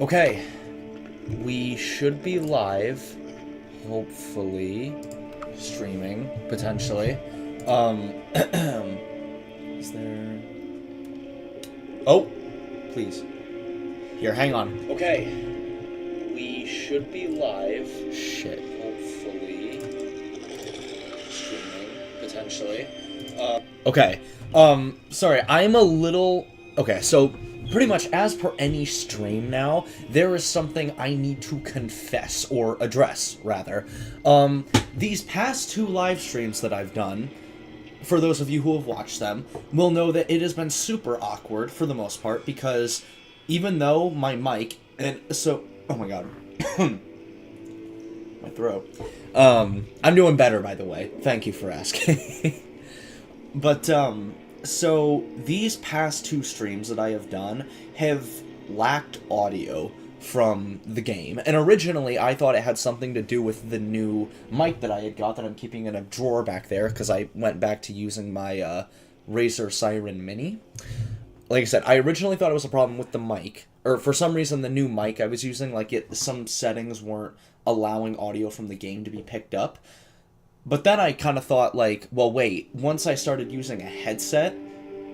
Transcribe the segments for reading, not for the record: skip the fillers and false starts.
Okay, we should be live, hopefully, streaming, potentially. Is there... Oh, please. Here, hang on. Okay, we should be live. Shit. Hopefully, streaming, potentially. Okay, sorry, I'm a little... Okay, so... Pretty much, as per any stream now, there is something I need to confess, or address, rather. These past two live streams that I've done, for those of you who have watched them, will know that it has been super awkward, for the most part, because even though my mic, and so, oh my god, my throat, I'm doing better, by the way, thank you for asking, but, so, these past two streams that I have done have lacked audio from the game. And originally, I thought it had something to do with the new mic that I had got that I'm keeping in a drawer back there, because I went back to using my Razer Siren Mini. Like I said, I originally thought it was a problem with the mic. Or for some reason, the new mic I was using, some settings weren't allowing audio from the game to be picked up. But then I kind of thought, well, wait, once I started using a headset,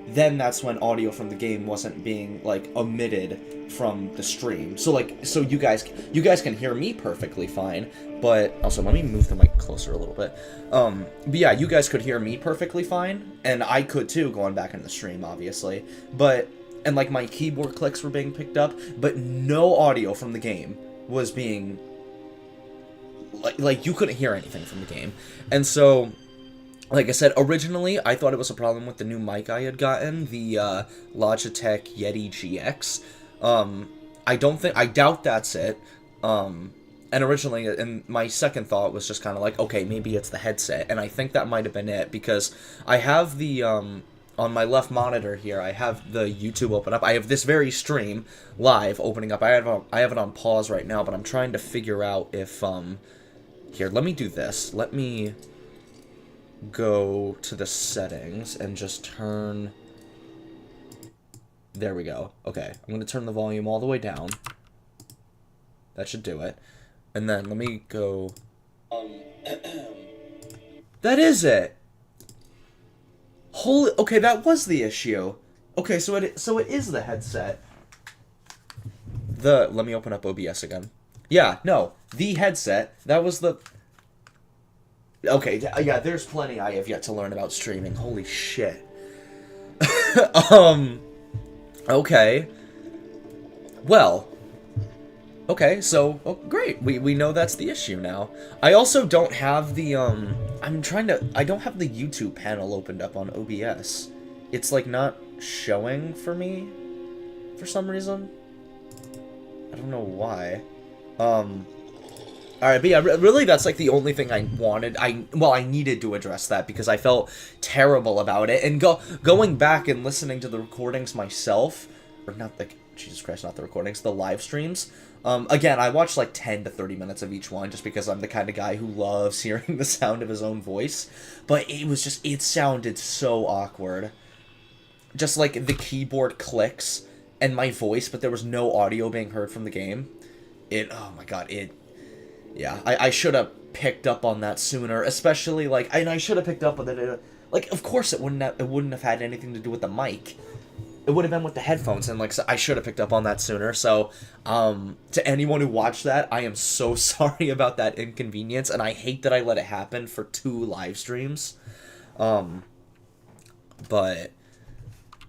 then that's when audio from the game wasn't being, omitted from the stream. So, so you guys can hear me perfectly fine, but, also, let me move the mic closer a little bit. But yeah, you guys could hear me perfectly fine, and I could too, going back in the stream, obviously. And, my keyboard clicks were being picked up, but no audio from the game was being... you couldn't hear anything from the game. And so, like I said, originally, I thought it was a problem with the new mic I had gotten, the Logitech Yeti GX. I doubt that's it. And originally, and my second thought was just kind of okay, maybe it's the headset. And I think that might have been it, because I have the, on my left monitor here, I have the YouTube open up. I have this very stream live opening up. I have it on pause right now, but I'm trying to figure out if, here, let me do this. Let me go to the settings and just turn... There we go. Okay, I'm going to turn the volume all the way down. That should do it. And then let me go... That is it! Holy... Okay, that was the issue. Okay, so it is the headset. Let me open up OBS again. Yeah, no, the headset, that was the... Okay, yeah, there's plenty I have yet to learn about streaming, holy shit. Okay. Well, okay, so, oh, great, we know that's the issue now. I also don't have the, I don't have the YouTube panel opened up on OBS. It's, not showing for me, for some reason. I don't know why. Alright, but yeah, really that's, the only thing I wanted. I needed to address that, because I felt terrible about it, and going back and listening to the recordings myself, or not the, Jesus Christ, not the recordings, the live streams, again, I watched, 10 to 30 minutes of each one, just because I'm the kind of guy who loves hearing the sound of his own voice, but it sounded so awkward. Just, the keyboard clicks, and my voice, but there was no audio being heard from the game. Oh my god, yeah, I should have picked up on that sooner, especially, and I should have picked up on it, of course it wouldn't have had anything to do with the mic. It would have been with the headphones, and, so I should have picked up on that sooner, so, to anyone who watched that, I am so sorry about that inconvenience, and I hate that I let it happen for two live streams, but...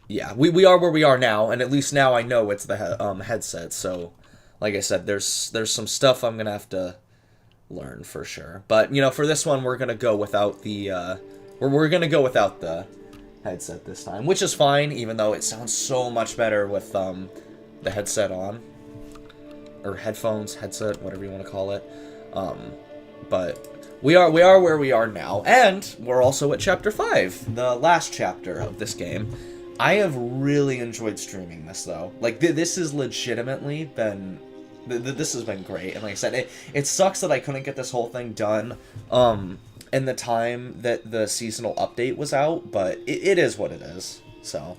Yeah, we are where we are now, and at least now I know it's the headset, so, like I said, there's some stuff I'm gonna have to learn for sure. But, for this one, we're gonna go without the, we're gonna go without the headset this time, which is fine, even though it sounds so much better with, the headset on. Or headphones, headset, whatever you want to call it. But we are where we are now, and we're also at Chapter 5, the last chapter of this game. I have really enjoyed streaming this, though. This has legitimately been... This has been great, and like I said, it sucks that I couldn't get this whole thing done, in the time that the seasonal update was out, but it is what it is, so...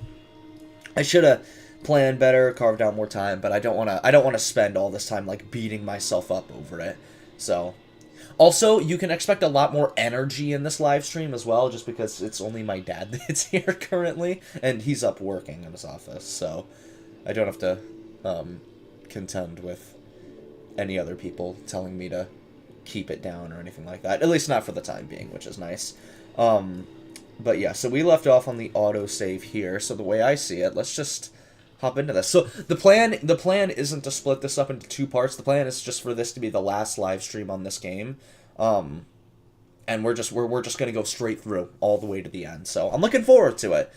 I should have plan better, carve out more time, but I don't want to spend all this time like beating myself up over it. So, also, you can expect a lot more energy in this live stream as well, just because it's only my dad that's here currently, and he's up working in his office, so I don't have to contend with any other people telling me to keep it down or anything like that. At least not for the time being, which is nice. But yeah, so we left off on the autosave here, so the way I see it, let's just hop into this. So the plan isn't to split this up into 2 parts. The plan is just for this to be the last live stream on this game. And we're just gonna go straight through all the way to the end. So I'm looking forward to it.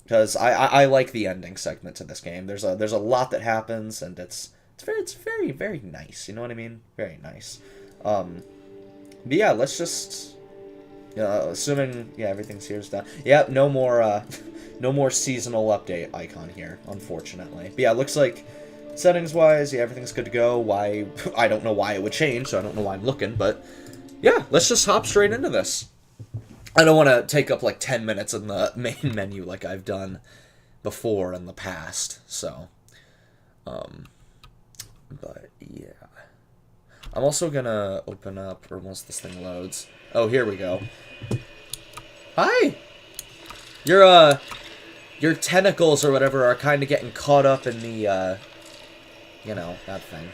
Because I like the ending segment to this game. There's a lot that happens, and it's very, very nice. You know what I mean? Very nice. But yeah, let's just assuming everything's here's done. Yeah, no more seasonal update icon here, unfortunately. But yeah, it looks like settings wise, everything's good to go. Why I don't know why it would change, so I don't know why I'm looking, but yeah, let's just hop straight into this. I don't want to take up like 10 minutes in the main menu like I've done before in the past, so but yeah. I'm also gonna open up, or once this thing loads. Oh, here we go. Hi! Your tentacles or whatever are kind of getting caught up in the, you know, that thing.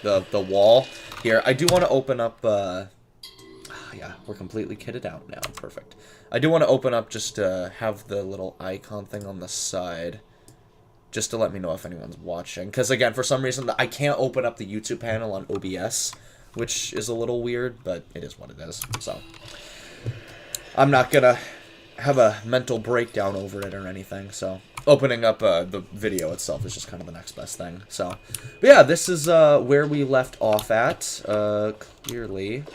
The wall. Here, I do want to open up, yeah, we're completely kitted out now. Perfect. I do want to open up just to have the little icon thing on the side. Just to let me know if anyone's watching. Because, again, for some reason, I can't open up the YouTube panel on OBS, which is a little weird, but it is what it is. So, I'm not gonna have a mental breakdown over it or anything. So, opening up the video itself is just kind of the next best thing. So, but yeah, this is where we left off at, clearly.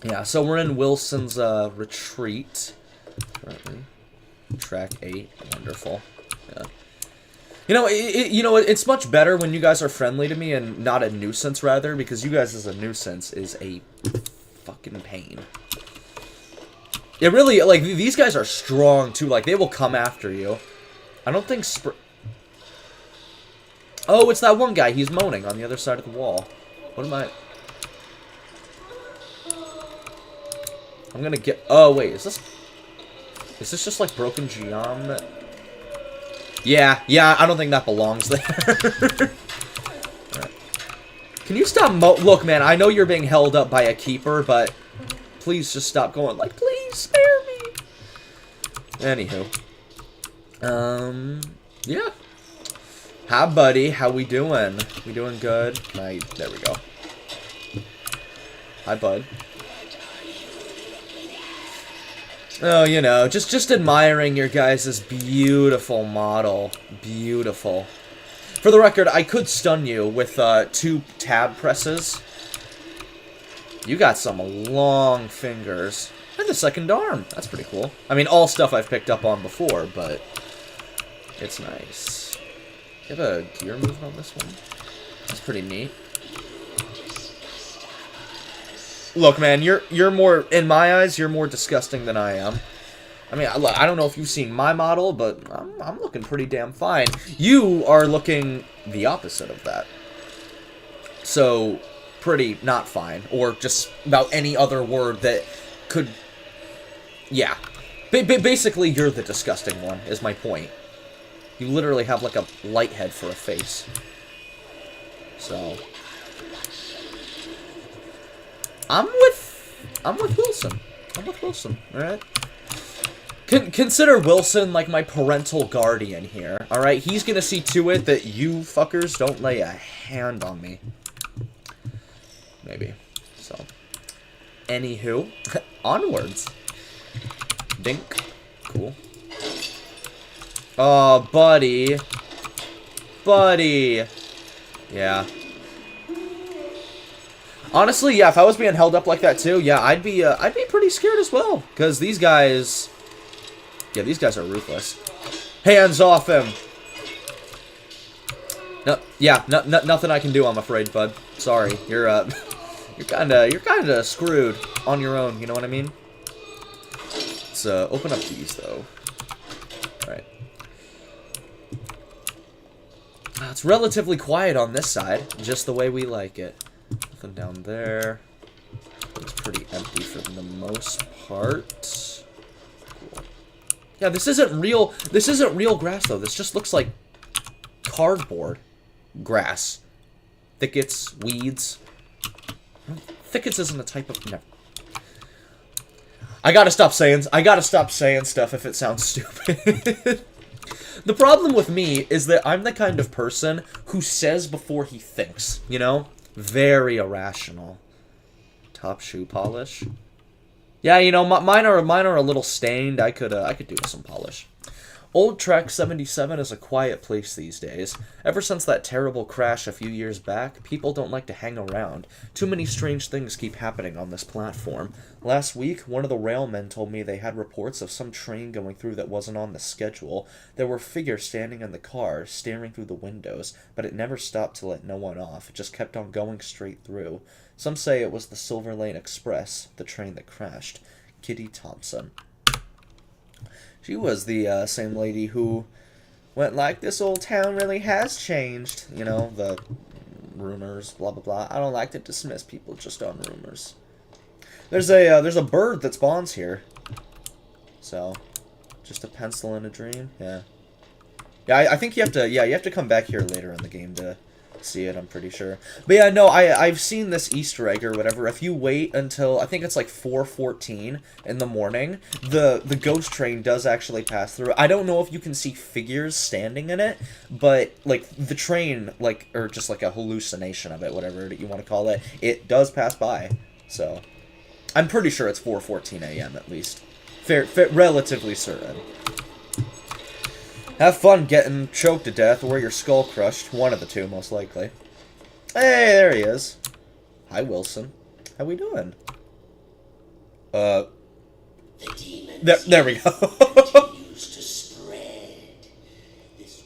Yeah, so we're in Wilson's retreat currently. Track 8, wonderful. Yeah. You know, it's much better when you guys are friendly to me and not a nuisance, rather, because you guys as a nuisance is a fucking pain. It really, like, these guys are strong, too. Like, they will come after you. I don't think Oh, it's that one guy. He's moaning on the other side of the wall. What am I... I'm gonna get... Oh, wait, is this just, like, broken geom? Yeah, I don't think that belongs there. Right. Can you stop Look, man, I know you're being held up by a keeper, but please just stop going, like, please spare me. Anywho. Yeah. Hi, buddy. How we doing? We doing good? There we go. Hi, bud. Oh, you know, just admiring your guys' beautiful model. Beautiful. For the record, I could stun you with 2 tab presses. You got some long fingers. And the second arm. That's pretty cool. I mean, all stuff I've picked up on before, but it's nice. You have a gear movement on this one? That's pretty neat. Look, man, you're more, in my eyes, you're more disgusting than I am. I mean, I don't know if you've seen my model, but I'm looking pretty damn fine. You are looking the opposite of that. So, pretty not fine. Or just about any other word that could... Yeah. Basically, you're the disgusting one, is my point. You literally have, like, a light head for a face. So... I'm with Wilson. I'm with Wilson, alright? Consider Wilson like my parental guardian here, alright? He's gonna see to it that you fuckers don't lay a hand on me. Maybe. So. Anywho. Onwards. Dink. Cool. Oh, buddy. Buddy. Yeah. Honestly, yeah, if I was being held up like that too, yeah, I'd be pretty scared as well. Because these guys... Yeah, these guys are ruthless. Hands off him! No, yeah, nothing I can do, I'm afraid, bud. Sorry, you're kinda screwed on your own, you know what I mean? Let's, open up these, though. Alright. It's relatively quiet on this side, just the way we like it. Nothing down there. It's pretty empty for the most part. Cool. Yeah, this isn't real grass though. This just looks like cardboard grass. Thickets, weeds. Thickets isn't a type of... No. I gotta stop saying stuff if it sounds stupid. The problem with me is that I'm the kind of person who says before he thinks, you know? Very irrational. Top shoe polish. Yeah, you know, mine are a little stained. I could do with some polish. Old Track 77 is a quiet place these days. Ever since that terrible crash a few years back, people don't like to hang around. Too many strange things keep happening on this platform. Last week, one of the railmen told me they had reports of some train going through that wasn't on the schedule. There were figures standing in the car, staring through the windows, but it never stopped to let no one off. It just kept on going straight through. Some say it was the Silver Lane Express, the train that crashed. Kitty Thompson. She was the same lady who went like, this old town really has changed. You know, the rumors, blah, blah, blah. I don't like to dismiss people just on rumors. There's a bird that spawns here. So, just a pencil and a dream, yeah. Yeah, I think you have to come back here later in the game to see it, I'm pretty sure. But yeah, no, I've seen this Easter egg or whatever. If you wait until, I think it's like 4:14 in the morning, the ghost train does actually pass through. I don't know if you can see figures standing in it, but like the train, like, or just like a hallucination of it, whatever you want to call it, it does pass by. So, I'm pretty sure it's 4:14 a.m. at least. Relatively certain. Have fun getting choked to death or your skull crushed. One of the two, most likely. Hey, there he is. Hi, Wilson. How we doing? There we go. Continues to spread. This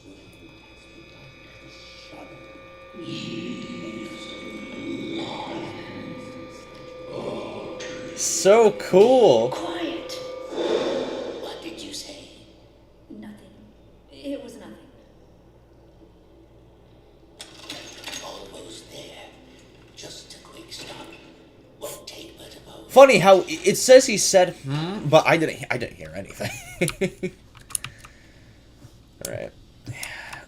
So cool. Quiet. What did you say? Nothing. It was nothing. Almost there. Just a quick stop. Won't take but a moment. Funny how it says he said but I didn't hear anything. All right.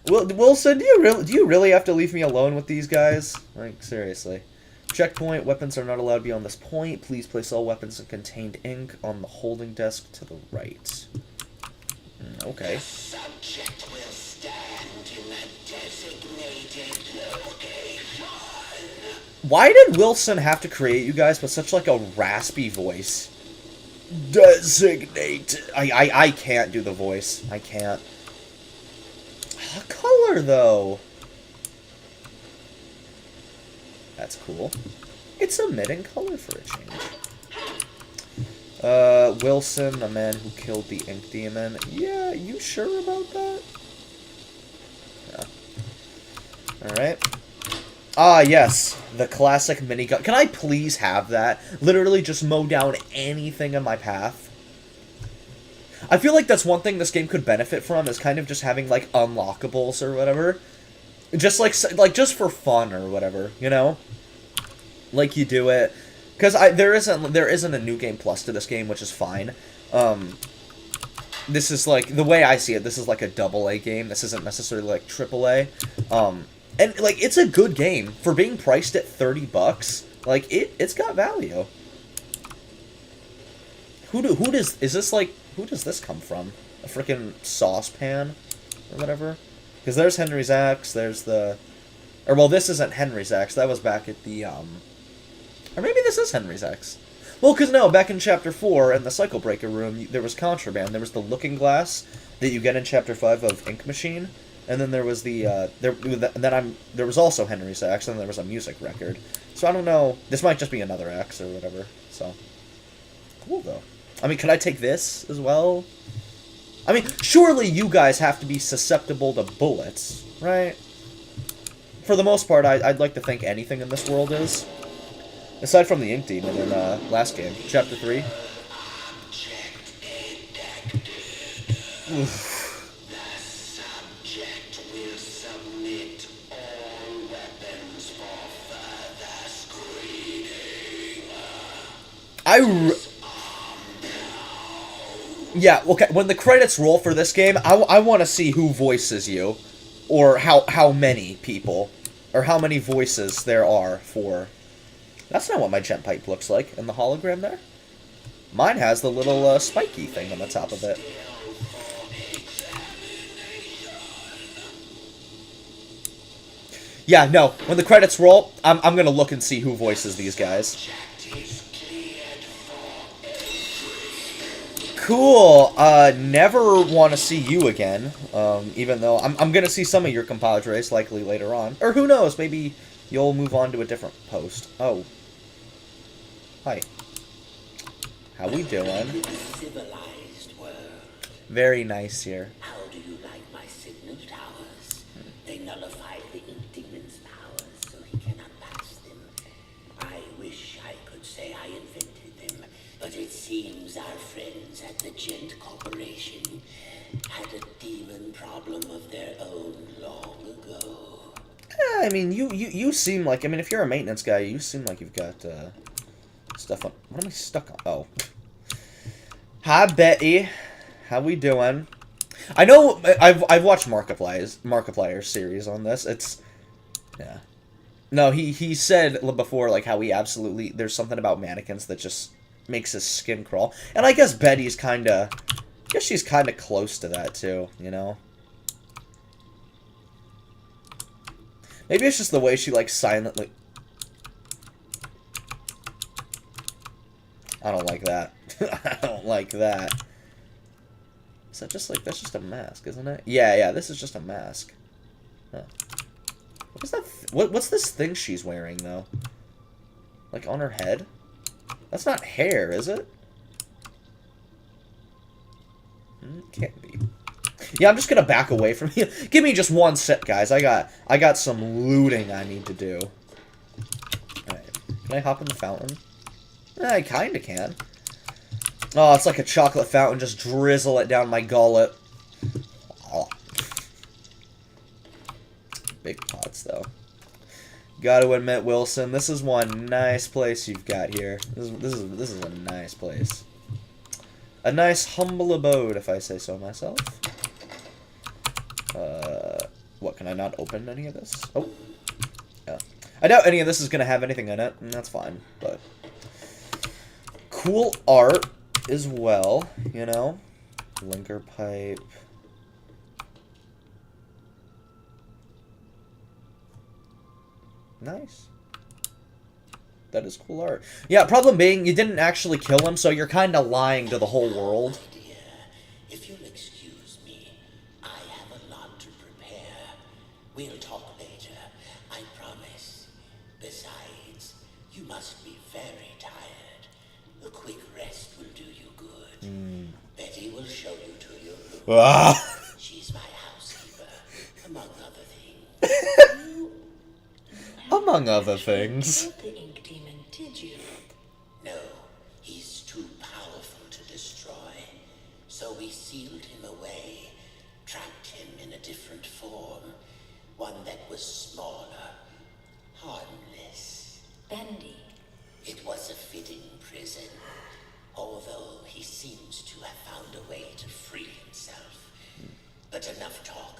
Well, Wilson, do you really have to leave me alone with these guys? Like, seriously. Checkpoint. Weapons are not allowed to be on this point. Please place all weapons and contained ink on the holding desk to the right. Okay. The subject will stand in the designated location. Why did Wilson have to create you guys with such like a raspy voice? Designated. I can't do the voice. I can't. Color though. That's cool. It's emitting color for a change. Wilson, a man who killed the ink demon. Yeah, you sure about that? Yeah. Alright. Ah, yes. The classic minigun. Can I please have that? Literally just mow down anything in my path. I feel like that's one thing this game could benefit from, is kind of just having, like, unlockables or whatever. Just, like just for fun or whatever, you know? Like, you do it. Because there isn't a New Game Plus to this game, which is fine. This is, like, the way I see it, this is, like, a AA game. This isn't necessarily, like, AAA. And, like, it's a good game. For being priced at $30, like, it's got value. Who does this come from? A freaking saucepan? Or whatever? Because there's Henry's axe, there's the... Or, well, this isn't Henry's axe, that was back at the, Or maybe this is Henry's axe. Well, because no, back in Chapter 4, in the Cycle Breaker room, there was contraband. There was the looking glass that you get in Chapter 5 of Ink Machine. And then there was the, there was also Henry's axe, and then there was a music record. So I don't know, this might just be another axe or whatever, so. Cool, though. I mean, could I take this as well? I mean, surely you guys have to be susceptible to bullets, right? For the most part, I'd like to think anything in this world is. Aside from the Ink Demon in last game, Chapter 3. The subject will submit. Yeah, okay, when the credits roll for this game, I want to see who voices you. Or how many people. Or how many voices there are for... That's not what my jet pipe looks like in the hologram there. Mine has the little spiky thing on the top of it. Yeah, no. When the credits roll, I'm gonna look and see who voices these guys. Cool. Never want to see you again. Even though I'm gonna see some of your compadres likely later on, or who knows? Maybe you'll move on to a different post. Oh, hi. How we doing? Very nice here. How do you like my signal towers? They nullify the ink demon's powers, so he cannot pass them. I wish I could say I invented them, but it seems our friends at the Gent Corporation had a demon problem of their own long ago. I mean, you seem like... I mean, if you're a maintenance guy, you seem like you've got stuff on... What am I stuck on? Oh. Hi, Betty. How we doing? I know I've watched Markiplier's series on this. It's... Yeah. No, he said before, like, how he absolutely... There's something about mannequins that just makes his skin crawl. And I guess Betty's kind of... I guess she's kind of close to that, too, you know? Maybe it's just the way she, like, silently... I don't like that. I don't like that. Is that just, like, that's just a mask, isn't it? Yeah, this is just a mask. Huh. What is that? What's this thing she's wearing, though? Like, on her head? That's not hair, is it? Can't be. Yeah, I'm just gonna back away from you. Give me just one sec, guys. I got some looting I need to do. Alright. Can I hop in the fountain? I kinda can. Oh, it's like a chocolate fountain. Just drizzle it down my gullet. Oh. Big pots, though. Gotta admit, Wilson, this is one nice place you've got here. This is a nice place. A nice, humble abode, if I say so myself. What, can I not open any of this? Oh. Yeah. I doubt any of this is gonna have anything in it, and that's fine, but... Cool art as well, you know? Linker pipe. Nice. That is cool art. Yeah, problem being, you didn't actually kill him, so you're kind of lying to the whole world. Dear, if you'll excuse me, I have a lot to prepare. We'll talk later, I promise. Besides, you must be very tired. A quick rest will do you good. Betty will show you to your room. Ah. She's my housekeeper, among other things. Among other things. The ink demon, did you? No, he's too powerful to destroy. So we sealed him away, trapped him in a different form. One that was smaller, harmless. Bendy. It was a fitting prison, although he seems to have found a way to free himself. But enough talk.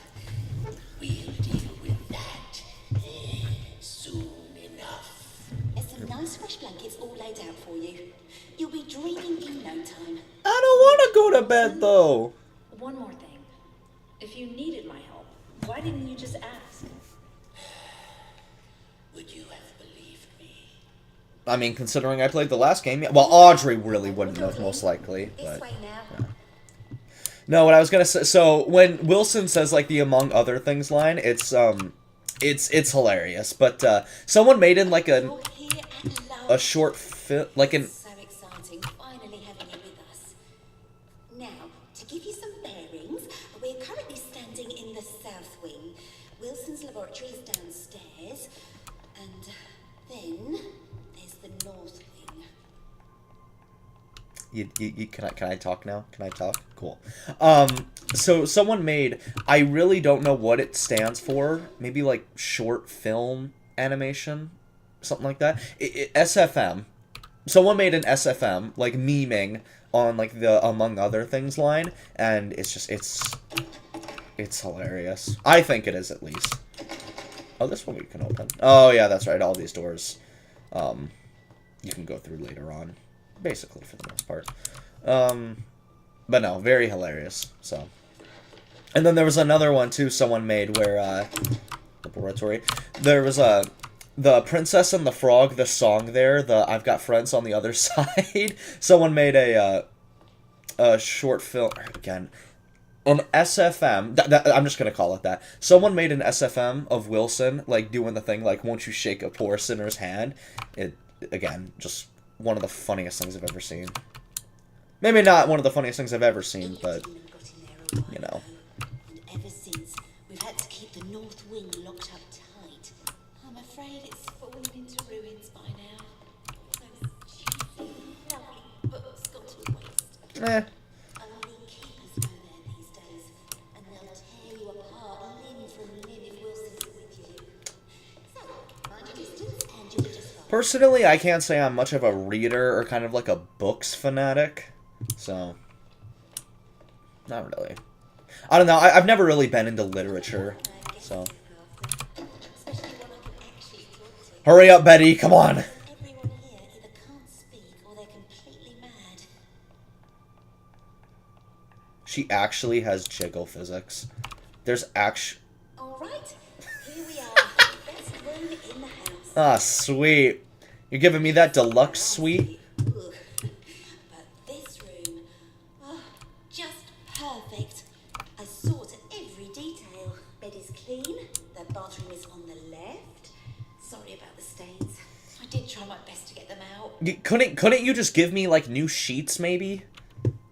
We'll deal with that soon enough. There's some nice fresh blankets all laid out for you. You'll be dreaming in no time. I don't want to go to bed, though. One more thing. If you needed my help, why didn't you just ask? Would you have believed me? I mean, considering I played the last game, yeah. Well, Audrey really wouldn't have, most likely. This But, way now. yeah. No, what I was gonna say. So when Wilson says like the "among other things" line, it's hilarious. But someone made in like You're here at last. a short film, like an. So exciting, finally having you with us. Now, to give you some bearings, we're currently standing in the south wing. Wilson's laboratory is downstairs, and then there's the north wing. Can I talk now? Can I talk? Cool. So someone made, I really don't know what it stands for. Maybe like short film animation, something like that. SFM. someone made an SFM, like, memeing on, like, the Among Other Things line, and it's just, it's hilarious. I think it is, at least. Oh, this one we can open. Oh, yeah, that's right, all these doors, you can go through later on, basically, for the most part. But no, very hilarious, so. And then there was another one, too, someone made where, laboratory, there was the Princess and the Frog, the song there, the I've Got Friends on the Other Side. Someone made a short film, again, an SFM, I'm just gonna call it that. Someone made an SFM of Wilson, like, doing the thing, like, won't you shake a poor sinner's hand? It, again, just one of the funniest things I've ever seen. Maybe not one of the funniest things I've ever seen, but, you know. And ever since, we've had to keep the north wing locked up tight. I'm afraid it's fallen into ruins by now. Those cheesy, lovely books got to waste. Only keepers go there these days, and they'll tear you apart limb from limb if Wilson's with you. So, mind your distance and you'll be just fine. Personally, I can't say I'm much of a reader or kind of like a books fanatic, so, not really. I don't know, I've never really been into literature, so. Especially one I can actually talk to. Hurry up, Betty, come on! Everyone here either can't speak or they're completely mad. She actually has jiggle physics. There's Alright, here we are. Best room in the house. Ah, sweet. You're giving me that deluxe suite? Ugh. But this room, oh, just perfect. I sorted every detail. Bed is clean. The bathroom is on the left. Sorry about the stains. I did try my best to get them out. Couldn't you just give me, like, new sheets, maybe?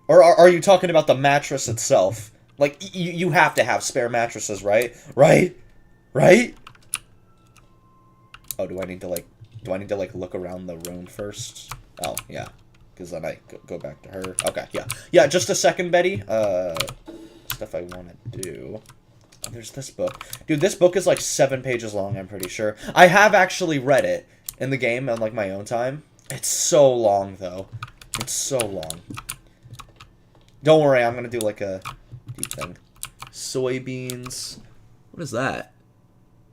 Or are you talking about the mattress itself? Like, you have to have spare mattresses, right? Right? Right? Oh, do I need to, like, look around the room first? Oh, yeah. Because then I go back to her. Okay, yeah. Yeah, just a second, Betty. Stuff I want to do. Oh, there's this book. Dude, this book is, like, 7 pages long, I'm pretty sure. I have actually read it in the game on, like, my own time. It's so long, though. It's so long. Don't worry, I'm gonna do, like, a deep thing. Soybeans. What is that?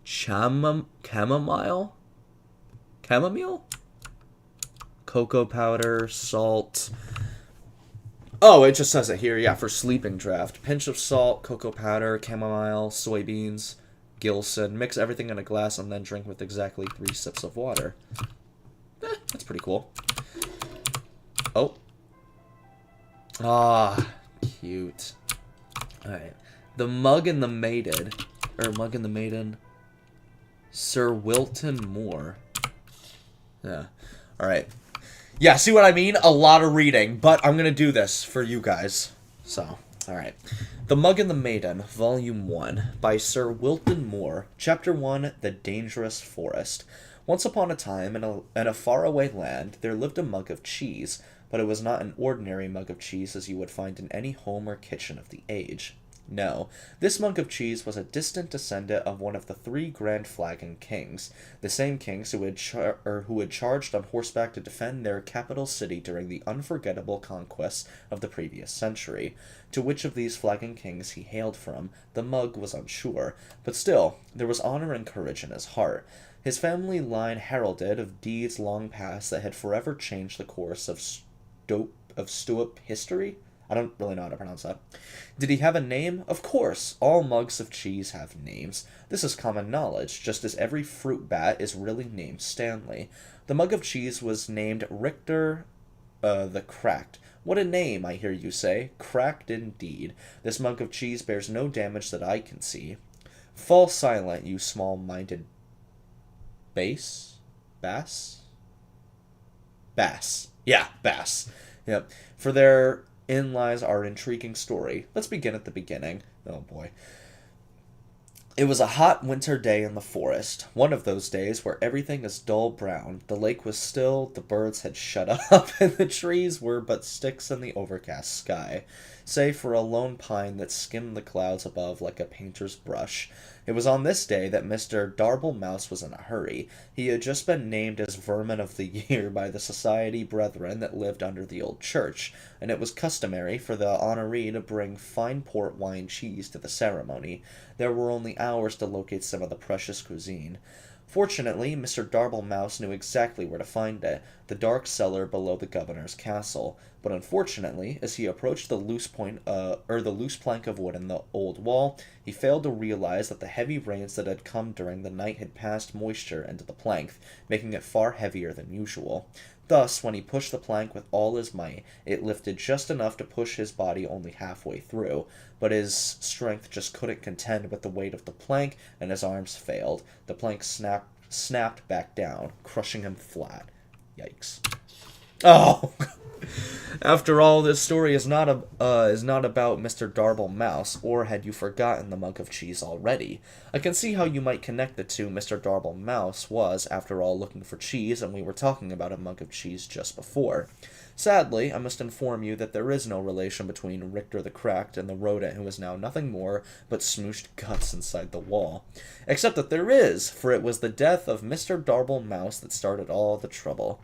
Chamomile? Chamomile? Cocoa powder, salt. Oh, it just says it here. Yeah, for sleeping draft. Pinch of salt, cocoa powder, chamomile, soybeans, Gilson. Mix everything in a glass and then drink with exactly 3 sips of water. That's pretty cool. Oh. Ah, cute. Alright. The Mug and the Maiden. Or Mug and the Maiden. Sir Wilton Moore. Yeah. Alright. Yeah, see what I mean? A lot of reading, but I'm gonna do this for you guys. So, alright. The Mug and the Maiden, Volume 1, by Sir Wilton Moore. Chapter 1, The Dangerous Forest. Once upon a time, in a faraway land, there lived a mug of cheese, but it was not an ordinary mug of cheese as you would find in any home or kitchen of the age. No, this mug of cheese was a distant descendant of one of the 3 Grand Flagon kings, the same kings who had charged on horseback to defend their capital city during the unforgettable conquests of the previous century. To which of these flagon kings he hailed from, the mug was unsure, but still, there was honor and courage in his heart. His family line heralded of deeds long past that had forever changed the course of Stoap history? I don't really know how to pronounce that. Did he have a name? Of course, all mugs of cheese have names. This is common knowledge, just as every fruit bat is really named Stanley. The mug of cheese was named Richter the Cracked. What a name, I hear you say. Cracked indeed. This mug of cheese bears no damage that I can see. Fall silent, you small-minded bass? Yeah, bass. Yep. For therein lies our intriguing story. Let's begin at the beginning. Oh boy. It was a hot winter day in the forest, one of those days where everything is dull brown. The lake was still, the birds had shut up, and the trees were but sticks in the overcast sky, save for a lone pine that skimmed the clouds above like a painter's brush. It was on this day that Mr. Darble Mouse was in a hurry. He had just been named as Vermin of the Year by the Society Brethren that lived under the old church, and it was customary for the honoree to bring fine port wine cheese to the ceremony. There were only hours to locate some of the precious cuisine. Fortunately, Mr. Darble Mouse knew exactly where to find it, the dark cellar below the governor's castle. But unfortunately, as he approached the loose plank of wood in the old wall, he failed to realize that the heavy rains that had come during the night had passed moisture into the plank, making it far heavier than usual. Thus, when he pushed the plank with all his might, it lifted just enough to push his body only halfway through, but his strength just couldn't contend with the weight of the plank, and his arms failed. The plank snapped back down, crushing him flat. Yikes. Oh! After all, this story is not about Mr. Darble Mouse, or had you forgotten the mug of cheese already? I can see how you might connect the two. Mr. Darble Mouse was, after all, looking for cheese, and we were talking about a mug of cheese just before. Sadly, I must inform you that there is no relation between Richter the Cracked and the rodent who is now nothing more but smooshed guts inside the wall. Except that there is, for it was the death of Mr. Darble Mouse that started all the trouble.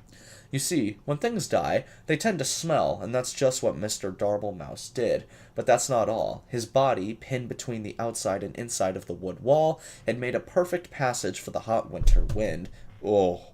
You see, when things die, they tend to smell, and that's just what Mr. Darble Mouse did. But that's not all. His body, pinned between the outside and inside of the wood wall, had made a perfect passage for the hot winter wind. Foul.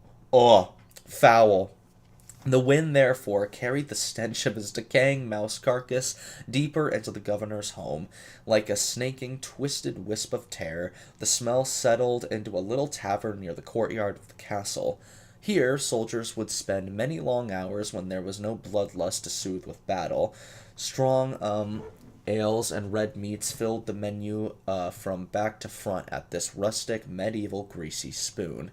The wind, therefore, carried the stench of his decaying mouse carcass deeper into the governor's home. Like a snaking, twisted wisp of terror, the smell settled into a little tavern near the courtyard of the castle. Here, soldiers would spend many long hours when there was no bloodlust to soothe with battle. Strong, ales and red meats filled the menu from back to front at this rustic, medieval, greasy spoon.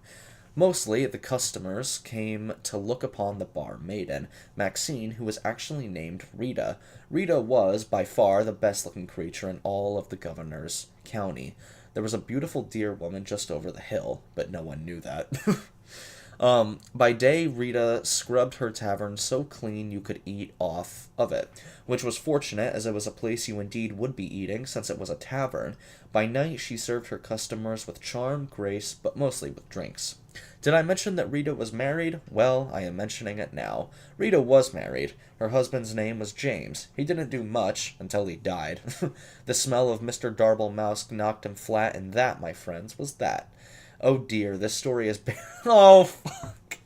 Mostly, the customers came to look upon the bar maiden, Maxine, who was actually named Rita. Rita was, by far, the best-looking creature in all of the governor's county. There was a beautiful deer woman just over the hill, but no one knew that. By day, Rita scrubbed her tavern so clean you could eat off of it, which was fortunate, as it was a place you indeed would be eating, since it was a tavern. By night, she served her customers with charm, grace, but mostly with drinks. Did I mention that Rita was married? Well, I am mentioning it now. Rita was married. Her husband's name was James. He didn't do much, until he died. The smell of Mr. Darble Mouse knocked him flat, and that, my friends, was that. Oh dear, this story is oh, fuck.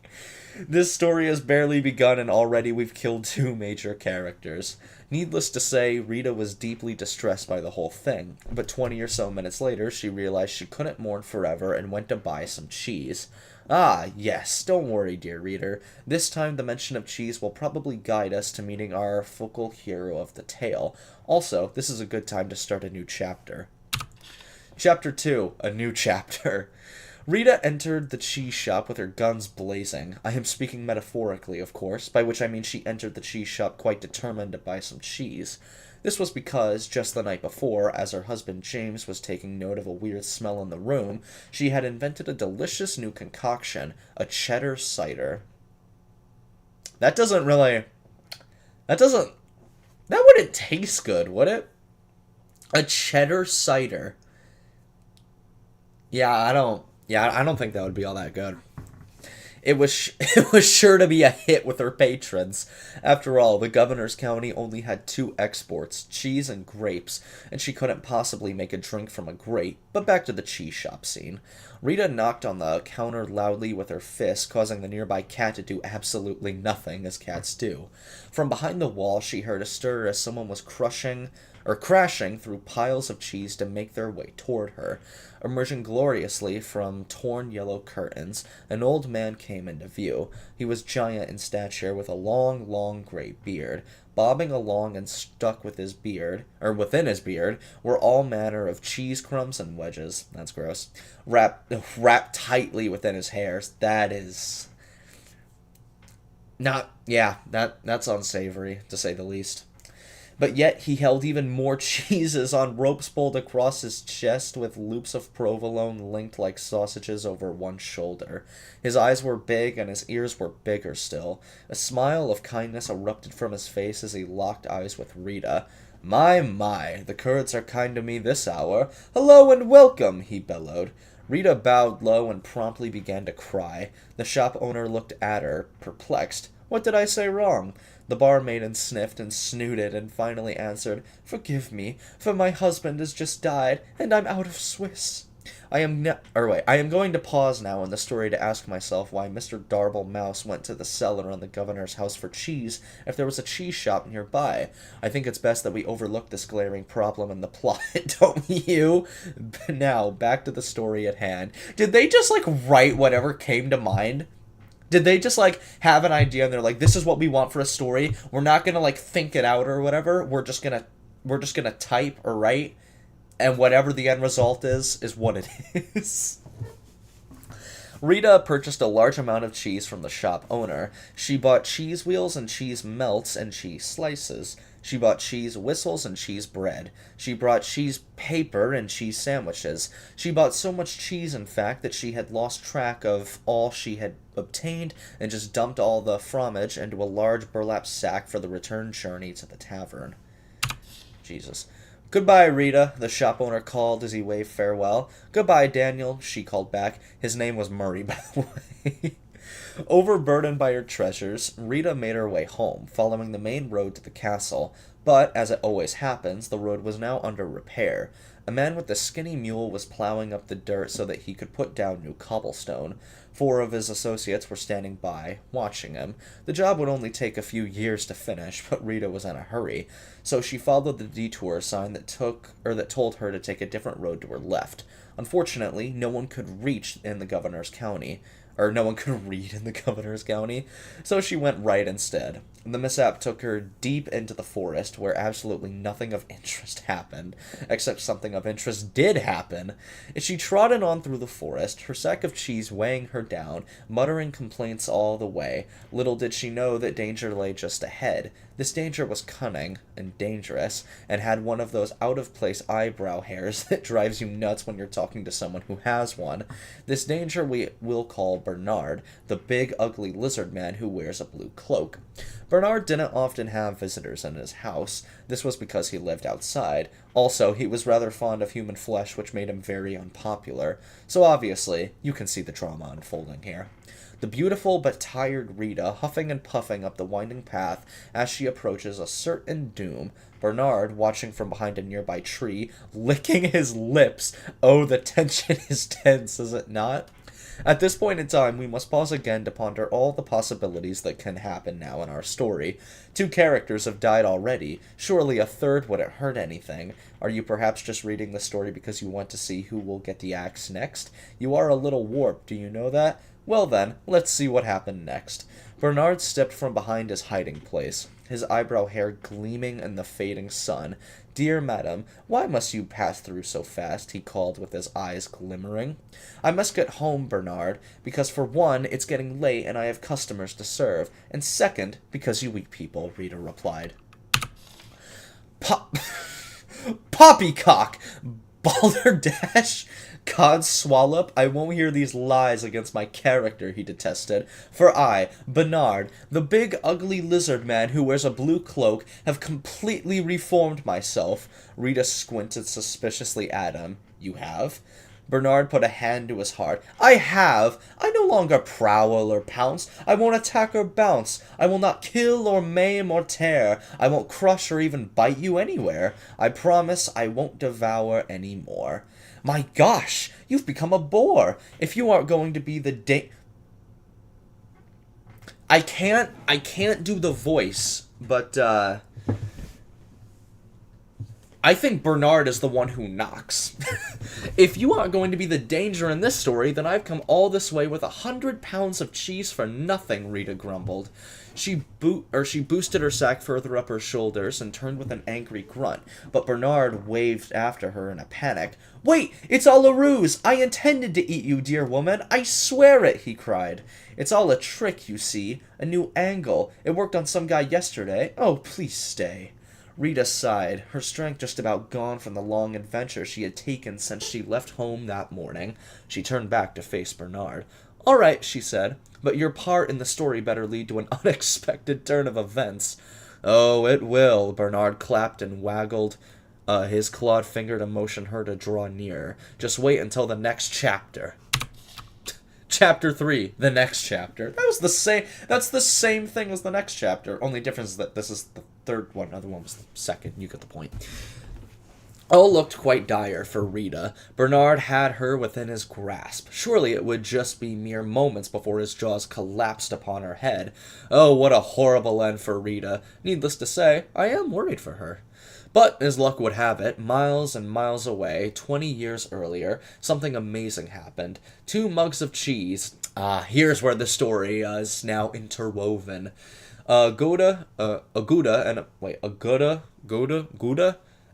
This story has barely begun, and already we've killed two major characters. Needless to say, Rita was deeply distressed by the whole thing, but 20 or so minutes later, she realized she couldn't mourn forever and went to buy some cheese. Ah, yes, don't worry, dear reader. This time the mention of cheese will probably guide us to meeting our focal hero of the tale. Also, this is a good time to start a new chapter. Chapter 2, a new chapter. Rita entered the cheese shop with her guns blazing. I am speaking metaphorically, of course, by which I mean she entered the cheese shop quite determined to buy some cheese. This was because, just the night before, as her husband James was taking note of a weird smell in the room, she had invented a delicious new concoction, a cheddar cider. That wouldn't taste good, would it? A cheddar cider. I don't think that would be all that good. It was sure to be a hit with her patrons. After all, the governor's county only had two exports, cheese and grapes, and she couldn't possibly make a drink from a grape. But back to the cheese shop scene. Rita knocked on the counter loudly with her fist, causing the nearby cat to do absolutely nothing, as cats do. From behind the wall, she heard a stir as someone was crashing through piles of cheese to make their way toward her. Emerging gloriously from torn yellow curtains, an old man came into view. He was giant in stature, with a long, long gray beard. Bobbing along and stuck within his beard, were all manner of cheese crumbs and wedges. That's gross. Wrapped tightly within his hairs. That's unsavory, to say the least. But yet he held even more cheeses on ropes pulled across his chest, with loops of provolone linked like sausages over one shoulder. His eyes were big, and his ears were bigger still. A smile of kindness erupted from his face as he locked eyes with Rita. My, the curds are kind to me this hour. Hello and welcome, he bellowed. Rita bowed low and promptly began to cry. The shop owner looked at her, perplexed. What did I say wrong? The barmaiden sniffed and snooted and finally answered, Forgive me, for my husband has just died, and I'm out of Swiss. I am going to pause now in the story to ask myself why Mr. Darble Mouse went to the cellar on the governor's house for cheese if there was a cheese shop nearby. I think it's best that we overlook this glaring problem in the plot, don't you? Now, back to the story at hand. Did they just, write whatever came to mind? Did they just, have an idea and they're like, this is what we want for a story? We're not gonna, think it out or whatever. We're just gonna type or write. And whatever the end result is what it is. Rita purchased a large amount of cheese from the shop owner. She bought cheese wheels and cheese melts and cheese slices. She bought cheese whistles and cheese bread. She brought cheese paper and cheese sandwiches. She bought so much cheese, in fact, that she had lost track of all she had obtained and just dumped all the fromage into a large burlap sack for the return journey to the tavern. Jesus. Goodbye, Rita, the shop owner called as he waved farewell. Goodbye, Daniel, she called back. His name was Murray, by the way. Overburdened by her treasures, Rita made her way home, following the main road to the castle. But, as it always happens, the road was now under repair. A man with a skinny mule was plowing up the dirt so that he could put down new cobblestone. 4 of his associates were standing by, watching him. The job would only take a few years to finish, but Rita was in a hurry, so she followed the detour sign that told her to take a different road to her left. Unfortunately, no one could reach in the governor's county. Or no one could read in the governor's county, so she went right instead. The mishap took her deep into the forest, where absolutely nothing of interest happened, except something of interest did happen. As she trotted on through the forest, her sack of cheese weighing her down, muttering complaints all the way, little did she know that danger lay just ahead. This danger was cunning and dangerous, and had one of those out-of-place eyebrow hairs that drives you nuts when you're talking to someone who has one. This danger we will call Bernard, the big, ugly lizard man who wears a blue cloak. Bernard didn't often have visitors in his house. This was because he lived outside. Also, he was rather fond of human flesh, which made him very unpopular. So obviously, you can see the drama unfolding here. The beautiful but tired Rita, huffing and puffing up the winding path as she approaches a certain doom. Bernard, watching from behind a nearby tree, licking his lips. Oh, the tension is tense, is it not? At this point in time, we must pause again to ponder all the possibilities that can happen now in our story. 2 characters have died already. Surely a third wouldn't hurt anything. Are you perhaps just reading the story because you want to see who will get the axe next? You are a little warped, do you know that? Well then, let's see what happened next. Bernard stepped from behind his hiding place, his eyebrow hair gleaming in the fading sun. Dear madam, why must you pass through so fast? He called with his eyes glimmering. I must get home, Bernard, because for one, it's getting late and I have customers to serve, and second, because you eat people, Rita replied. Poppycock! Balderdash! Codswallop, I won't hear these lies against my character, he detested. For I, Bernard, the big ugly lizard man who wears a blue cloak, have completely reformed myself. Rita squinted suspiciously at him. You have? Bernard put a hand to his heart. I have. I no longer prowl or pounce. I won't attack or bounce. I will not kill or maim or tear. I won't crush or even bite you anywhere. I promise I won't devour any more. My gosh, you've become a bore. If you aren't going to be the I can't do the voice, but I think Bernard is the one who knocks. If you aren't going to be the danger in this story, then I've come all this way with 100 pounds of cheese for nothing, Rita grumbled. She boosted her sack further up her shoulders and turned with an angry grunt, but Bernard waved after her in a panic. Wait, it's all a ruse! I intended to eat you, dear woman! I swear it, he cried. It's all a trick, you see. A new angle. It worked on some guy yesterday. Oh, please stay. Rita sighed, her strength just about gone from the long adventure she had taken since she left home that morning. She turned back to face Bernard. All right, she said, but your part in the story better lead to an unexpected turn of events. Oh, it will. Bernard clapped and waggled his clawed finger to motion her to draw nearer. Just wait until the next chapter. Chapter 3, the next chapter. That was the same. That's the same thing as the next chapter. Only difference is that this is the third one. Other one was the second. You get the point. All looked quite dire for Rita. Bernard had her within his grasp. Surely it would just be mere moments before his jaws collapsed upon her head. Oh, what a horrible end for Rita. Needless to say, I am worried for her. But, as luck would have it, miles and miles away, 20 years earlier, something amazing happened. 2 mugs of cheese. Here's where the story is now interwoven. A Gouda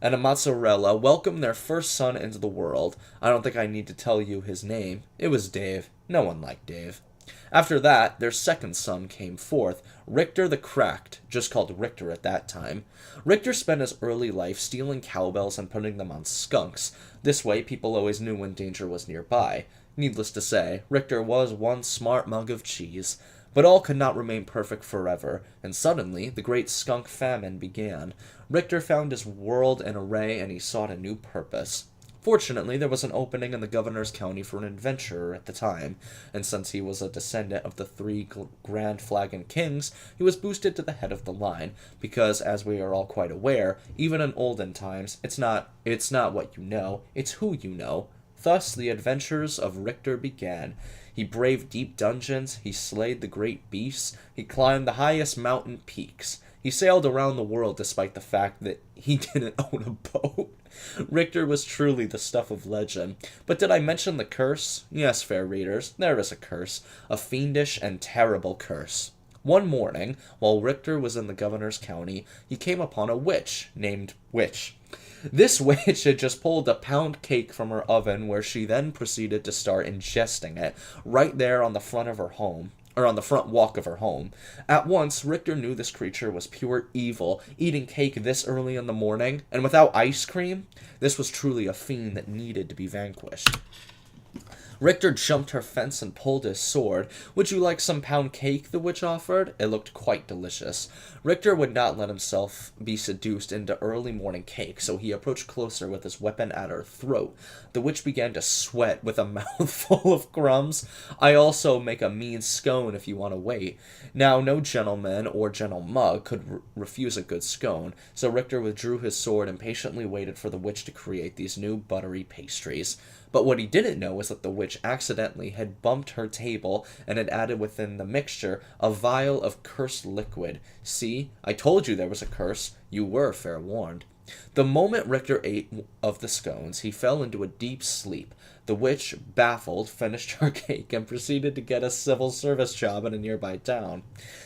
and a mozzarella welcomed their first son into the world. I don't think I need to tell you his name. It was Dave. No one liked Dave. After that, their second son came forth, Richter the Cracked, just called Richter at that time. Richter spent his early life stealing cowbells and putting them on skunks. This way, people always knew when danger was nearby. Needless to say, Richter was one smart mug of cheese. But all could not remain perfect forever, and suddenly the great skunk famine began. Richter found his world in array, and he sought a new purpose. Fortunately, there was an opening in the governor's county for an adventurer at the time, and since he was a descendant of the 3 Grand Flagon Kings, he was boosted to the head of the line, because, as we are all quite aware, even in olden times, it's not what you know, it's who you know. Thus, the adventures of Richter began. He braved deep dungeons, he slayed the great beasts, he climbed the highest mountain peaks. He sailed around the world despite the fact that he didn't own a boat. Richter was truly the stuff of legend. But did I mention the curse? Yes, fair readers, there is a curse. A fiendish and terrible curse. One morning, while Richter was in the governor's county, he came upon a witch named Witch. This witch had just pulled a pound cake from her oven, where she then proceeded to start ingesting it, right there on the front of her home, or on the front walk of her home. At once, Richter knew this creature was pure evil, eating cake this early in the morning, and without ice cream. This was truly a fiend that needed to be vanquished. Richter jumped her fence and pulled his sword. Would you like some pound cake? The witch offered. It looked quite delicious. Richter would not let himself be seduced into early morning cake, so he approached closer with his weapon at her throat. The witch began to sweat with a mouthful of crumbs. I also make a mean scone if you want to wait. Now, no gentleman or gentle mug could refuse a good scone, so Richter withdrew his sword and patiently waited for the witch to create these new buttery pastries. But what he didn't know was that the witch accidentally had bumped her table and had added within the mixture a vial of cursed liquid. See, I told you there was a curse. You were fair warned. The moment Richter ate of the scones, he fell into a deep sleep. The witch, baffled, finished her cake and proceeded to get a civil service job in a nearby town.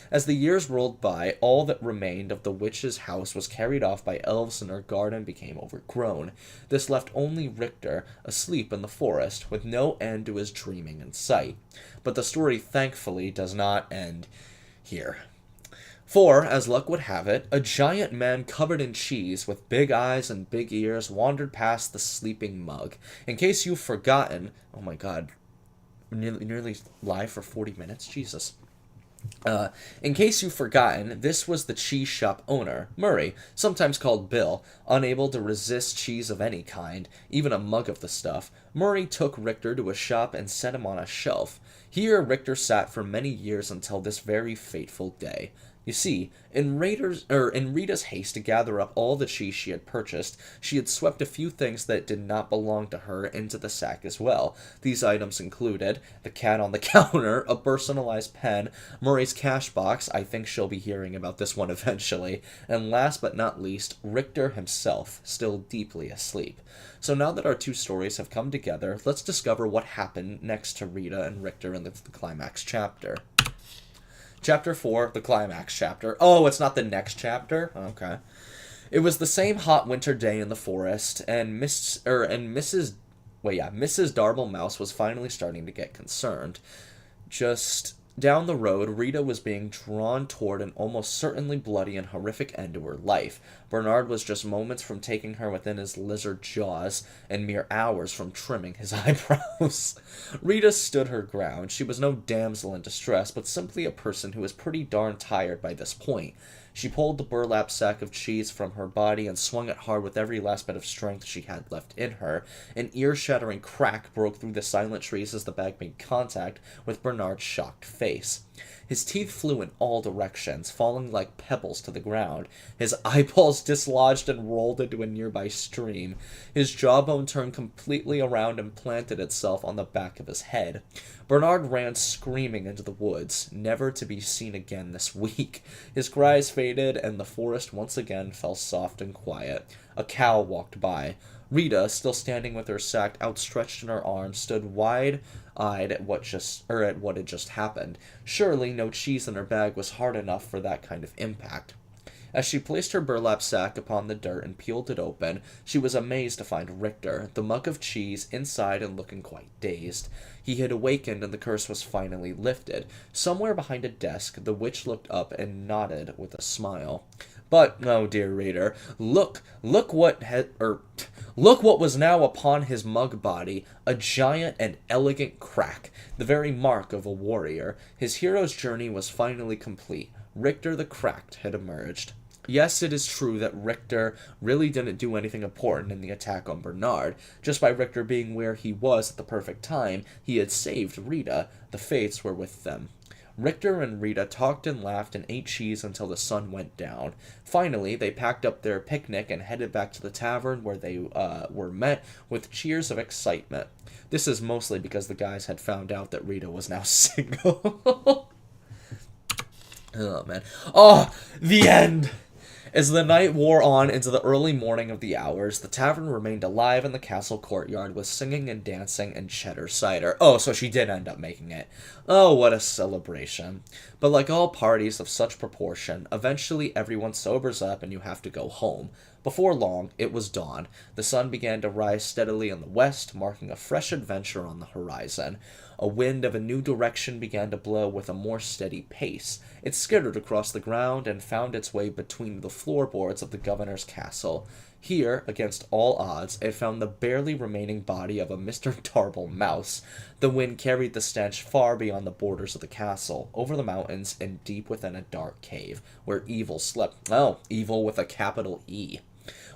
As the years rolled by, all that remained of the witch's house was carried off by elves, and her garden became overgrown. This left only Richter, asleep in the forest, with no end to his dreaming in sight. But the story thankfully does not end here. For, as luck would have it, a giant man covered in cheese, with big eyes and big ears, wandered past the sleeping mug. In case you've forgotten... Oh my god. Nearly live for 40 minutes? Jesus. In case you've forgotten, this was the cheese shop owner, Murray, sometimes called Bill. Unable to resist cheese of any kind, even a mug of the stuff, Murray took Richter to a shop and set him on a shelf. Here Richter sat for many years until this very fateful day. You see, in Rita's haste to gather up all the cheese she had purchased, she had swept a few things that did not belong to her into the sack as well. These items included the cat on the counter, a personalized pen, Murray's cash box, I think she'll be hearing about this one eventually, and last but not least, Richter himself, still deeply asleep. So now that our two stories have come together, let's discover what happened next to Rita and Richter in the climax chapter. Chapter 4, the climax chapter. Oh, it's not the next chapter? Okay. It was the same hot winter day in the forest, and Mrs. Darble Mouse was finally starting to get concerned. Just down the road, Rita was being drawn toward an almost certainly bloody and horrific end to her life. Bernard was just moments from taking her within his lizard jaws, and mere hours from trimming his eyebrows. Rita stood her ground. She was no damsel in distress, but simply a person who was pretty darn tired by this point. She pulled the burlap sack of cheese from her body and swung it hard with every last bit of strength she had left in her. An ear-shattering crack broke through the silent trees as the bag made contact with Bernard's shocked face. His teeth flew in all directions, falling like pebbles to the ground. His eyeballs dislodged and rolled into a nearby stream. His jawbone turned completely around and planted itself on the back of his head. Bernard ran screaming into the woods, never to be seen again this week. His cries faded, and the forest once again fell soft and quiet. A cow walked by. Rita, still standing with her sack outstretched in her arms, stood wide-eyed at what had just happened. Surely no cheese in her bag was hard enough for that kind of impact. As she placed her burlap sack upon the dirt and peeled it open, she was amazed to find Richter, the mug of cheese, inside and looking quite dazed. He had awakened and the curse was finally lifted. Somewhere behind a desk, the witch looked up and nodded with a smile. But, oh dear reader, look what was now upon his mug body, a giant and elegant crack, the very mark of a warrior. His hero's journey was finally complete. Richter the Cracked had emerged. Yes, it is true that Richter really didn't do anything important in the attack on Bernard. Just by Richter being where he was at the perfect time, he had saved Rita. The fates were with them. Richter and Rita talked and laughed and ate cheese until the sun went down. Finally, they packed up their picnic and headed back to the tavern where they were met with cheers of excitement. This is mostly because the guys had found out that Rita was now single. Oh, man. Oh, the end! As the night wore on into the early morning of the hours, the tavern remained alive in the castle courtyard with singing and dancing and cheddar cider. Oh, so she did end up making it. Oh, what a celebration. But like all parties of such proportion, eventually everyone sobers up and you have to go home. Before long, it was dawn. The sun began to rise steadily in the west, marking a fresh adventure on the horizon. A wind of a new direction began to blow with a more steady pace. It skittered across the ground and found its way between the floorboards of the governor's castle. Here, against all odds, it found the barely remaining body of a Mr. Darble Mouse. The wind carried the stench far beyond the borders of the castle, over the mountains, and deep within a dark cave, where evil slept. Oh, evil with a capital E.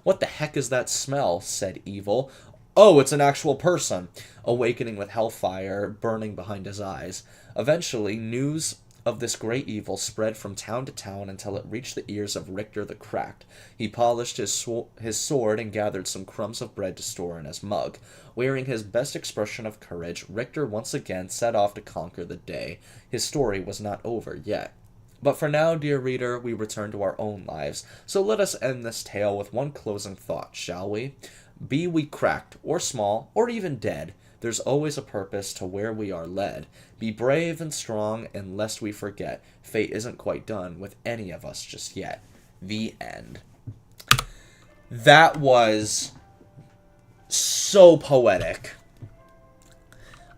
"What the heck is that smell?" said Evil. "Oh, it's an actual person," awakening with hellfire burning behind his eyes. Eventually, news of this great evil spread from town to town until it reached the ears of Richter the Cracked. He polished his sword and gathered some crumbs of bread to store in his mug. Wearing his best expression of courage, Richter once again set off to conquer the day. His story was not over yet. But for now, dear reader, we return to our own lives. So let us end this tale with one closing thought, shall we? Be we cracked, or small, or even dead, there's always a purpose to where we are led. Be brave and strong, and lest we forget, fate isn't quite done with any of us just yet. The end. That was so poetic.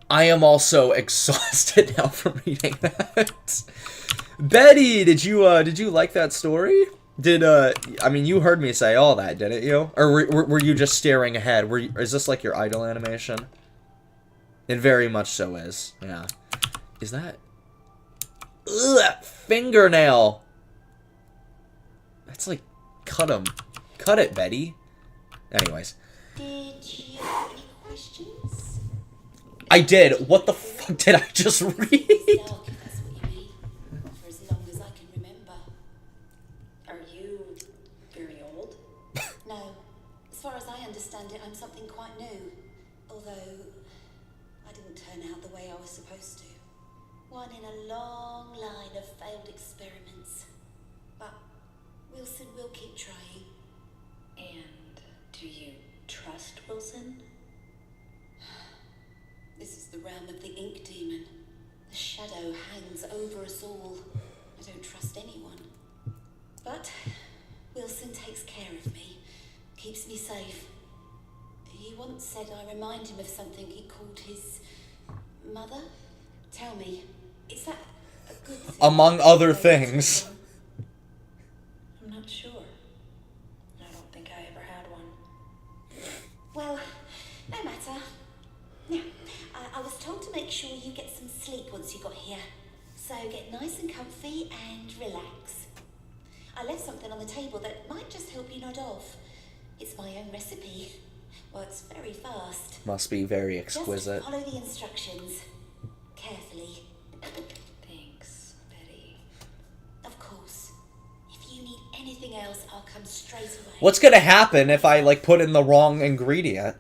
I am also exhausted now from reading that. Betty, did you like that story? I mean, you heard me say all that, didn't you? Or were you just staring ahead? Is this like your idle animation? It very much so is. Yeah. Is that... Ugh, fingernail! That's like... Cut him. Cut it, Betty. Anyways. Did you have any questions? I did. What the fuck did I just read? Dark, if that's what you mean. For as long as I can remember. Are you very old? No. As far as I understand it, I'm something quite new. Although, I didn't turn out the way I was supposed to. One in a long line of failed experiments. But Wilson will keep trying. And do you trust Wilson? This is the realm of the ink demon. The shadow hangs over us all. I don't trust anyone. But Wilson takes care of me, keeps me safe. He once said I remind him of something he called his mother. Tell me, is that a good thing? Among other things. I'm not sure. I don't think I ever had one. Well, no matter. Now, I was told to make sure you get some sleep once you got here. So get nice and comfy and relax. I left something on the table that might just help you nod off. It's my own recipe. Works very fast. Must be very exquisite. Just follow the instructions. Carefully. Thanks, Betty. Of course. If you need anything else, I'll come straight away. What's gonna happen if I, like, put in the wrong ingredient?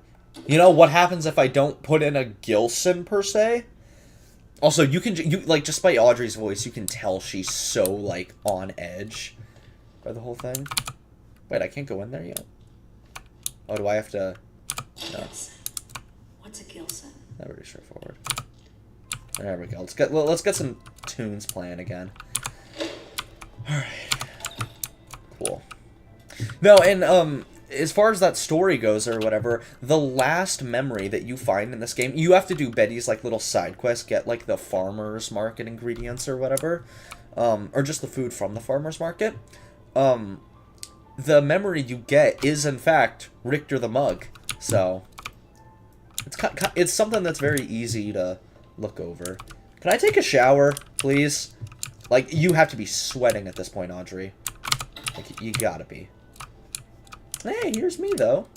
You know, what happens if I don't put in a Gilson, per se? Also, just by Audrey's voice, you can tell she's so, like, on edge by the whole thing. Wait, I can't go in there yet? Oh, do I have to... No. What's a Gilson? Not very straightforward. There we go. Let's get some tunes playing again. Alright. Cool. No, and, as far as that story goes or whatever, the last memory that you find in this game, you have to do Betty's, like, little side quest, get, like, the farmer's market ingredients or whatever, or just the food from the farmer's market. The memory you get is, in fact, Richter the Mug, so it's something that's very easy to look over. Can I take a shower, please? Like, you have to be sweating at this point, Audrey. Like, you gotta be. Hey, here's me, though.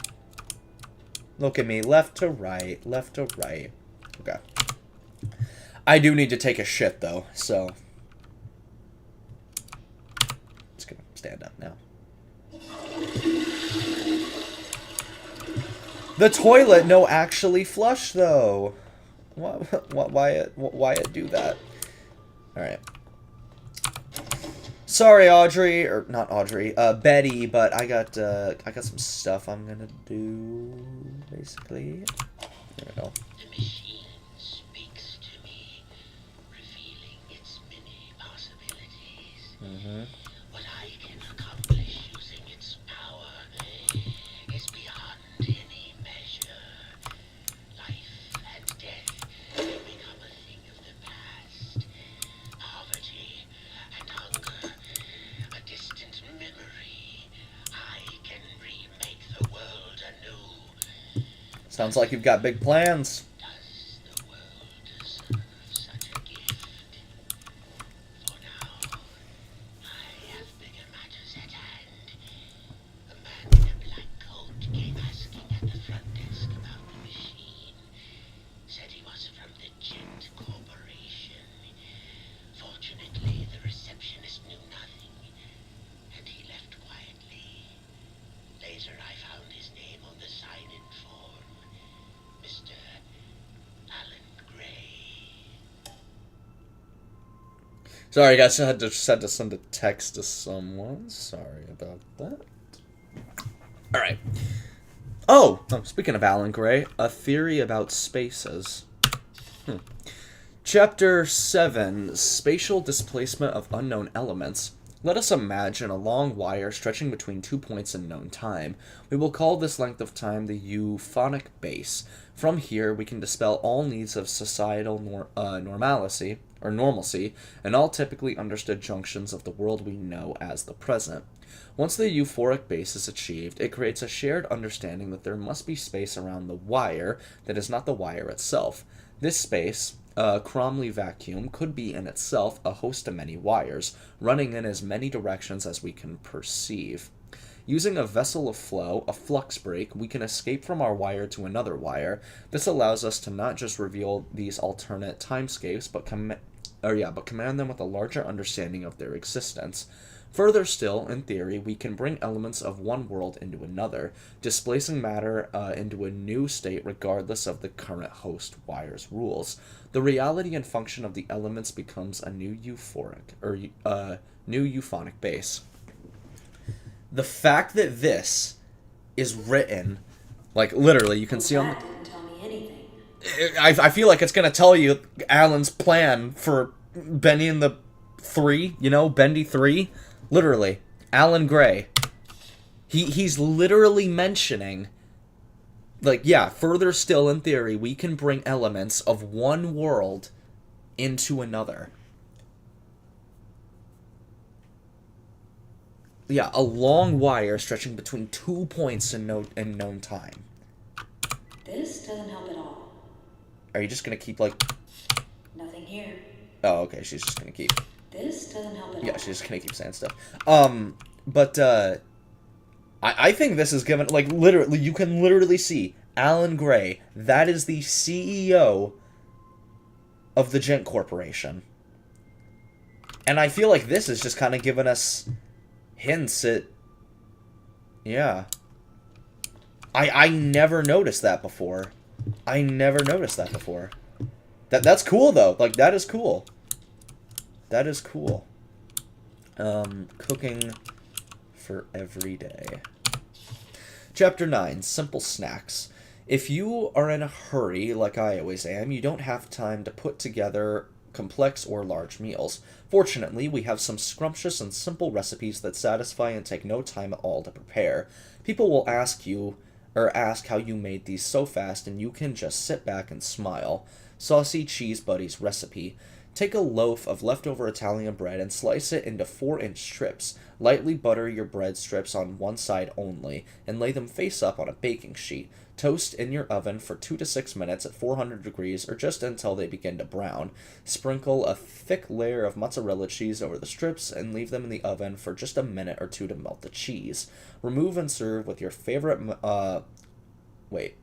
Look at me. Left to right. Left to right. Okay. I do need to take a shit, though, so... Just gonna stand up now. The toilet, no, actually flush, though. Why it do that? Alright. Sorry, Audrey, or not Audrey, Betty, but I got some stuff I'm gonna do, basically. There we go. The machine speaks to me, revealing its many possibilities. What I can accomplish using its power is beyond any measure. Life and death have become a thing of the past. Poverty and hunger, a distant memory. I can remake the world anew. Sounds like you've got big plans. Does the world deserve such a gift? For now, I have bigger matters at hand. A man in a black coat came asking at the front desk about the machine. Said he was from the Gent Corporation. Fortunately, the receptionist knew nothing, and he left quietly. Later, I found his name on the sign-in form. Mr. Alan Gray. Sorry, guys, I had to send a text to someone. Sorry about that. Alright. Oh, speaking of Alan Gray, a theory about spaces. Chapter 7, Spatial Displacement of Unknown Elements. Let us imagine a long wire stretching between 2 points in known time. We will call this length of time the euphonic base. From here, we can dispel all needs of societal normalcy, and all typically understood junctions of the world we know as the present. Once the euphoric base is achieved, it creates a shared understanding that there must be space around the wire that is not the wire itself. This space, a Cromley vacuum, could be in itself a host of many wires, running in as many directions as we can perceive. Using a vessel of flow, a flux break, we can escape from our wire to another wire. This allows us to not just reveal these alternate timescapes, but command them with a larger understanding of their existence. Further still, in theory, we can bring elements of one world into another, displacing matter into a new state regardless of the current host wire's rules. The reality and function of the elements becomes a new euphonic base. The fact that this is written, like, literally, you can see on the... That didn't tell me anything. I feel like it's going to tell you Alan's plan for Bendy and the 3, Bendy 3. Literally, Alan Gray. He's literally mentioning, like, yeah, further still in theory, we can bring elements of one world into another. Yeah, a long wire stretching between 2 points in known time. This doesn't help at all. Are you just gonna keep, like... Nothing here. Oh, okay, she's just gonna keep... This doesn't help at all. Yeah, she's just gonna keep saying stuff. But, I think this is given, like, literally, you can literally see Alan Gray. That is the CEO of the Gent Corporation. And I feel like this is just kind of giving us hints at... Yeah. I never noticed that before. I never noticed that before. That's cool, though. Like, that is cool. That is cool. Cooking for every day. Chapter 9, Simple Snacks. If you are in a hurry, like I always am, you don't have time to put together complex or large meals. Fortunately, we have some scrumptious and simple recipes that satisfy and take no time at all to prepare. People will ask how you made these so fast, and you can just sit back and smile. Saucy Cheese Buddies recipe. Take a loaf of leftover Italian bread and slice it into 4-inch strips. Lightly butter your bread strips on one side only, and lay them face up on a baking sheet. Toast in your oven for 2 to 6 minutes at 400 degrees or just until they begin to brown. Sprinkle a thick layer of mozzarella cheese over the strips and leave them in the oven for just a minute or two to melt the cheese. Remove and serve with your favorite, wait.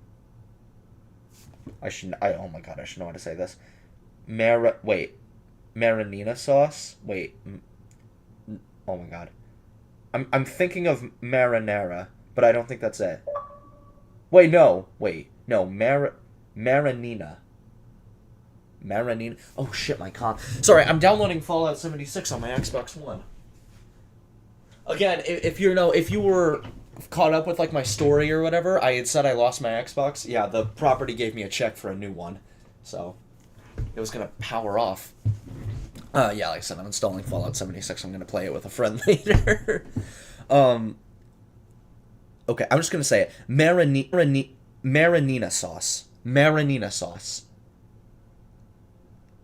Oh my god, I should know how to say this. Marinina sauce? Wait. Oh my god. I'm thinking of marinara, but I don't think that's it. No, Marinina. Marinina. Oh shit, my comp. Sorry, I'm downloading Fallout 76 on my Xbox One. Again, if you were caught up with like my story or whatever, I had said I lost my Xbox. Yeah, the property gave me a check for a new one, so it was gonna power off. Yeah, like I said, I'm installing Fallout 76. I'm gonna play it with a friend later. Okay, I'm just gonna say it. Marinina sauce. Marinina sauce.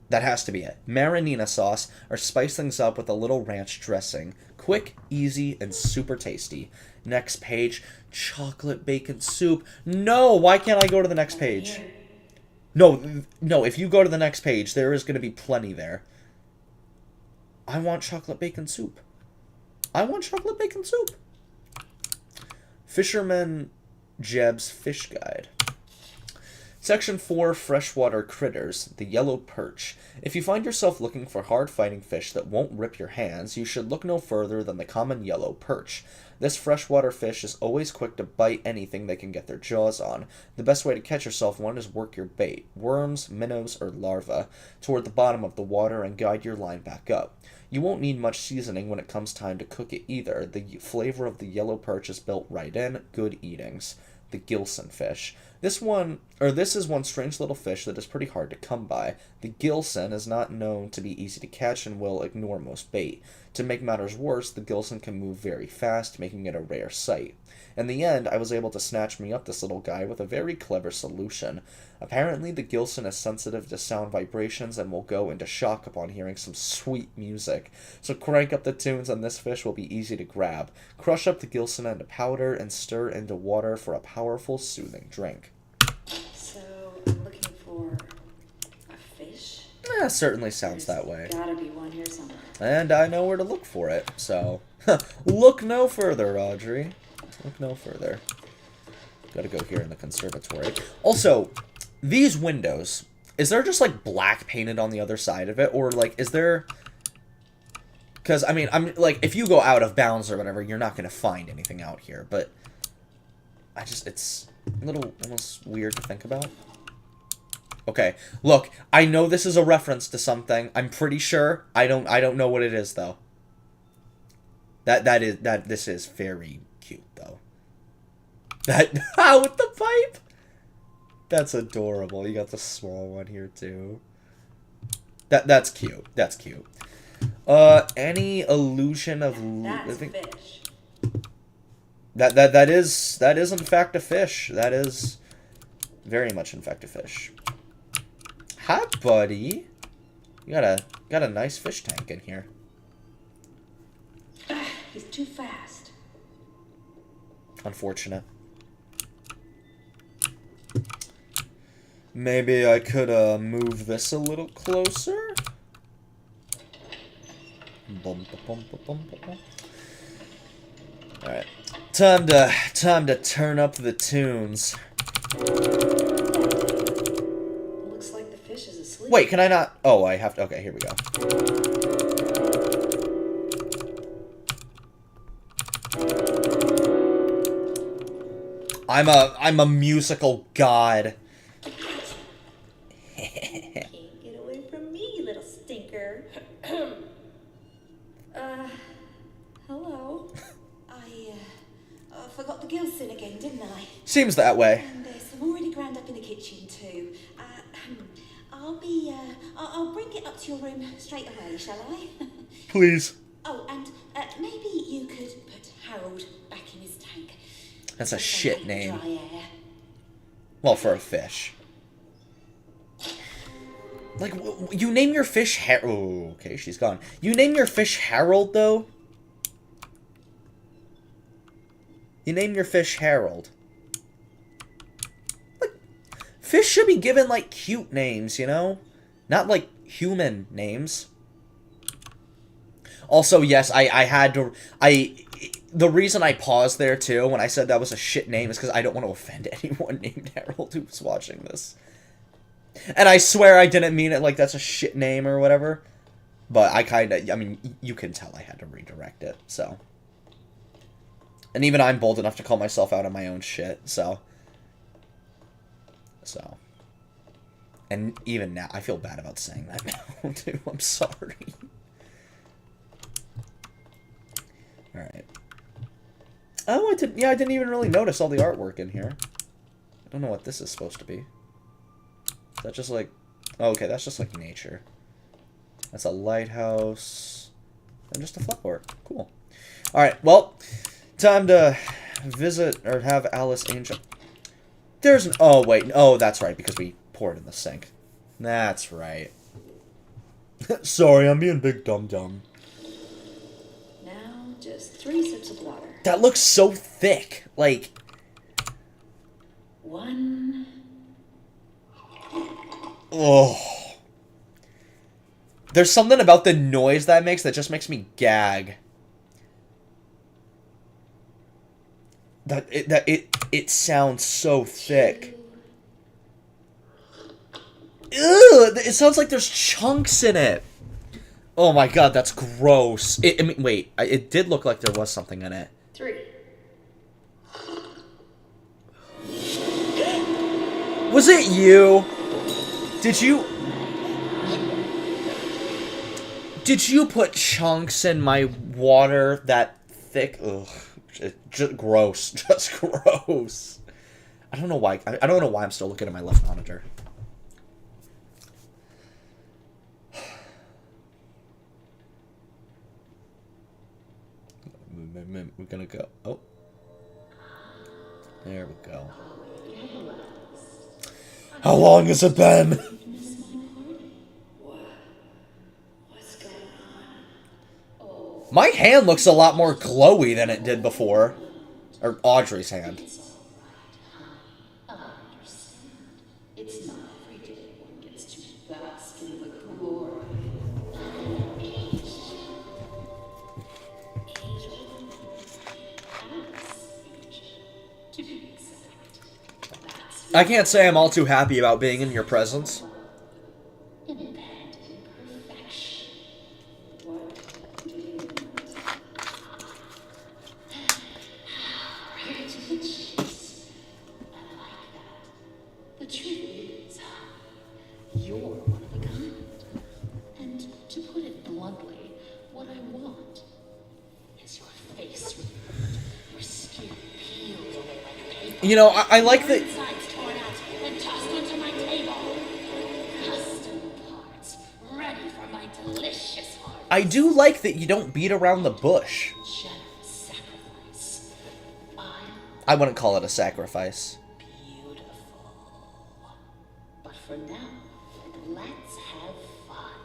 That has to be it. Marinina sauce, or spice things up with a little ranch dressing. Quick, easy, and super tasty. Next page, chocolate bacon soup. No, why can't I go to the next page? No, if you go to the next page, there is going to be plenty there. I want chocolate bacon soup. I want chocolate bacon soup. Fisherman Jeb's Fish Guide. Section 4, Freshwater Critters, the Yellow Perch. If you find yourself looking for hard-fighting fish that won't rip your hands, you should look no further than the common yellow perch. This freshwater fish is always quick to bite anything they can get their jaws on. The best way to catch yourself one is work your bait, worms, minnows, or larvae, toward the bottom of the water and guide your line back up. You won't need much seasoning when it comes time to cook it either. The flavor of the yellow perch is built right in. Good eatings. The Gilson fish. This is one strange little fish that is pretty hard to come by. The Gilson is not known to be easy to catch and will ignore most bait. To make matters worse, the Gilson can move very fast, making it a rare sight. In the end, I was able to snatch me up this little guy with a very clever solution. Apparently, the Gilson is sensitive to sound vibrations and will go into shock upon hearing some sweet music. So crank up the tunes and this fish will be easy to grab. Crush up the Gilson into powder and stir into water for a powerful, soothing drink. So, I'm looking for a fish? Certainly sounds that way. Gotta be one here somewhere. And I know where to look for it, so... Look no further, Audrey. Look no further. Gotta go here in the conservatory. Also, these windows, is there just, like, black painted on the other side of it? Or, like, is there... Because, I mean, I'm like, if you go out of bounds or whatever, you're not going to find anything out here. But, it's a little almost weird to think about. Okay, look, I know this is a reference to something. I'm pretty sure. I don't know what it is, though. This is very cute, though. With the pipe? That's adorable. You got the small one here, too. That's cute. That's cute. Any illusion of living... Fish. That is in fact a fish. That is very much in fact a fish. Hi, buddy. You got a nice fish tank in here. He's too fast. Unfortunate. Maybe I could move this a little closer. Alright. Time to turn up the tunes. Looks like the fish is asleep. Wait, can I not? Oh, I have to. Okay, here we go. I'm a musical god. Can't get away from me, little stinker. Hello. I forgot the Gilson again, didn't I? Seems that way. And there's some already ground up in the kitchen too. I'll bring it up to your room straight away, shall I? Please. Oh, and maybe you could put Harold back in his tank. That's a So shit they name. can dry air. Well, for a fish. Like, you name your fish Oh, okay, she's gone. You name your fish Harold, though? You name your fish Harold. Like, fish should be given, like, cute names, you know? Not, like, human names. Also, yes, I had to... The reason I paused there, too, when I said that was a shit name, is because I don't want to offend anyone named Harold who's watching this. And I swear I didn't mean it like that's a shit name or whatever. But I mean, you can tell I had to redirect it, so... And even I'm bold enough to call myself out on my own shit, so... And even now, I feel bad about saying that now, too. I'm sorry. Alright. Oh, I didn't even really notice all the artwork in here. I don't know what this is supposed to be. Is that just like... Oh, okay, that's just like nature. That's a lighthouse. And just a flower. Cool. Alright, well... Time to visit or have Alice Angel. There's an... Oh, wait. Oh, that's right, because we poured in the sink. That's right. Sorry, I'm being big dum-dum. Now, just 3 sips of water. That looks so thick. Like... 1. Oh. There's something about the noise that makes that just makes me gag. It sounds so thick. Ew, it sounds like there's chunks in it. Oh my god, that's gross. I mean, wait, it did look like there was something in it. 3. Was it you? Did you put chunks in my water that thick? Ugh. Just gross. Just gross. I don't know why. I don't know why I'm still looking at my left monitor. We're gonna go. Oh. There we go. How long has it been? What's going on? Oh. My hand looks a lot more glowy than it did before. Or Audrey's hand. It's not every day one gets to bask in the glory. To be exact, that's I can't say I'm all too happy about being in your presence. independent perfection. What do you want? Right to the chase. I like that. The truth is, you're one of a kind. And to put it bluntly, what I want is your face removed, your skin peeled away like paper. You know, I like that. Insides torn out and tossed onto my table. Custom parts, ready for my delicious heart. I do like that you don't beat around the bush. Generous sacrifice. I wouldn't call it a sacrifice. Beautiful. But for now, let's have fun.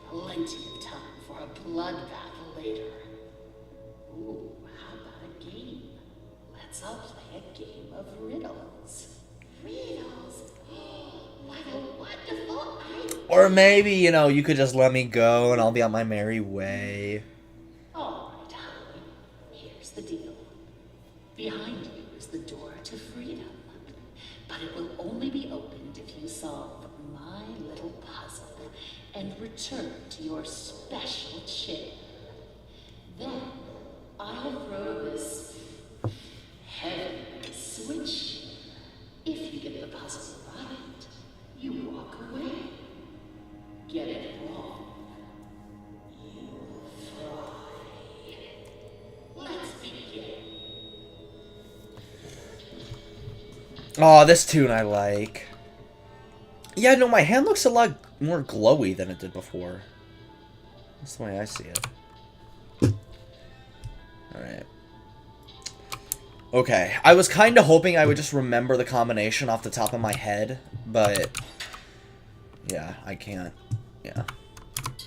Plenty of time for a bloodbath later. Ooh, how about a game? Let's all play a game of riddles. Riddles? What a wonderful idea. Or maybe, you know, you could just let me go and I'll be on my merry way. All right, honey. Here's the deal. and return to your special chair. Then I'll throw this heavenly switch. If you get the puzzle right, you walk away. Get it wrong, you fry. Let's begin. Oh, this tune I like. Yeah, no, my hand looks a lot more glowy than it did before. That's the way I see it. Alright. Okay, I was kind of hoping I would just remember the combination off the top of my head, but... yeah, I can't. Yeah.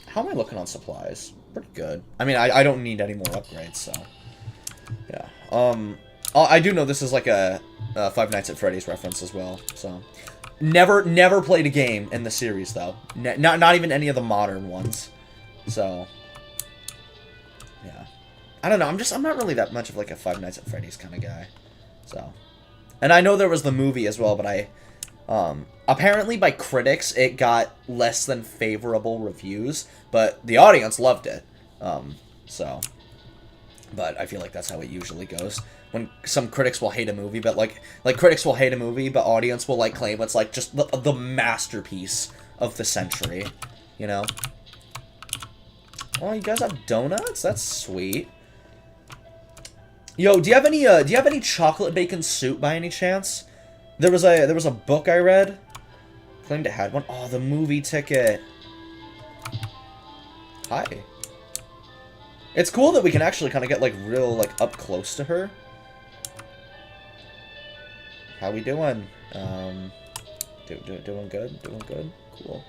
How am I looking on supplies? Pretty good. I mean, I don't need any more upgrades, so... yeah. I do know this is like a Five Nights at Freddy's reference as well, so... Never played a game in the series, though. Not even any of the modern ones. So... yeah. I don't know, I'm not really that much of like a Five Nights at Freddy's kind of guy. So... and I know there was the movie as well, but apparently by critics, it got less than favorable reviews, but the audience loved it. So... but I feel like that's how it usually goes. When some critics will hate a movie, but like critics will hate a movie, but audience will like claim it's like just the masterpiece of the century, you know? Oh, you guys have donuts? That's sweet. Yo, do you have any chocolate bacon soup by any chance? There was a book I read. Claimed it had one. Oh, the movie ticket. Hi. It's cool that we can actually kind of get like real like up close to her. How we doing? Doing good. Doing good. Cool.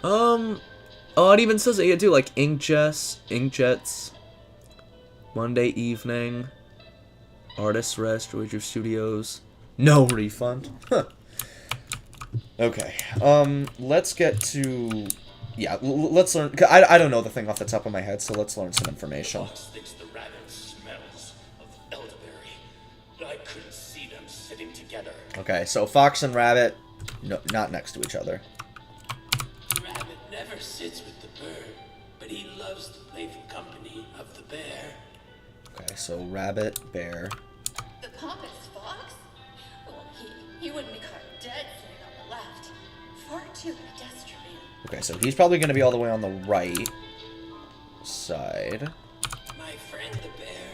Oh, it even says that you do like inkjets. Monday evening. Artist Rest, Ranger Studios. No refund. Huh. Okay. Let's get to... yeah, let's learn... I don't know the thing off the top of my head, so let's learn some information. Fox thinks the rabbit smells of elderberry, but I couldn't see them sitting together. Okay, so Fox and Rabbit, no, not next to each other. Rabbit never sits with the bird, but he loves the playful company of the bear. Okay, so Rabbit, Bear. The pompous fox? Well, he wouldn't be caught dead sitting on the left. Far too pedestrian. Okay, so he's probably going to be all the way on the right side. My friend the bear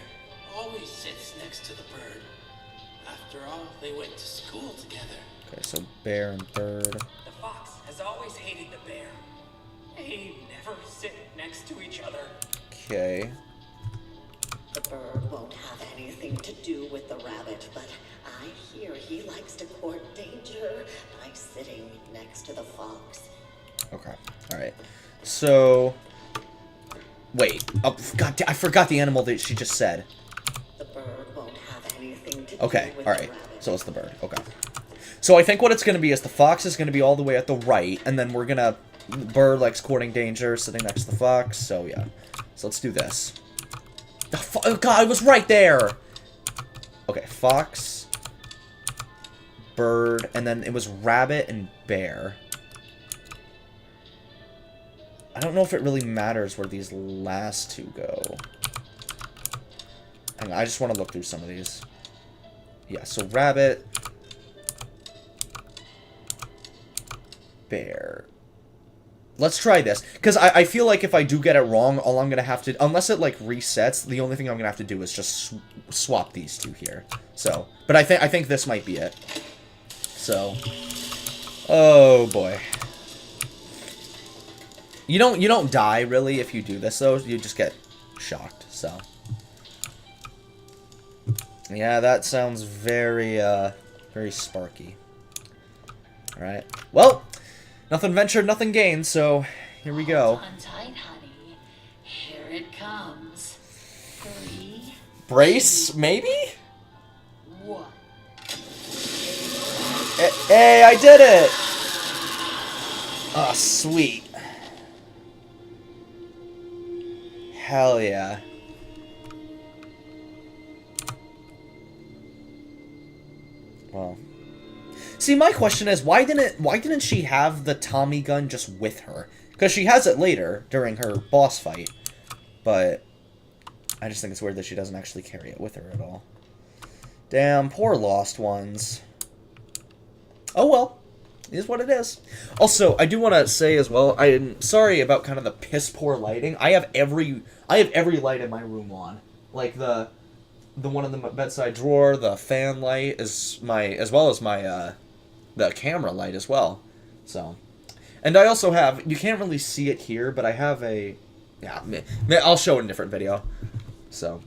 always sits next to the bird. After all, they went to school together. Okay, so Bear and Bird. The fox has always hated the bear. They never sit next to each other. Okay. The bird won't have anything to do with the rabbit, but I hear he likes to court danger by sitting next to the fox. Okay, alright. So... wait. Oh, God, I forgot the animal that she just said. The bird won't have anything to Okay, do with alright. the rabbit. So it's the bird. Okay. So I think what it's going to be is the fox is going to be all the way at the right, and then we're going to... the bird likes courting danger, sitting next to the fox, so yeah. So let's do this. Oh, God, I was right there! Okay, fox, bird, and then it was rabbit and bear. I don't know if it really matters where these last two go. Hang on, I just want to look through some of these. Yeah, so rabbit, bear. Let's try this, because I feel like if I do get it wrong, all I'm going to have to... unless it, like, resets, the only thing I'm going to have to do is just swap these two here. So, but I think this might be it. So, oh, boy. You don't die, really, if you do this, though. You just get shocked, so... yeah, that sounds very, very sparky. Alright. Well... nothing ventured, nothing gained, so here we go. Hold on tight, honey. Here it comes. 3, Brace, maybe? 1. Hey, I did it! Oh, sweet. Hell yeah. Well... see, my question is, why didn't she have the Tommy gun just with her? Because she has it later, during her boss fight. But I just think it's weird that she doesn't actually carry it with her at all. Damn, poor lost ones. Oh well. It is what it is. Also, I do want to say as well, I'm sorry about kind of the piss poor lighting. I have every light in my room on. Like the one in the bedside drawer, the fan light as well as my the camera light as well. So, and I also have, you can't really see it here, but I have a, yeah, I'll show it in a different video. So,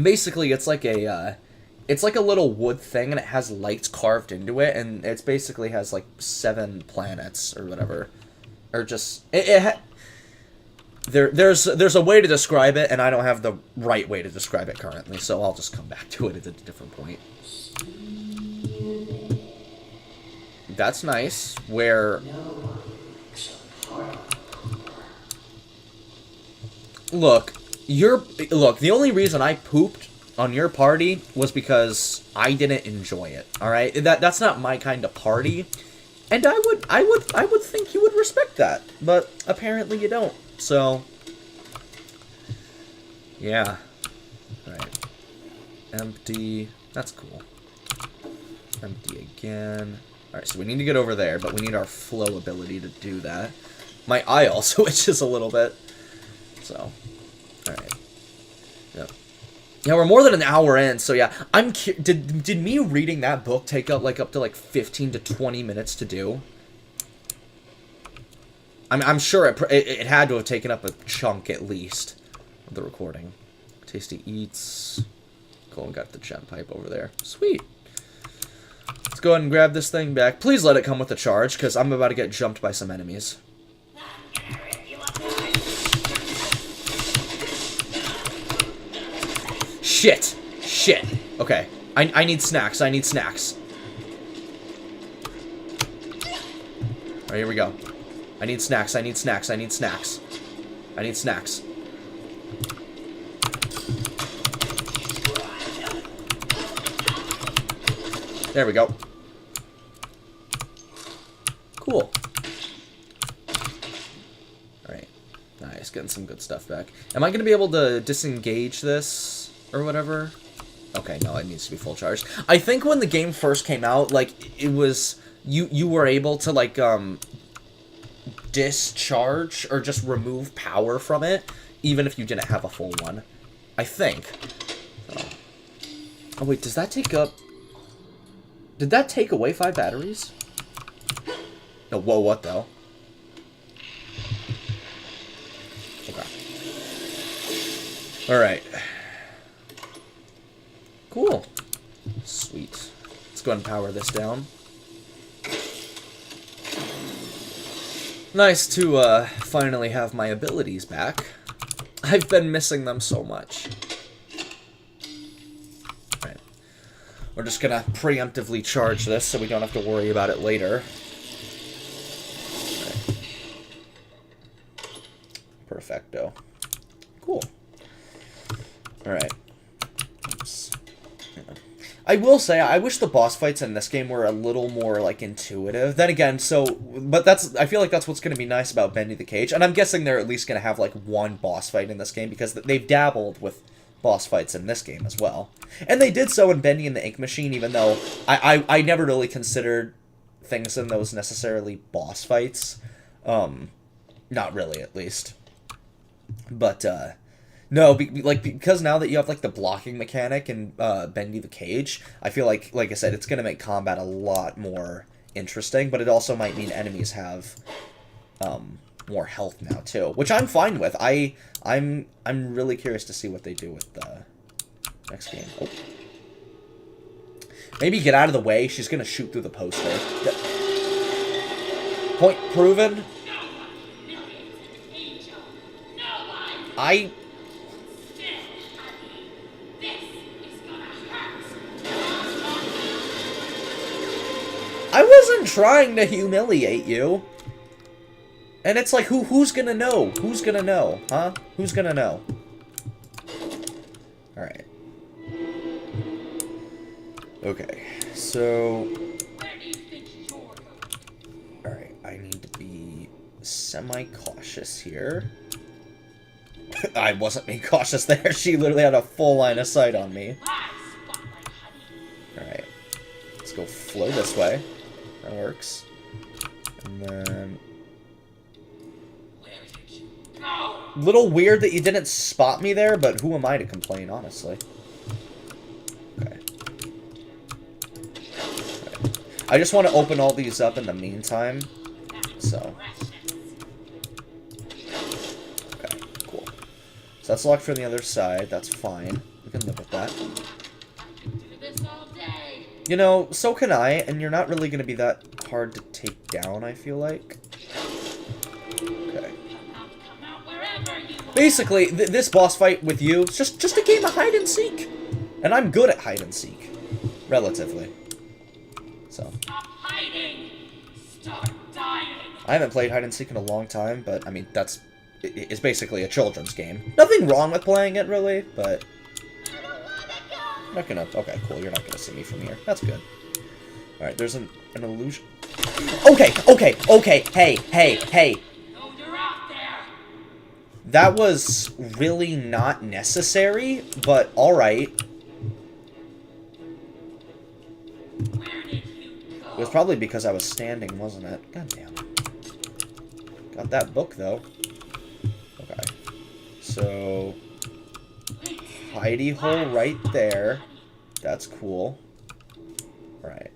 basically it's like a little wood thing, and it has lights carved into it, and it basically has like 7 planets or whatever, or just there's a way to describe it, and I don't have the right way to describe it currently, so I'll just come back to it at a different point. That's nice. Where look, the only reason I pooped on your party was because I didn't enjoy it. All right, that's not my kind of party, and I would think you would respect that, but apparently you don't. So yeah, all right, empty. That's cool. Empty again. All right, so we need to get over there, but we need our flow ability to do that. My eye also itches a little bit. So, all right. Yep. Yeah, we're more than an hour in, so yeah. Did me reading that book take up to 15 to 20 minutes to do? I'm sure it had to have taken up a chunk at least of the recording. Tasty eats. Cool, got the gem pipe over there. Sweet. Let's go ahead and grab this thing back. Please let it come with a charge, because I'm about to get jumped by some enemies. Shit! Shit! Okay. I need snacks. I need snacks. Alright, here we go. I need snacks. I need snacks. I need snacks. I need snacks. There we go. Cool. Alright. Nice. Getting some good stuff back. Am I going to be able to disengage this or whatever? Okay, no, it needs to be full charged. I think when the game first came out, like, it was... You were able to, like, discharge or just remove power from it, even if you didn't have a full one. I think. Oh, wait, does that take up... Did that take away 5 batteries? No, whoa, what though? Okay. Alright. Cool. Sweet. Let's go ahead and power this down. Nice to, finally have my abilities back. I've been missing them so much. Alright. We're just gonna preemptively charge this so we don't have to worry about it later. Alright. Perfecto. Cool. Alright. Oops. Yeah. I will say, I wish the boss fights in this game were a little more, like, intuitive. Then again, but I feel like that's what's going to be nice about Bendy the Cage. And I'm guessing they're at least going to have, like, one boss fight in this game, because they've dabbled with boss fights in this game as well. And they did so in Bendy and the Ink Machine, even though I never really considered things in those necessarily boss fights. Not really, at least. But, no, because now that you have, like, the blocking mechanic in Bendy the Cage, I feel like I said, it's going to make combat a lot more interesting, but it also might mean enemies have more health now, too, which I'm fine with. I'm really curious to see what they do with the next game. Oh. Maybe get out of the way. She's going to shoot through the poster. Point proven. I wasn't trying to humiliate you. And it's like, who's gonna know? Who's gonna know? Huh? Who's gonna know? Alright. Okay, so... Alright, I need to be semi-cautious here. I wasn't being cautious there. She literally had a full line of sight on me. Alright. Let's go flow this way. That works. And then... Little weird that you didn't spot me there, but who am I to complain, honestly? Okay. I just want to open all these up in the meantime. So. Okay, cool. So that's locked from the other side. That's fine. We can live with that. You know, so can I, and you're not really going to be that hard to take down, I feel like. Okay. Basically, this boss fight with you is just a game of hide and seek. And I'm good at hide and seek. Relatively. So. Stop hiding! Start dying! I haven't played hide and seek in a long time, but, I mean, it's basically a children's game. Nothing wrong with playing it, really, but... I'm not gonna... Okay, cool, you're not gonna see me from here. That's good. Alright, there's an illusion... Okay, hey! That was really not necessary, but alright. It was probably because I was standing, wasn't it? God damn. Got that book, though. Okay. So... hidey hole right there. That's cool. Right.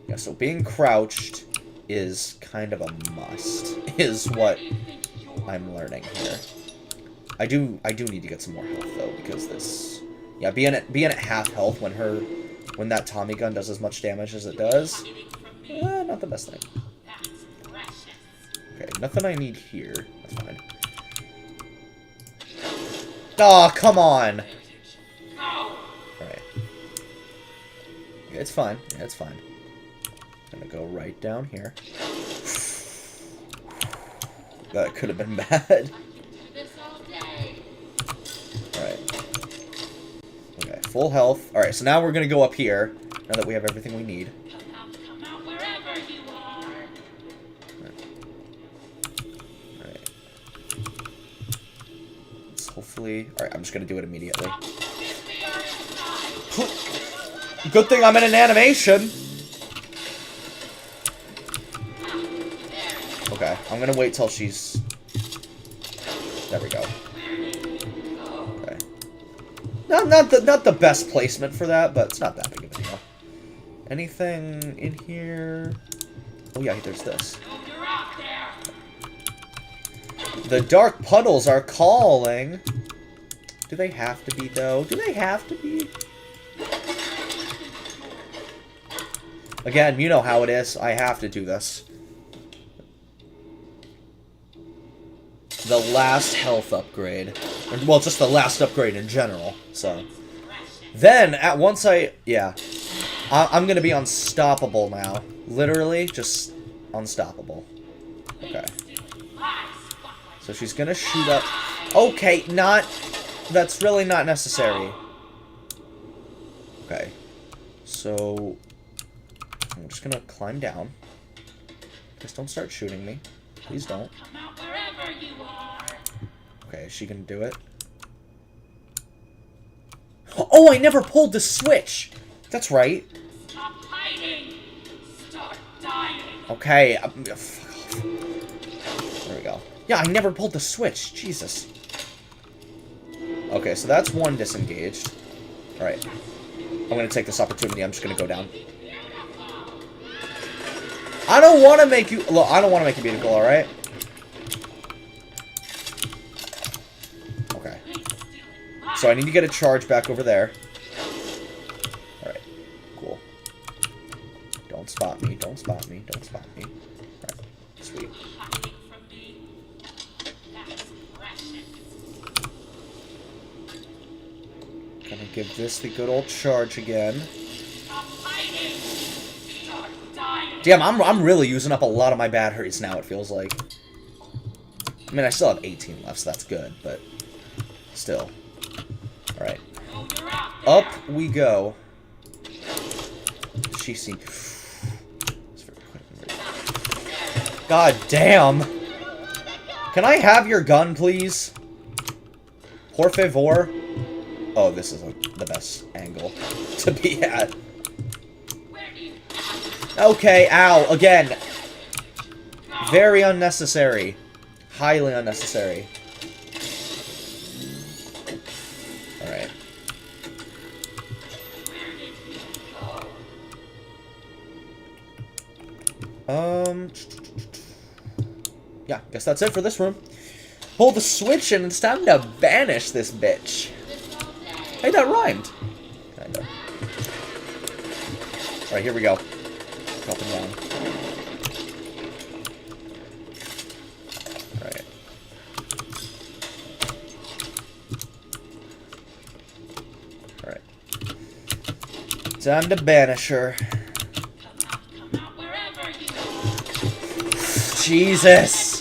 Yeah, so being crouched is kind of a must, is what I'm learning here. I do need to get some more health, though, because this... Yeah, being at half health when that Tommy gun does as much damage as it does... not the best thing. Okay, nothing I need here. That's fine. Aw, come on! Alright. Yeah, it's fine. Yeah, it's fine. I'm gonna go right down here. That could have been bad. Alright. Okay, full health. Alright, so now we're gonna go up here, now that we have everything we need. Come out wherever you are. Alright. Let's hopefully... Alright, I'm just gonna do it immediately. Good thing I'm in an animation! Okay, I'm gonna wait till she's... There we go. Okay. Not the best placement for that, but it's not that big of a deal. Anything in here? Oh yeah, there's this. The dark puddles are calling. Do they have to be, though? Do they have to be? Again, you know how it is. I have to do this. The last health upgrade. Well, just the last upgrade in general, so. Then, yeah. I'm gonna be unstoppable now. Literally, just unstoppable. Okay. So she's gonna shoot up. Okay, that's really not necessary. Okay. So, I'm just gonna climb down. Just don't start shooting me. Please don't. Okay, is she gonna do it? Oh, I never pulled the switch! That's right. Stop hiding. Start dying. Okay, fuck off. There we go. Yeah, I never pulled the switch. Jesus. Okay, so that's one disengaged. Alright. I'm gonna take this opportunity. I'm just gonna go down. I don't want to make you... Look, I don't want to make you beautiful, alright? Okay. So I need to get a charge back over there. Alright. Cool. Don't spot me. Don't spot me. Don't spot me. Alright. Sweet. Gonna give this the good old charge again. Damn, I'm really using up a lot of my batteries now, it feels like. I mean, I still have 18 left, so that's good, but still. Alright. Up we go. She seems... God damn! Can I have your gun, please? Por favor? Oh, this is the best angle to be at. Okay, ow, again. Very unnecessary. Highly unnecessary. Alright. Yeah, guess that's it for this room. Pull the switch and it's time to banish this bitch. Hey, that rhymed. Kinda. Alright, here we go. Up and down. Alright. Alright. Time to banish her. Come out wherever you Jesus!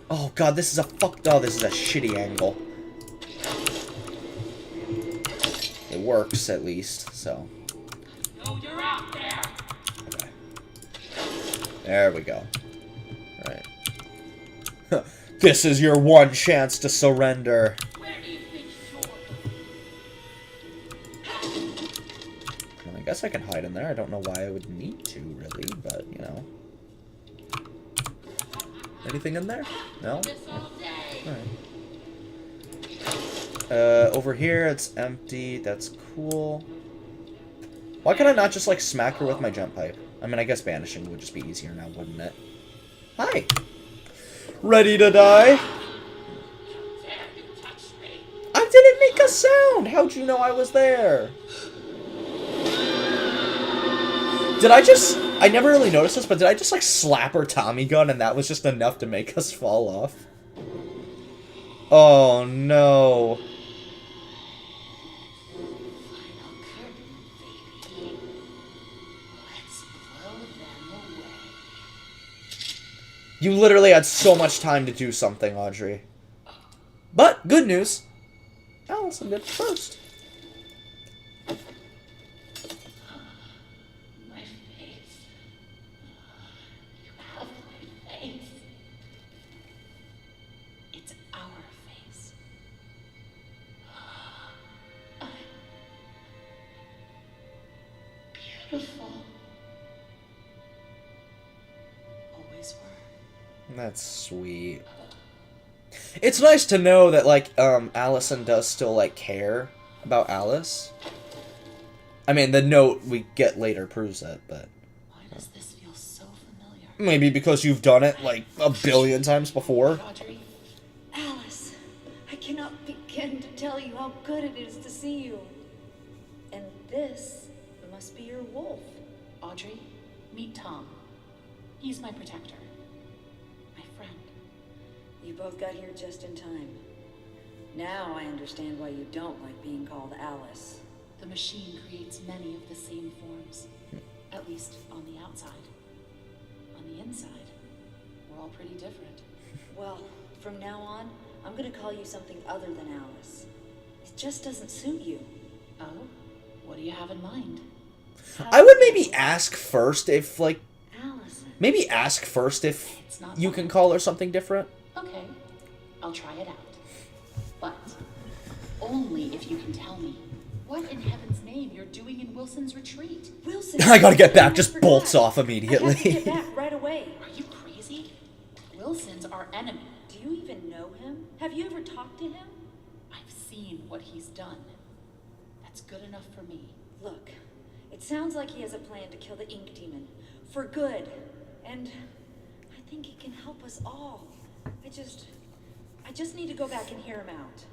Oh god, this is a this is a shitty angle. It works, at least, so. know you're out there. Okay. There we go. Alright. This is your one chance to surrender. Where do you think you're? I guess I can hide in there. I don't know why I would need to, really, but, you know. Anything in there? No? Alright. Over here, it's empty. That's cool. Why could I not just, like, smack her with my jump pipe? I mean, I guess banishing would just be easier now, wouldn't it? Hi! Ready to die? I didn't make a sound! How'd you know I was there? Did I just... I never really noticed this, but did I just, like, slap her Tommy gun and that was just enough to make us fall off? Oh, no. You literally had so much time to do something, Audrey. But, good news. Allison did first. My face. You have my face. It's our face. Beautiful. Always were. That's sweet. It's nice to know that, like, Allison does still, like, care about Alice. I mean, the note we get later proves it, but... Why does this feel so familiar? Maybe because you've done it, like, a billion times before. Audrey? Alice, I cannot begin to tell you how good it is to see you. And this must be your wolf. Audrey, meet Tom. He's my protector. My friend. You both got here just in time. Now I understand why you don't like being called Alice. The machine creates many of the same forms. At least on the outside. On the inside, we're all pretty different. Well, from now on, I'm gonna call you something other than Alice. It just doesn't suit you. Oh? What do you have in mind? I would maybe ask first if, like... Allison. Maybe ask first if It's not you fun. can call her something different. Okay, I'll try it out. But only if you can tell me what in heaven's name you're doing in Wilson's retreat. Wilson. I gotta get back, I just forgot. bolts off I have to immediately. get back right away. Are you crazy? Wilson's our enemy. Do you even know him? Have you ever talked to him? I've seen what he's done. That's good enough for me. Look, it sounds like he has a plan to kill the Ink Demon. For good. And I think he can help us all. I just need to go back and hear him out.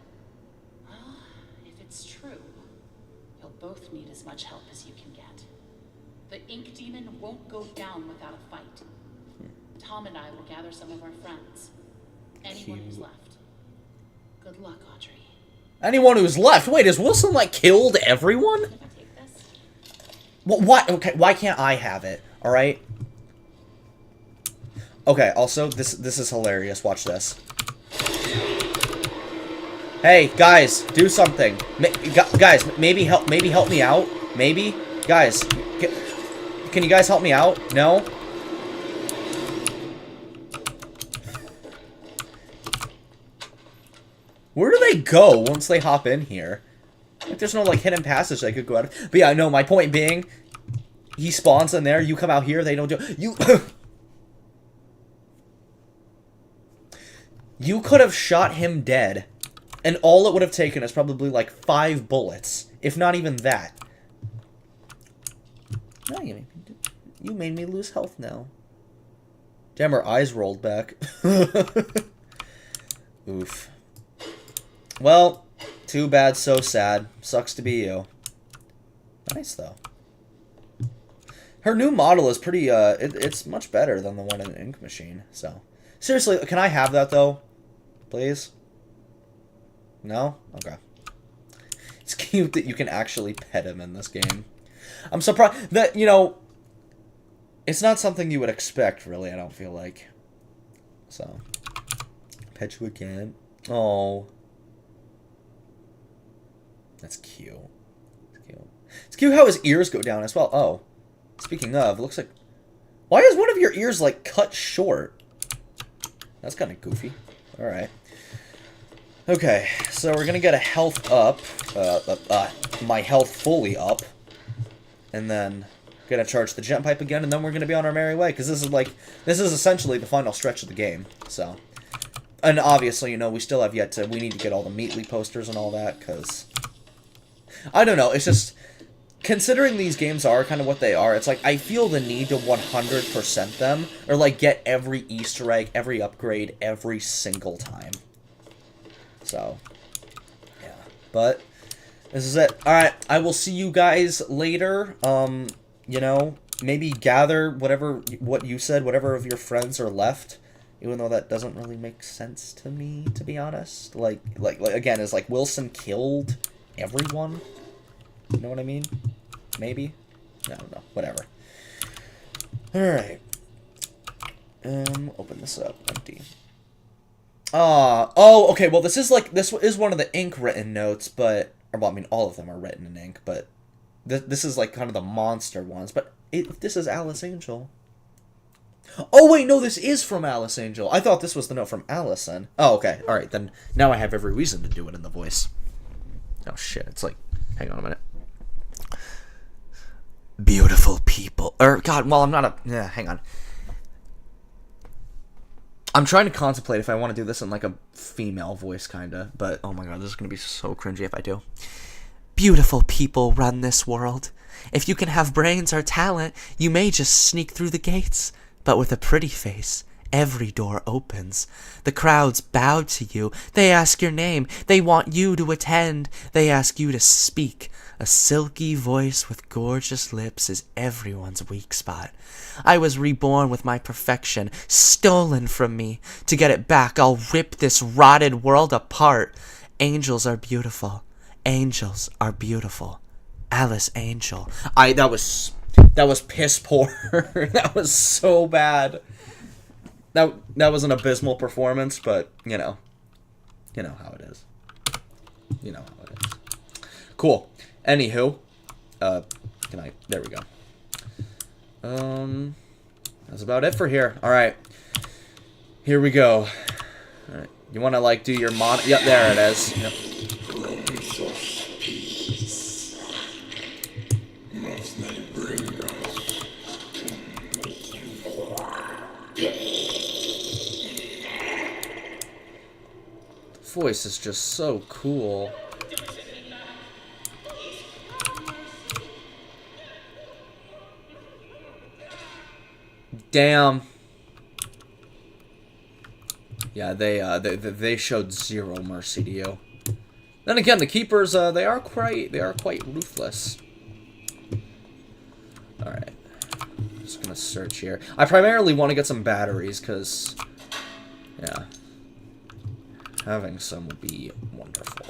Well, if it's true, you'll both need as much help as you can get. The Ink Demon won't go down without a fight. Tom and I will gather some of our friends. Anyone who's left. Good luck, Audrey. Anyone who's left? Wait, has Wilson, like, killed everyone? If I take this, What? Okay, why can't I have it? Alright? Okay, also, this is hilarious. Watch this. Hey, guys, do something. Guys, maybe help me out. Maybe? Guys, can you guys help me out? No? Where do they go once they hop in here? Like, there's no, like, hidden passage they could go out of. But yeah, no, my point being, he spawns in there, you come out here, they don't do... You... You could have shot him dead, and all it would have taken is probably, like, 5 bullets. If not even that. No, you made me lose health now. Damn, her eyes rolled back. Oof. Well, too bad, so sad. Sucks to be you. Nice, though. Her new model is pretty, it's much better than the one in Ink Machine, so. Seriously, can I have that, though? Please? No? Okay. It's cute that you can actually pet him in this game. I'm surprised that, you know, it's not something you would expect, really, I don't feel like. So. Pet you again. Oh. That's cute. It's cute. It's cute how his ears go down as well. Oh. Speaking of, looks like... Why is one of your ears, like, cut short? That's kind of goofy. Alright. Okay, so we're gonna get a health up. My health fully up. And then gonna charge the gem pipe again, and then we're gonna be on our merry way, because this is essentially the final stretch of the game, so. And obviously, you know, we still have yet to, we need to get all the Meatly posters and all that, because, I don't know, it's just, considering these games are kind of what they are, it's like, I feel the need to 100% them, or like, get every Easter egg, every upgrade, every single time. So, yeah, but, this is it. Alright, I will see you guys later, you know, maybe gather what you said, whatever of your friends are left, even though that doesn't really make sense to me, to be honest. Like again, is like Wilson killed everyone? You know what I mean? Maybe? I don't know. Whatever. Alright. Open this up. Empty. Oh, okay, well this is one of the ink written notes, but, or well, I mean, all of them are written in ink, but this is like kind of the monster ones, but this is Alice Angel. Oh, wait, no, this is from Alice Angel. I thought this was the note from Allison. Oh, okay, alright, then now I have every reason to do it in the voice. Oh, shit, it's like, hang on a minute. Beautiful people, God, well, I'm not a, yeah, hang on. I'm trying to contemplate if I want to do this in, like, a female voice, kinda, but, oh my god, this is gonna be so cringy if I do. Beautiful people run this world. If you can have brains or talent, you may just sneak through the gates. But with a pretty face, every door opens. The crowds bow to you. They ask your name. They want you to attend. They ask you to speak. A silky voice with gorgeous lips is everyone's weak spot. I was reborn with my perfection, stolen from me. To get it back, I'll rip this rotted world apart. Angels are beautiful. Angels are beautiful. Alice Angel. That was piss poor. That was so bad. That was an abysmal performance, but you know how it is. You know how it is. Cool. Anywho, good night. There we go. That's about it for here. All right, here we go. All right, you want to like do your mod? Yep, there it is. Yep. Voice is just so cool. Damn. Yeah, they showed zero mercy to you. Then again, the keepers they are quite ruthless. All right. Just gonna search here. I primarily want to get some batteries because yeah. Having some would be wonderful.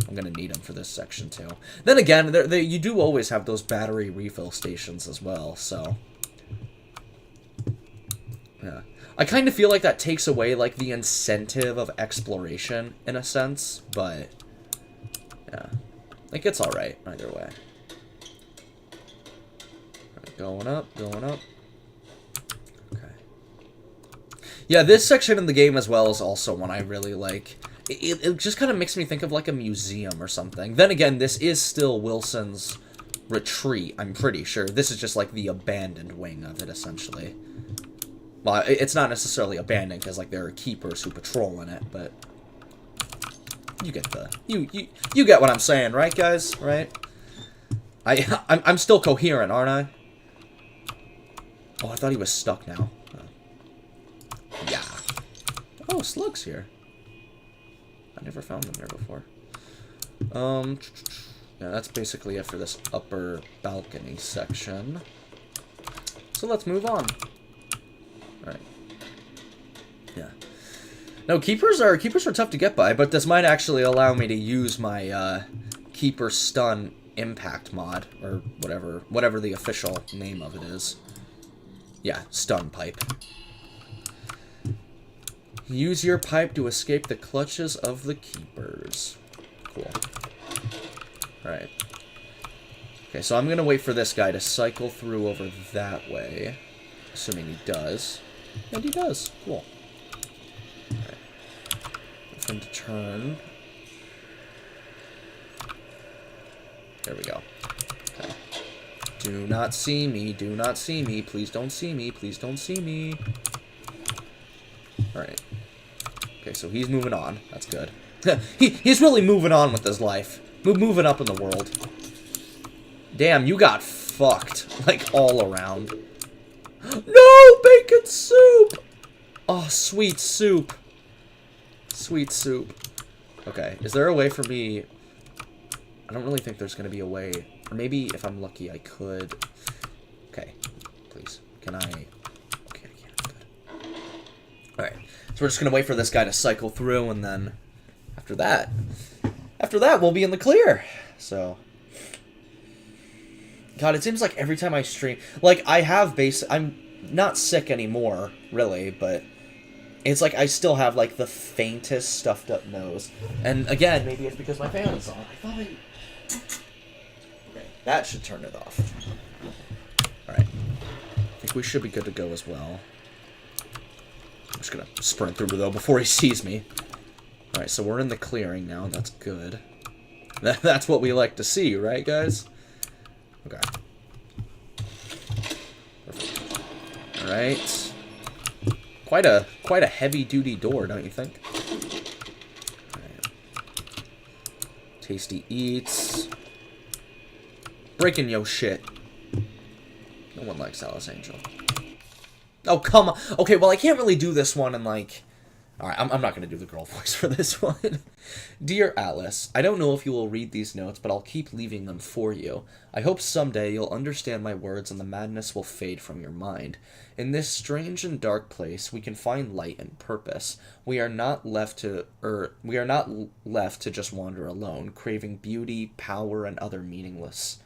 I'm gonna need them for this section too. Then again, you do always have those battery refill stations as well, so yeah. I kind of feel like that takes away like the incentive of exploration in a sense, but yeah, like it's all right either way. All right, going up, going up. Yeah, this section in the game as well is also one I really like. it just kind of makes me think of like a museum or something. Then again, this is still Wilson's retreat, I'm pretty sure. This is just like the abandoned wing of it, essentially. Well, it's not necessarily abandoned, because like there are keepers who patrol in it, but you get the you get what I'm saying, right, guys? Right? I'm still coherent, aren't I? Oh, I thought he was stuck now. Oh. Yeah. Oh, slugs here. I never found them here before. Yeah, that's basically it for this upper balcony section. So let's move on. Alright. Yeah. No, keepers are tough to get by, but this might actually allow me to use my keeper stun impact mod, or whatever the official name of it is. Yeah, stun pipe. Use your pipe to escape the clutches of the keepers. Cool. Alright. Okay, so I'm gonna wait for this guy to cycle through over that way. Assuming he does. And he does. Cool. Alright. Wait for him to turn. There we go. Okay. Do not see me. Do not see me. Please don't see me. Please don't see me. Alright. Okay, so he's moving on. That's good. He's really moving on with his life. Moving up in the world. Damn, you got fucked. Like, all around. No! Bacon soup! Oh, sweet soup. Sweet soup. Okay, is there a way for me... I don't really think there's going to be a way. Or maybe, if I'm lucky, I could... Okay, please. Can I... Okay, I can. Good. Alright. So we're just going to wait for this guy to cycle through, and then after that, we'll be in the clear. So, God, it seems like every time I stream, like, I'm not sick anymore, really, but it's like I still have, like, the faintest stuffed up nose. And again, maybe it's because my fan is on. Okay, that should turn it off. Alright. I think we should be good to go as well. I'm just gonna sprint through, though, before he sees me. Alright, so we're in the clearing now. That's good. That's what we like to see, right, guys? Okay. Perfect. Alright. Quite a heavy-duty door, don't you think? Alright. Tasty eats. Breaking yo shit. No one likes Alice Angel. Oh, come on. Okay, well, I can't really do this one in, like... Alright, I'm not going to do the girl voice for this one. Dear Alice, I don't know if you will read these notes, but I'll keep leaving them for you. I hope someday you'll understand my words and the madness will fade from your mind. In this strange and dark place, we can find light and purpose. We are not left to just wander alone, craving beauty, power, and other meaningless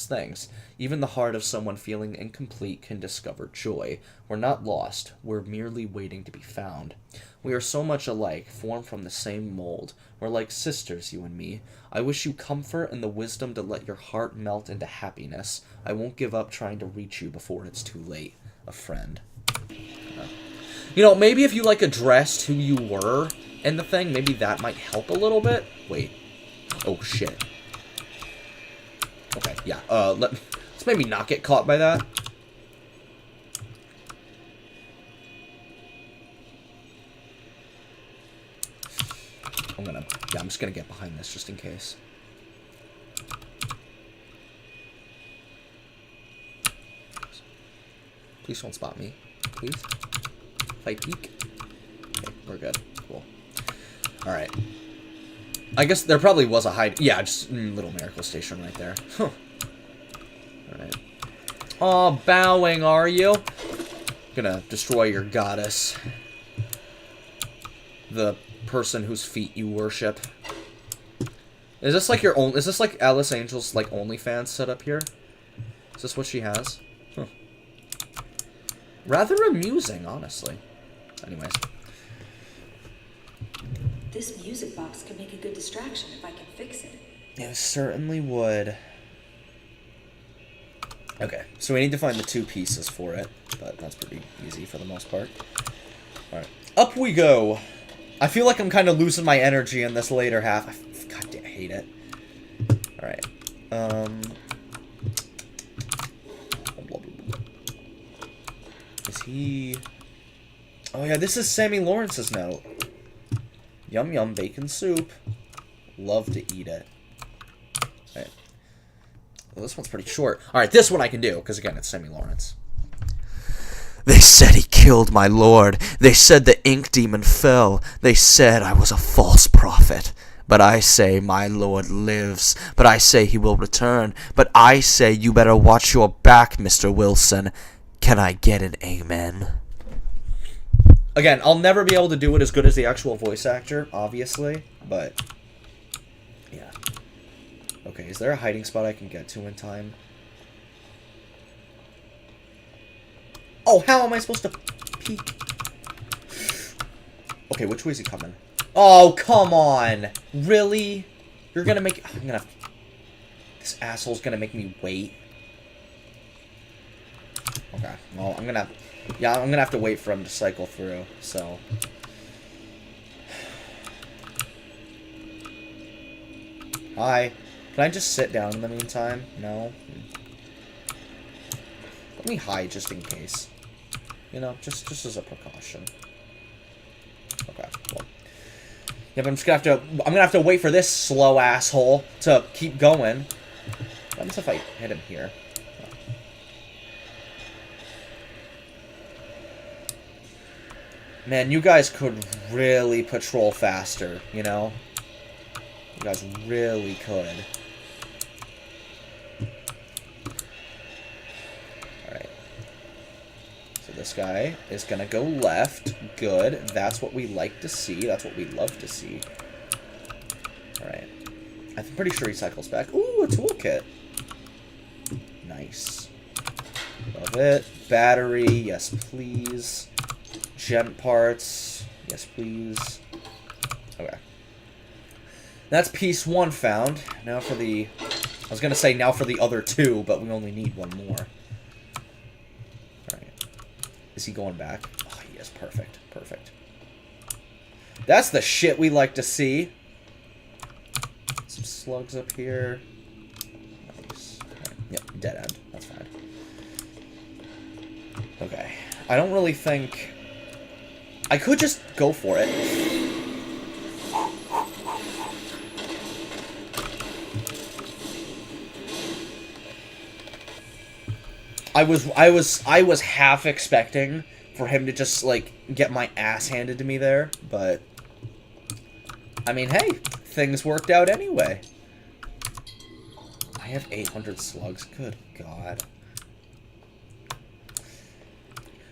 things. Even the heart of someone feeling incomplete can discover joy. We're not lost. We're merely waiting to be found. We are so much alike, formed from the same mold. We're like sisters, you and me. I wish you comfort and the wisdom to let your heart melt into happiness. I won't give up trying to reach you before it's too late. A friend. You know, maybe if you, like, addressed who you were in the thing, maybe that might help a little bit. Wait. Oh, shit. Okay, yeah, let's maybe not get caught by that. I'm just gonna get behind this just in case. Please don't spot me, please. If I peek. Okay, we're good, cool. Alright. I guess there probably was a hide. Yeah, just little miracle station right there. Huh. Alright. Aw, bowing, are you? Gonna destroy your goddess. The person whose feet you worship. Is this like your own? Is this like Alice Angel's like OnlyFans setup here? Is this what she has? Huh. Rather amusing, honestly. Anyways. This music box could make a good distraction if I can fix it. It certainly would. Okay, so we need to find the two pieces for it, but that's pretty easy for the most part. Alright, up we go! I feel like I'm kind of losing my energy in this later half. God damn, I hate it. Alright. Is he... Oh yeah, this is Sammy Lawrence's note. Yum yum bacon soup. Love to eat it. Alright. Well, this one's pretty short. Alright, this one I can do, because again, it's Sammy Lawrence. They said he killed my lord. They said the ink demon fell. They said I was a false prophet. But I say my lord lives. But I say he will return. But I say you better watch your back, Mr. Wilson. Can I get an amen? Again, I'll never be able to do it as good as the actual voice actor, obviously. But, yeah. Okay, is there a hiding spot I can get to in time? Oh, how am I supposed to peek? Okay, which way is he coming? Oh, come on. Really? You're gonna make... I'm gonna... This asshole's gonna make me wait. Okay, well, I'm gonna... Yeah, I'm gonna have to wait for him to cycle through, so... Hi. Can I just sit down in the meantime? No? Let me hide just in case. You know, just as a precaution. Okay, well. Yeah, but I'm gonna have to wait for this slow asshole to keep going. What happens if I hit him here? Oh. Man, you guys could really patrol faster, you know? You guys really could. This guy is going to go left. Good. That's what we like to see. That's what we love to see. Alright. I'm pretty sure he cycles back. Ooh, a toolkit. Nice. Love it. Battery. Yes, please. Gent parts. Yes, please. Okay. That's piece 1 found. Now for the... I was going to say now for the other 2, but we only need 1 more. Is he going back? Oh, he is. Perfect. Perfect. That's the shit we like to see. Some slugs up here. Nice. Right. Yep, dead end. That's fine. Okay. I don't really think... I could just go for it. I was half expecting for him to just, like, get my ass handed to me there, but... I mean, hey, things worked out anyway. I have 800 slugs. Good God.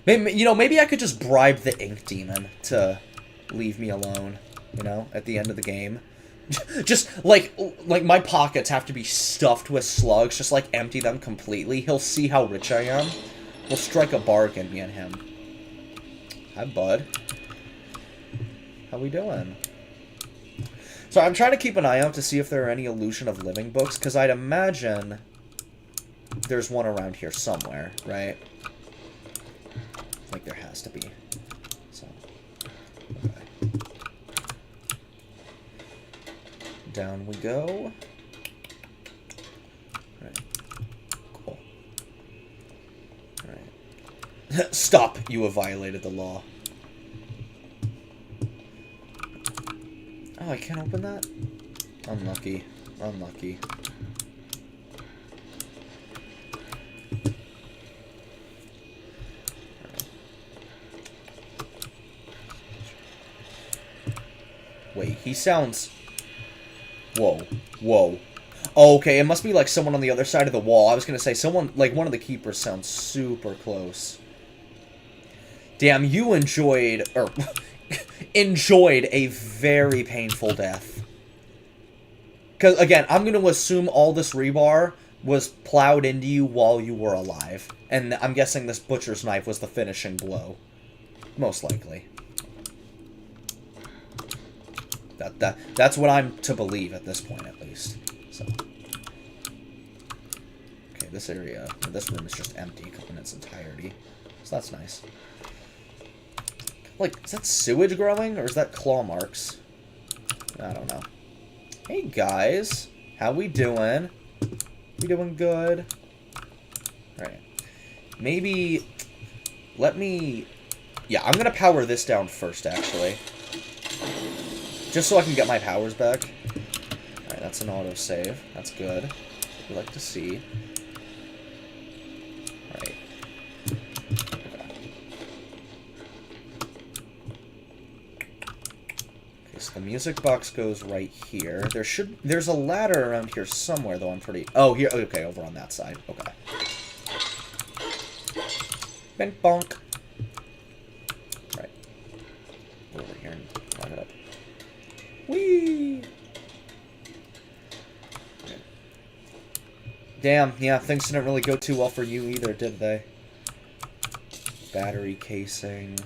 Maybe, you know, maybe I could just bribe the ink demon to leave me alone, you know, at the end of the game. Just, like my pockets have to be stuffed with slugs. Just, like, empty them completely. He'll see how rich I am. We'll strike a bargain, me and him. Hi, bud. How we doing? So I'm trying to keep an eye out to see if there are any Illusion of Living books, because I'd imagine there's one around here somewhere, right? Like, there has to be. So, okay. Down we go. Alright. Cool. Alright. Stop! You have violated the law. Oh, I can't open that? Unlucky. Unlucky. Wait, he sounds... Whoa. Whoa. Oh, okay, it must be like someone on the other side of the wall. I was gonna say, someone, like one of the keepers sounds super close. Damn, you enjoyed, or, enjoyed a very painful death. Because, again, I'm gonna assume all this rebar was plowed into you while you were alive. And I'm guessing this butcher's knife was the finishing blow. Most likely. That's what I'm to believe at this point, at least. So, okay, this area, this room is just empty in its entirety, so that's nice. Like, is that sewage growing, or is that claw marks? I don't know. Hey, guys. How we doing? We doing good? Alright. Maybe... Let me... Yeah, I'm gonna power this down first, actually. Just so I can get my powers back. Alright, that's an autosave. That's good. That's what we like to see. Alright. Okay, so the music box goes right here. There's a ladder around here somewhere, though, I'm pretty... Oh, here, okay, over on that side. Okay. Bing bonk. Right. Go over here and line it up. Whee! Okay. Damn, yeah, things didn't really go too well for you either, did they? Battery casing.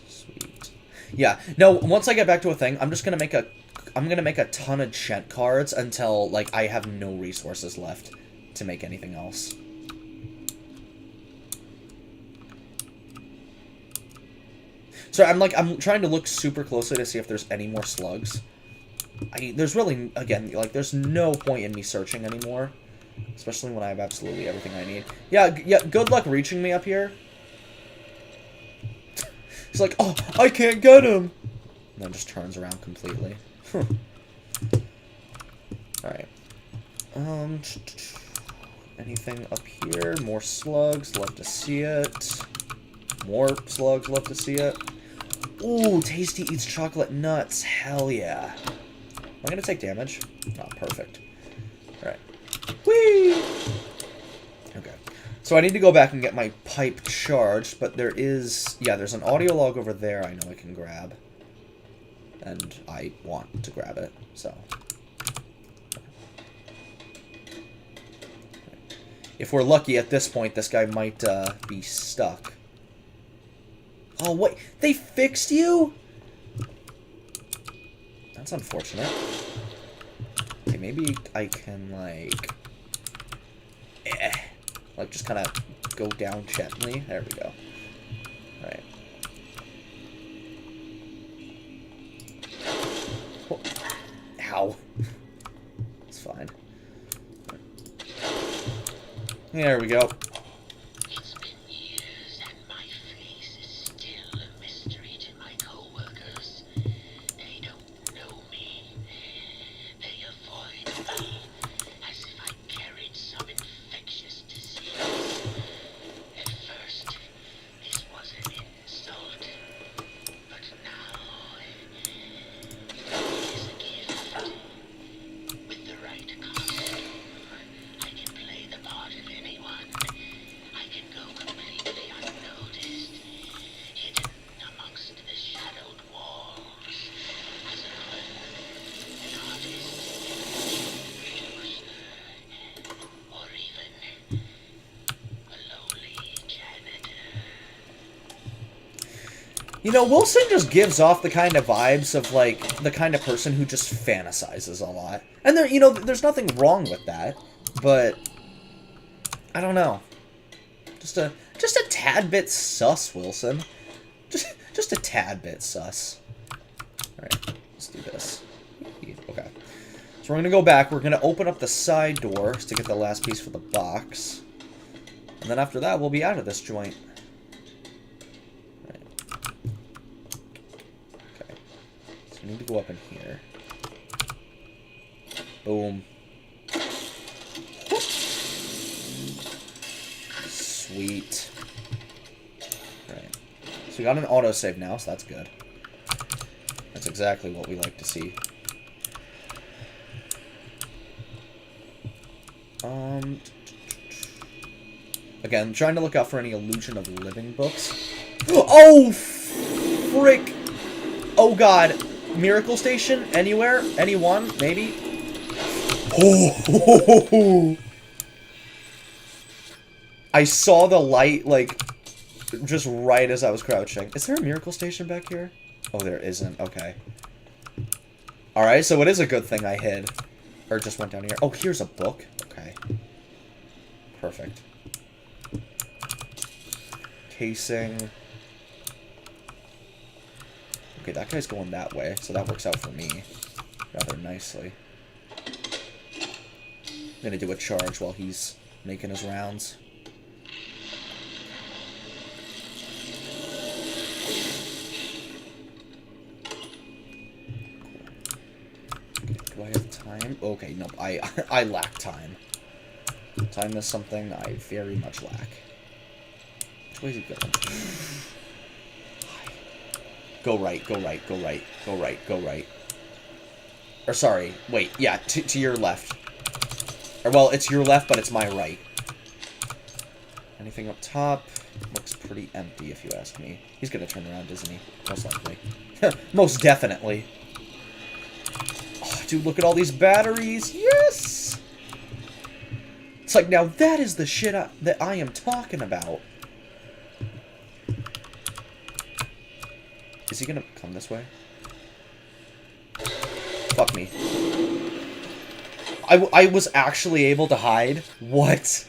Sweet. Yeah, no, once I get back to a thing, I'm just gonna make a... I'm gonna make a ton of Chent cards until, like, I have no resources left to make anything else. So I'm trying to look super closely to see if there's any more slugs. There's really, again, like, there's no point in me searching anymore. Especially when I have absolutely everything I need. Yeah, good luck reaching me up here. He's like, oh, I can't get him! And then just turns around completely. Alright. Anything up here? More slugs, love to see it. More slugs, love to see it. Ooh, Tasty eats chocolate nuts. Hell yeah. Am I gonna take damage? Oh, perfect. Alright. Whee! Okay. So I need to go back and get my pipe charged, but there is... Yeah, there's an audio log over there I know I can grab. And I want to grab it, so... If we're lucky at this point, this guy might be stuck. Oh, wait. They fixed you? That's unfortunate. Okay, maybe I can, like... Like, just kind of go down gently. There we go. Alright. Oh. Ow. It's fine. There we go. It's been years and my face is still a mystery to my co-workers. They don't know me. They avoid me as if I carried some infectious disease. At first, this was an insult, but now it is a gift. With the right costume, I can play the part of anyone. I can go completely unnoticed, hidden amongst the shadowed walls, as an artist, producer, or even a lowly janitor. You know, Wilson just gives off the kind of vibes of, like, the kind of person who just fantasizes a lot. And there, you know, there's nothing wrong with that, but I don't know. Just a tad bit sus, Wilson. Just a tad bit sus. Alright, let's do this. Okay. So we're gonna go back, we're gonna open up the side doors to get the last piece for the box. And then after that, we'll be out of this joint. Right. Okay. So we need to go up in here. Boom. Sweet. Right. So we got an autosave now, so that's good. That's exactly what we like to see. Again, trying to look out for any illusion of living books. Oh, frick! Oh god. Miracle Station? Anywhere? Anyone? Maybe? Oh! I saw the light, like, just right as I was crouching. Is there a Miracle Station back here? Oh, there isn't. Okay. Alright, so it is a good thing I hid. Or just went down here. Oh, here's a book. Okay. Perfect. Casing. Okay, that guy's going that way, so that works out for me rather nicely. I'm gonna do a charge while he's making his rounds. Do I have time? Okay, nope. I lack time. Time is something I very much lack. Which way is he going? Go right, go right, go right, go right, go right. Or sorry, wait, yeah, to your left. Or well, it's your left, but it's my right. Anything up top? Looks pretty empty, if you ask me. He's gonna turn around, isn't he? Most likely. Most definitely. Oh, dude, look at all these batteries. Yes! It's like, now that is the shit that I am talking about. Is he gonna come this way? Fuck me. I was actually able to hide? What?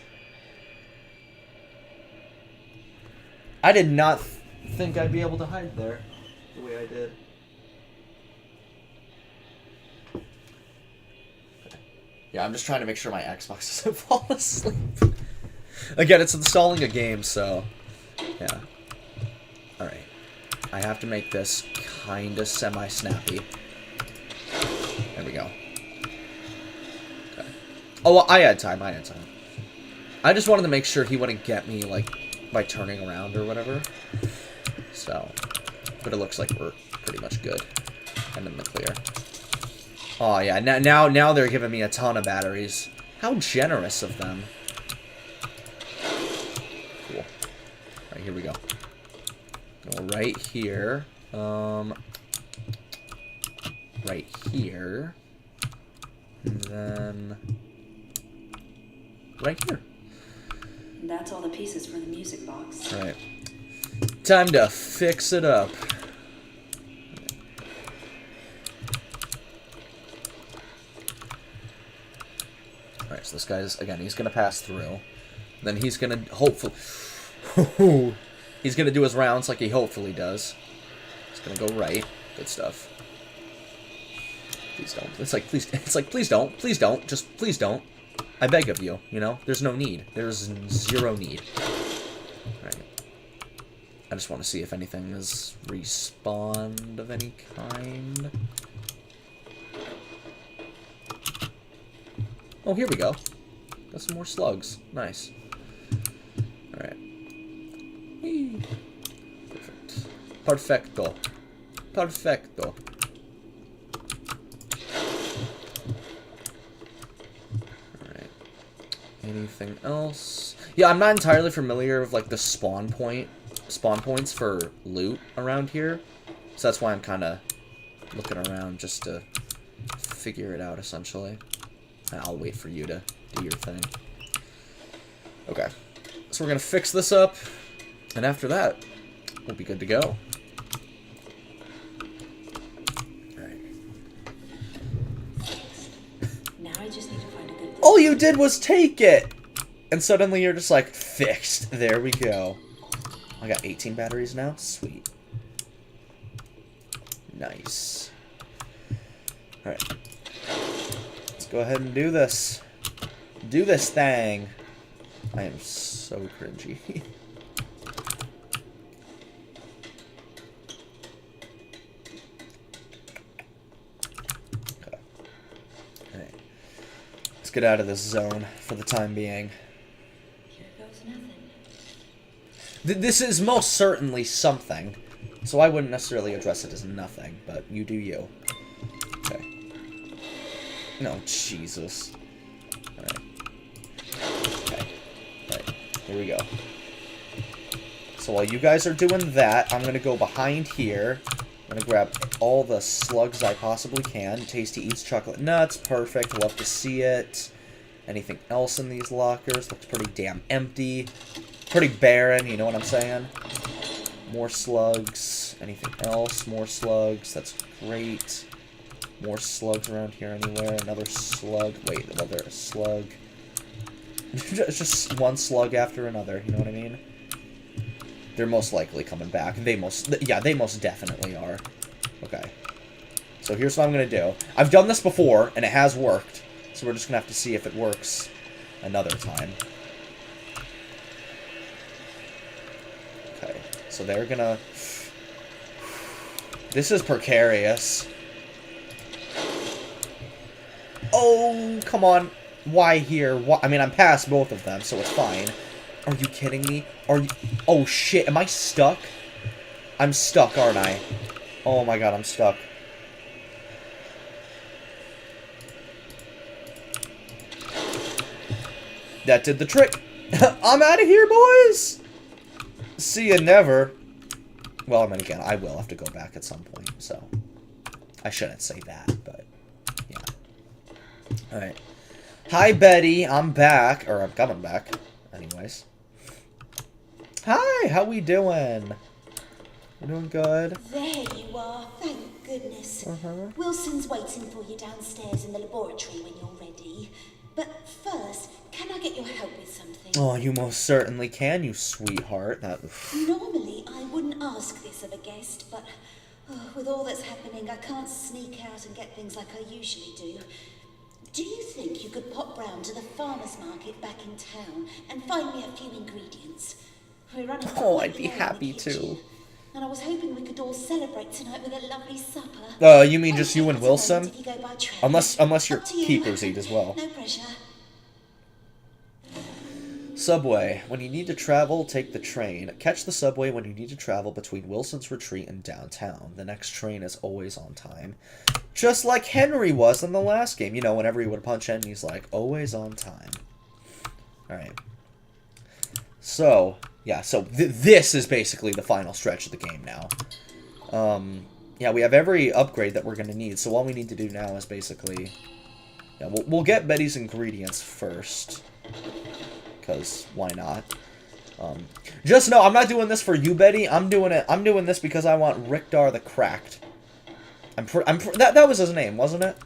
I did not think I'd be able to hide there the way I did. Yeah, I'm just trying to make sure my Xbox doesn't fall asleep. Again, it's installing a game, so... yeah. Alright. I have to make this kinda semi-snappy. There we go. Okay. Oh, well, I had time, I just wanted to make sure he wouldn't get me, like, by turning around or whatever. So, but it looks like we're pretty much good. And in the clear. Oh, yeah, now they're giving me a ton of batteries. How generous of them. Cool. Alright, here we go. Go right here. Right here. And then... right here. That's all the pieces for the music box. Alright. Time to fix it up. Alright, so this guy's, again, he's gonna pass through. Then he's gonna, hopefully... he's gonna do his rounds like he hopefully does. He's gonna go right. Good stuff. Please don't. It's like, please don't. Just, please don't. I beg of you, you know? There's no need. There's zero need. Alright. I just want to see if anything is respawned of any kind. Oh, here we go. Got some more slugs. Nice. Alright. Perfect. Perfecto. Perfecto. Alright. Anything else? Yeah, I'm not entirely familiar with, like, the spawn points for loot around here. So that's why I'm kind of looking around just to figure it out, essentially. I'll wait for you to do your thing. Okay. So we're going to fix this up. And after that, we'll be good to go. Alright. Now I just need to find a good place. All you did was take it! And suddenly you're just like, fixed. There we go. I got 18 batteries now. Sweet. Nice. Alright. Let's go ahead and do this. Do this thing. I am so cringy. Okay. Alright. Let's get out of this zone for the time being. Here goes nothing. This is most certainly something, so I wouldn't necessarily address it as nothing, but you do you. Okay. No, Jesus. Alright. Okay. Alright, here we go. So while you guys are doing that, I'm gonna go behind here. I'm gonna grab all the slugs I possibly can. Tasty eats chocolate nuts. Perfect. Love to see it. Anything else in these lockers? Looks pretty damn empty. Pretty barren, you know what I'm saying? More slugs. Anything else? More slugs. That's great. More slugs around here anywhere. Another slug. Wait, another slug. It's just one slug after another, you know what I mean? They're most likely coming back. They most definitely are. So here's what I'm going to do. I've done this before, and it has worked. So we're just going to have to see if it works another time. Okay, so they're going to... This is precarious. Oh, come on. Why here? Why? I mean, I'm past both of them, so it's fine. Are you kidding me? Are you... Oh, shit. Am I stuck? I'm stuck, aren't I? Oh, my God, I'm stuck. That did the trick. I'm out of here, boys! See you never. Well, I mean, again, I will have to go back at some point, so... I shouldn't say that, but... Yeah. Alright. Hi, Betty. I'm back. Or, I'm coming back. Anyways. Hi, how we doing? We're doing good. There you are. Thank goodness. Wilson's waiting for you downstairs in the laboratory when you're ready. But first, can I get your help with something? Oh, you most certainly can, you sweetheart. Normally, I wouldn't ask this of a guest, but with all that's happening, I can't sneak out and get things like I usually do. Do you think you could pop round to the farmer's market back in town and find me a few ingredients? We're running I'd be happy to. And I was hoping we could all celebrate tonight with a lovely supper. You mean just you and Wilson? Unless your keepers eat as well. No pressure. Subway. When you need to travel, take the train. Catch the subway when you need to travel between Wilson's Retreat and downtown. The next train is always on time. Just like Henry was in the last game. You know, whenever he would punch in, he's like, always on time. Alright. So, yeah, so this is basically the final stretch of the game now. Yeah, we have every upgrade that we're going to need, so all we need to do now is basically... Yeah, we'll get Betty's ingredients first. Because, why not? Just know, I'm not doing this for you, Betty. I'm doing this because I want Richter the Cracked. That was his name, wasn't it?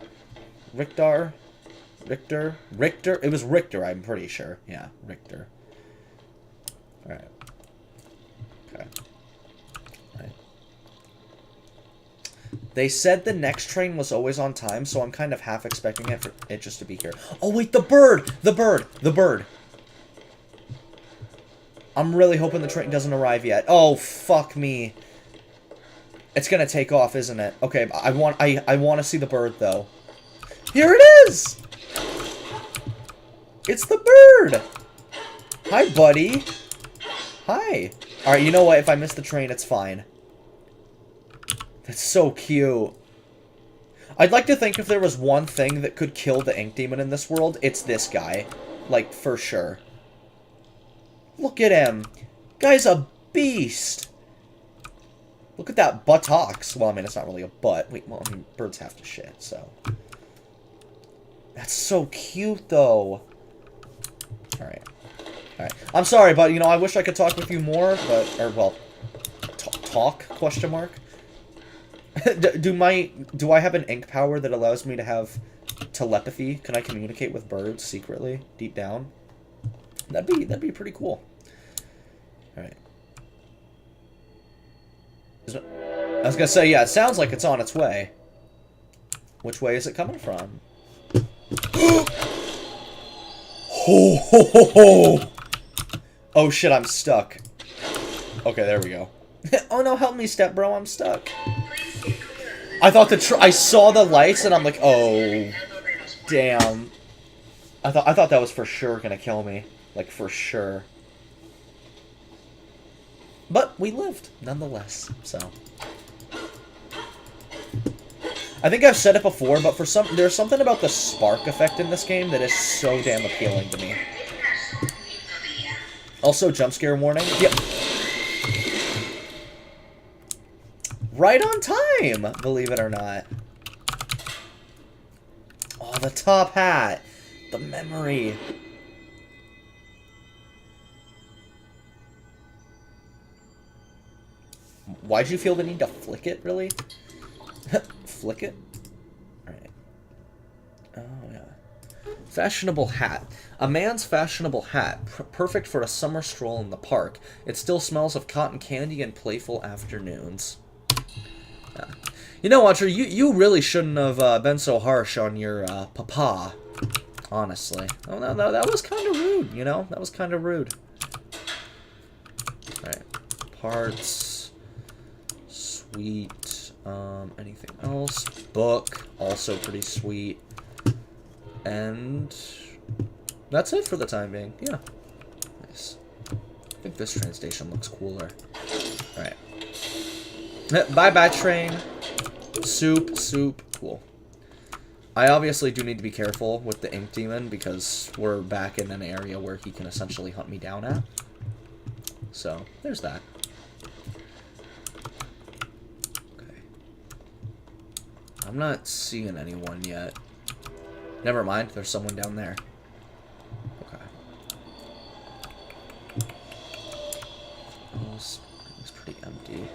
Richter? It was Richter, I'm pretty sure. Yeah, Richter. Alright. Okay. Alright. They said the next train was always on time, so I'm kind of half expecting it just to be here. Oh, wait, the bird! The bird! I'm really hoping the train doesn't arrive yet. Oh, fuck me. It's gonna take off, isn't it? Okay, I want to see the bird, though. Here it is! It's the bird! Hi, buddy. Hi. Alright, you know what? If I miss the train, it's fine. That's so cute. I'd like to think if there was one thing that could kill the ink demon in this world, it's this guy. Like, for sure. Look at him. Guy's a beast. Look at that buttocks. Well, I mean, it's not really a butt. Wait, well, I mean, birds have to shit, so. That's so cute, though. Alright. Alright. I'm sorry, but, you know, I wish I could talk with you more, but, or, well, talk, question mark? Do I have an ink power that allows me to have telepathy? Can I communicate with birds secretly, deep down? That'd be pretty cool. Alright. I was gonna say, yeah, it sounds like it's on its way. Which way is it coming from? Ho, ho, ho, ho. Oh shit, I'm stuck. Okay, there we go. Oh no, help me, step bro, I'm stuck. I thought I saw the lights and I'm like, oh, damn. I thought that was for sure gonna kill me. Like, for sure. But we lived, nonetheless, so. I think I've said it before, but there's something about the spark effect in this game that is so damn appealing to me. Also, jump scare warning. Yep. Right on time, believe it or not. Oh, the top hat. The memory. Why'd you feel the need to flick it, really? Flick it? Alright. Oh, yeah. Fashionable hat. A man's fashionable hat. Perfect for a summer stroll in the park. It still smells of cotton candy and playful afternoons. You know, Audrey, you really shouldn't have been so harsh on your papa. Honestly. Oh, no, that was kind of rude, you know? That was kind of rude. Alright. Parts. Sweet. Anything else? Book. Also pretty sweet. And that's it for the time being. Yeah. Nice. I think this train station looks cooler. Alright. Bye-bye, train. Soup. Cool. I obviously do need to be careful with the ink demon because we're back in an area where he can essentially hunt me down at. So, there's that. Okay. I'm not seeing anyone yet. Never mind, there's someone down there. Okay. Oh, it's pretty empty.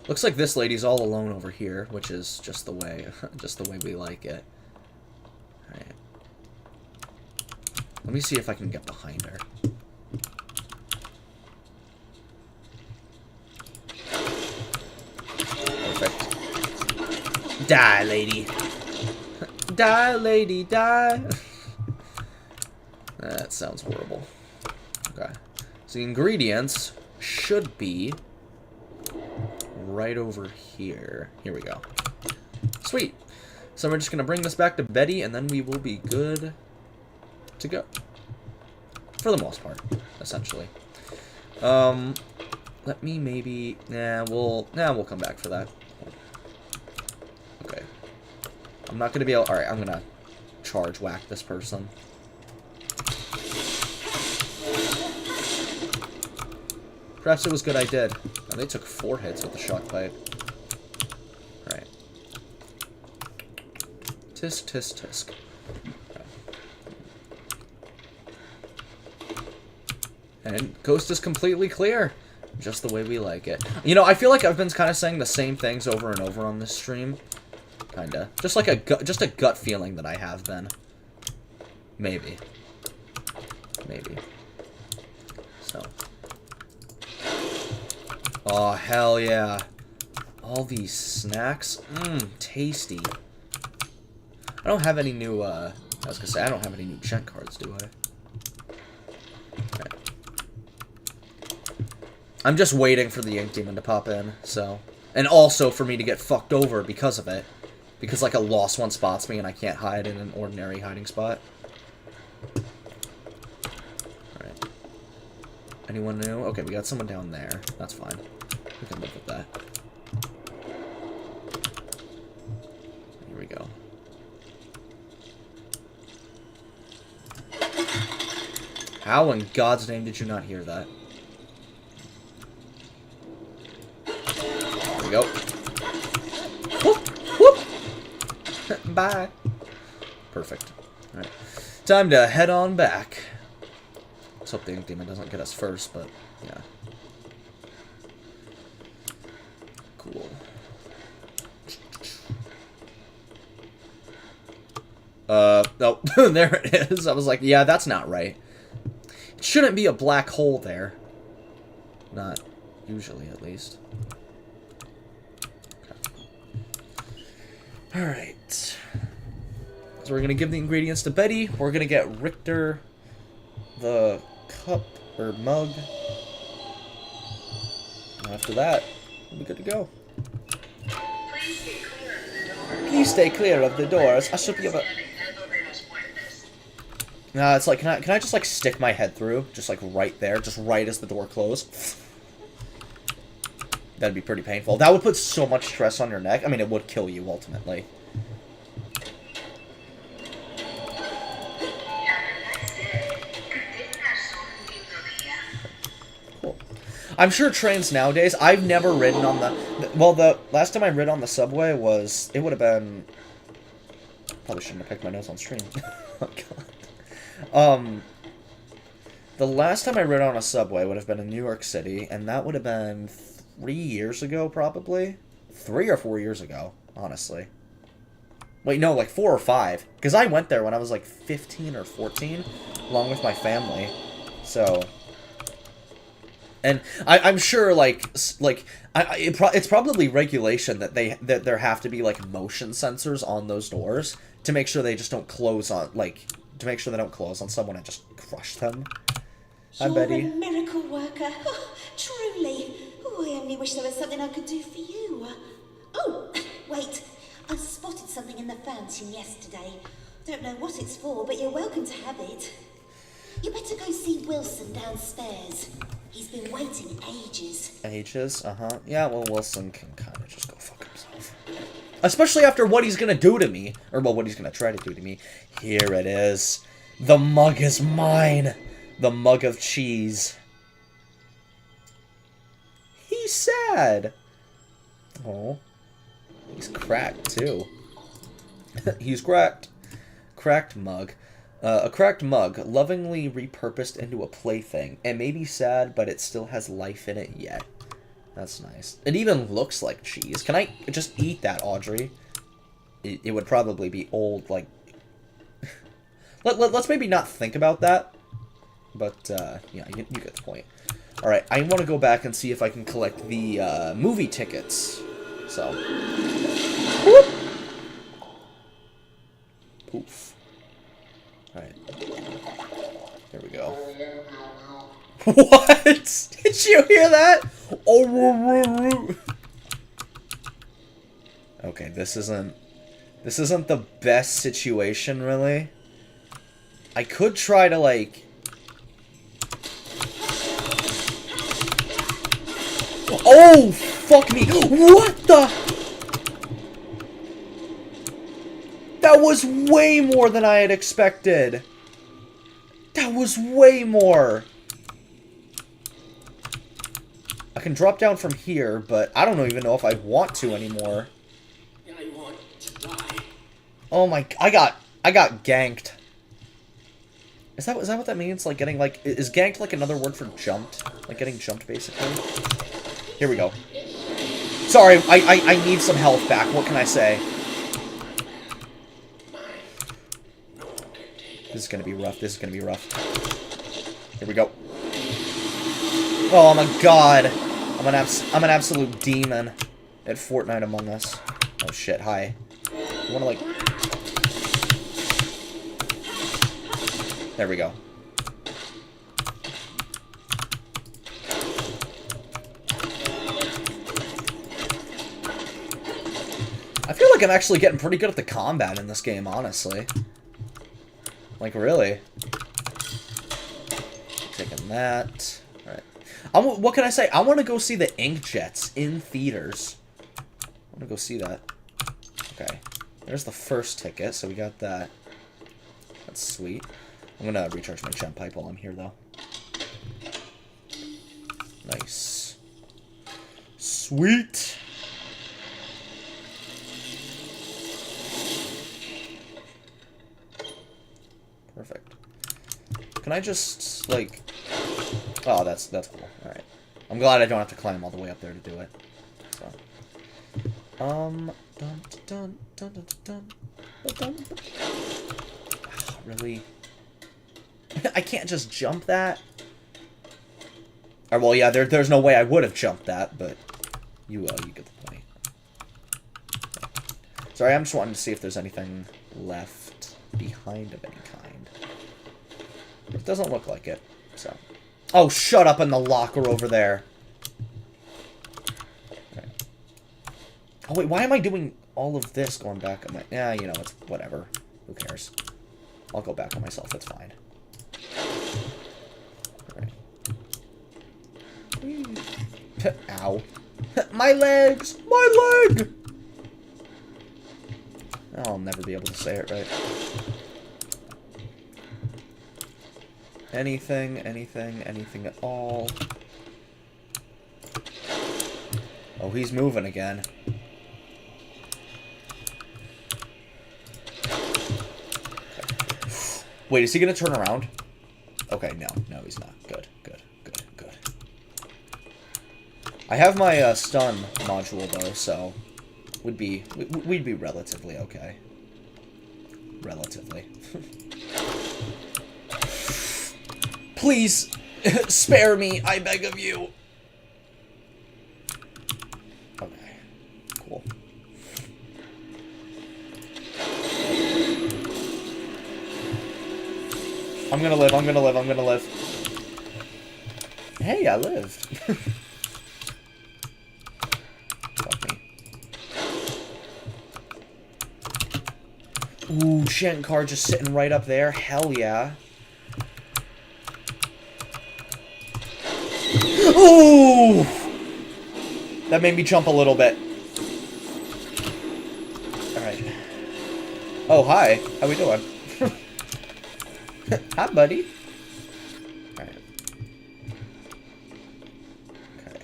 Looks like this lady's all alone over here, which is just the way we like it. Alright. Let me see if I can get behind her. Perfect. Die, lady. Die, lady, die. That sounds horrible. Okay. So the ingredients should be right over here. Here we go. Sweet. So we're just going to bring this back to Betty, and then we will be good to go. For the most part, essentially. Let me maybe... we'll come back for that. Okay. I'm not going to be able... Alright, I'm going to charge whack this person. Perhaps it was good I did. Oh, they took 4 hits with the shock pipe. Alright. Tisk, tisk, tisk. Okay. And coast is completely clear. Just the way we like it. You know, I feel like I've been kind of saying the same things over and over on this stream. Kinda. Just like a gut feeling that I have been. Maybe. Maybe. So. Oh, hell yeah. All these snacks. Tasty. I don't have any new, I was gonna say, I don't have any new gent cards, do I? Okay. I'm just waiting for the ink demon to pop in, so. And also for me to get fucked over because of it. Because, like, a lost one spots me and I can't hide in an ordinary hiding spot. Alright. Anyone new? Okay, we got someone down there. That's fine. We can live with that. Here we go. How in God's name did you not hear that? There we go. Whoop! Whoop! Bye. Perfect. Alright. Time to head on back. Let's hope the ink demon doesn't get us first, but yeah. Cool. Oh, there it is. I was like, yeah, that's not right. It shouldn't be a black hole there. Not usually, at least. Okay. Alright. So we're going to give the ingredients to Betty. We're going to get Richter the cup or mug. And after that, we'll be good to go. Please stay clear of the doors. I should be able... Nah, it's like, can I just, like, stick my head through? Just, like, right there. Just right as the door closed. That'd be pretty painful. That would put so much stress on your neck. I mean, it would kill you, ultimately. Cool. I'm sure trains nowadays... I've never ridden on the... Well, the last time I rid on the subway was... It would have been... Probably shouldn't have picked my nose on stream. Oh, God. The last time I rode on a subway would have been in New York City, and that would have been 3 years ago, probably. 3 or 4 years ago, honestly. Wait, no, like 4 or 5. Because I went there when I was like 15 or 14, along with my family. So, And I'm sure, it's probably regulation that there have to be, like, motion sensors on those doors to make sure they just don't close on, like, to make sure they don't close on someone and just crush them. Hi, You're Betty. a miracle worker. Oh, truly. Oh, I only wish there was something I could do for you. Oh, wait. I spotted something in the fountain yesterday. Don't know what it's for, but you're welcome to have it. You better go see Wilson downstairs. He's been waiting ages. Ages? Uh-huh. Yeah, well, Wilson can kind of just go fuck himself. Especially after what he's gonna do to me. Or, well, what he's gonna try to do to me. Here it is. The mug is mine. The mug of cheese. He's sad. Oh. He's cracked, too. He's cracked. Cracked mug. A cracked mug, lovingly repurposed into a plaything. It may be sad, but it still has life in it yet. That's nice. It even looks like cheese. Can I just eat that, Audrey? It would probably be old, like... Let's maybe not think about that. But, yeah, you get the point. Alright, I want to go back and see if I can collect the, movie tickets. So... Whoop! Poof. Alright. Here we go. What? Did you hear that? Oh, okay, this isn't the best situation, really. I could try to, like... Oh, fuck me. What the... That was way more than I had expected. That was way more. I can drop down from here, but I don't even know if I want to anymore. I want to die. Oh my... I got ganked. Is that what that means? Like getting, like... Is ganked like another word for jumped? Like getting jumped, basically? Here we go. Sorry, I need some health back. What can I say? This is gonna be rough. This is gonna be rough. Here we go. Oh my god. I'm an absolute demon at Fortnite Among Us. Oh shit, hi. You wanna, like... There we go. I feel like I'm actually getting pretty good at the combat in this game, honestly. Like, really. Taking that. Alright. What can I say? I want to go see the Inkjets in theaters. I want to go see that. Okay. There's the first ticket, so we got that. That's sweet. I'm going to recharge my gem pipe while I'm here, though. Nice. Sweet. Perfect. Can I just, like... Oh, that's cool. Alright. I'm glad I don't have to climb all the way up there to do it. So. Dun, dun, dun, dun, dun, dun, dun. Oh, really? I can't just jump that? Or, well, yeah, there's no way I would have jumped that, but you get the point. Sorry, I'm just wanting to see if there's anything left behind of any kind. It doesn't look like it, so... Oh, shut up in the locker over there! Okay. Oh, wait, why am I doing all of this going back on my... Yeah, you know, it's whatever. Who cares? I'll go back on myself, that's fine. Alright. Ow. My legs! My leg! I'll never be able to say it right. Anything at all. Oh, he's moving again. Okay. Wait, is he gonna turn around? Okay, no, he's not. Good. I have my stun module though, so we'd be relatively okay. Relatively. Please! Spare me, I beg of you. Okay, cool. I'm gonna live, I'm gonna live, I'm gonna live. Hey, I lived. Fuck me. Ooh, Shankar just sitting right up there. Hell yeah. Ooh! That made me jump a little bit. Alright. Oh, hi. How we doing? Hi, buddy. Alright. Okay.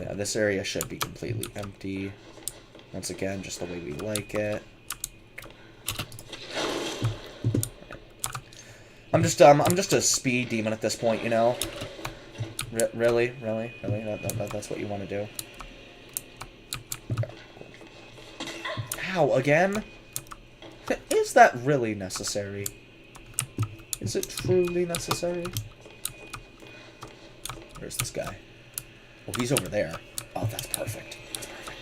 Yeah, this area should be completely empty. Once again, just the way we like it. I'm just a speed demon at this point, you know? Really? That's what you want to do? Okay, cool. Ow, again? Is that really necessary? Is it truly necessary? Where's this guy? Oh, he's over there. Oh, that's perfect. That's perfect.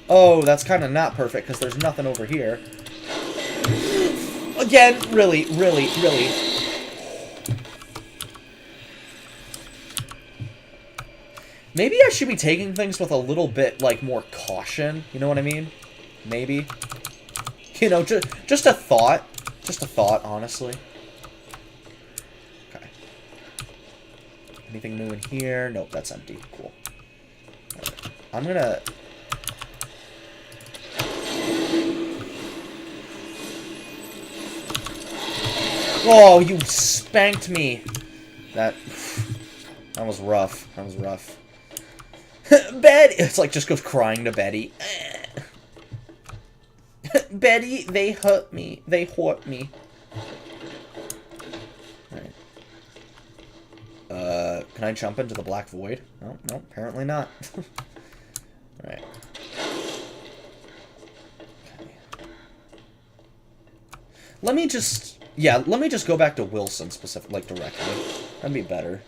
Oh, that's kind of not perfect, because there's nothing over here. Again, really. Maybe I should be taking things with a little bit, like, more caution. You know what I mean? Maybe. You know, just a thought. Just a thought, honestly. Okay. Anything new in here? Nope, that's empty. Cool. Right. I'm gonna... Oh, you spanked me. That was rough. That was rough. Betty! It's like just goes crying to Betty. Betty, they hurt me. They hurt me. Alright. Can I jump into the black void? No, apparently not. Alright. Okay. Let me just go back to Wilson like directly. That'd be better.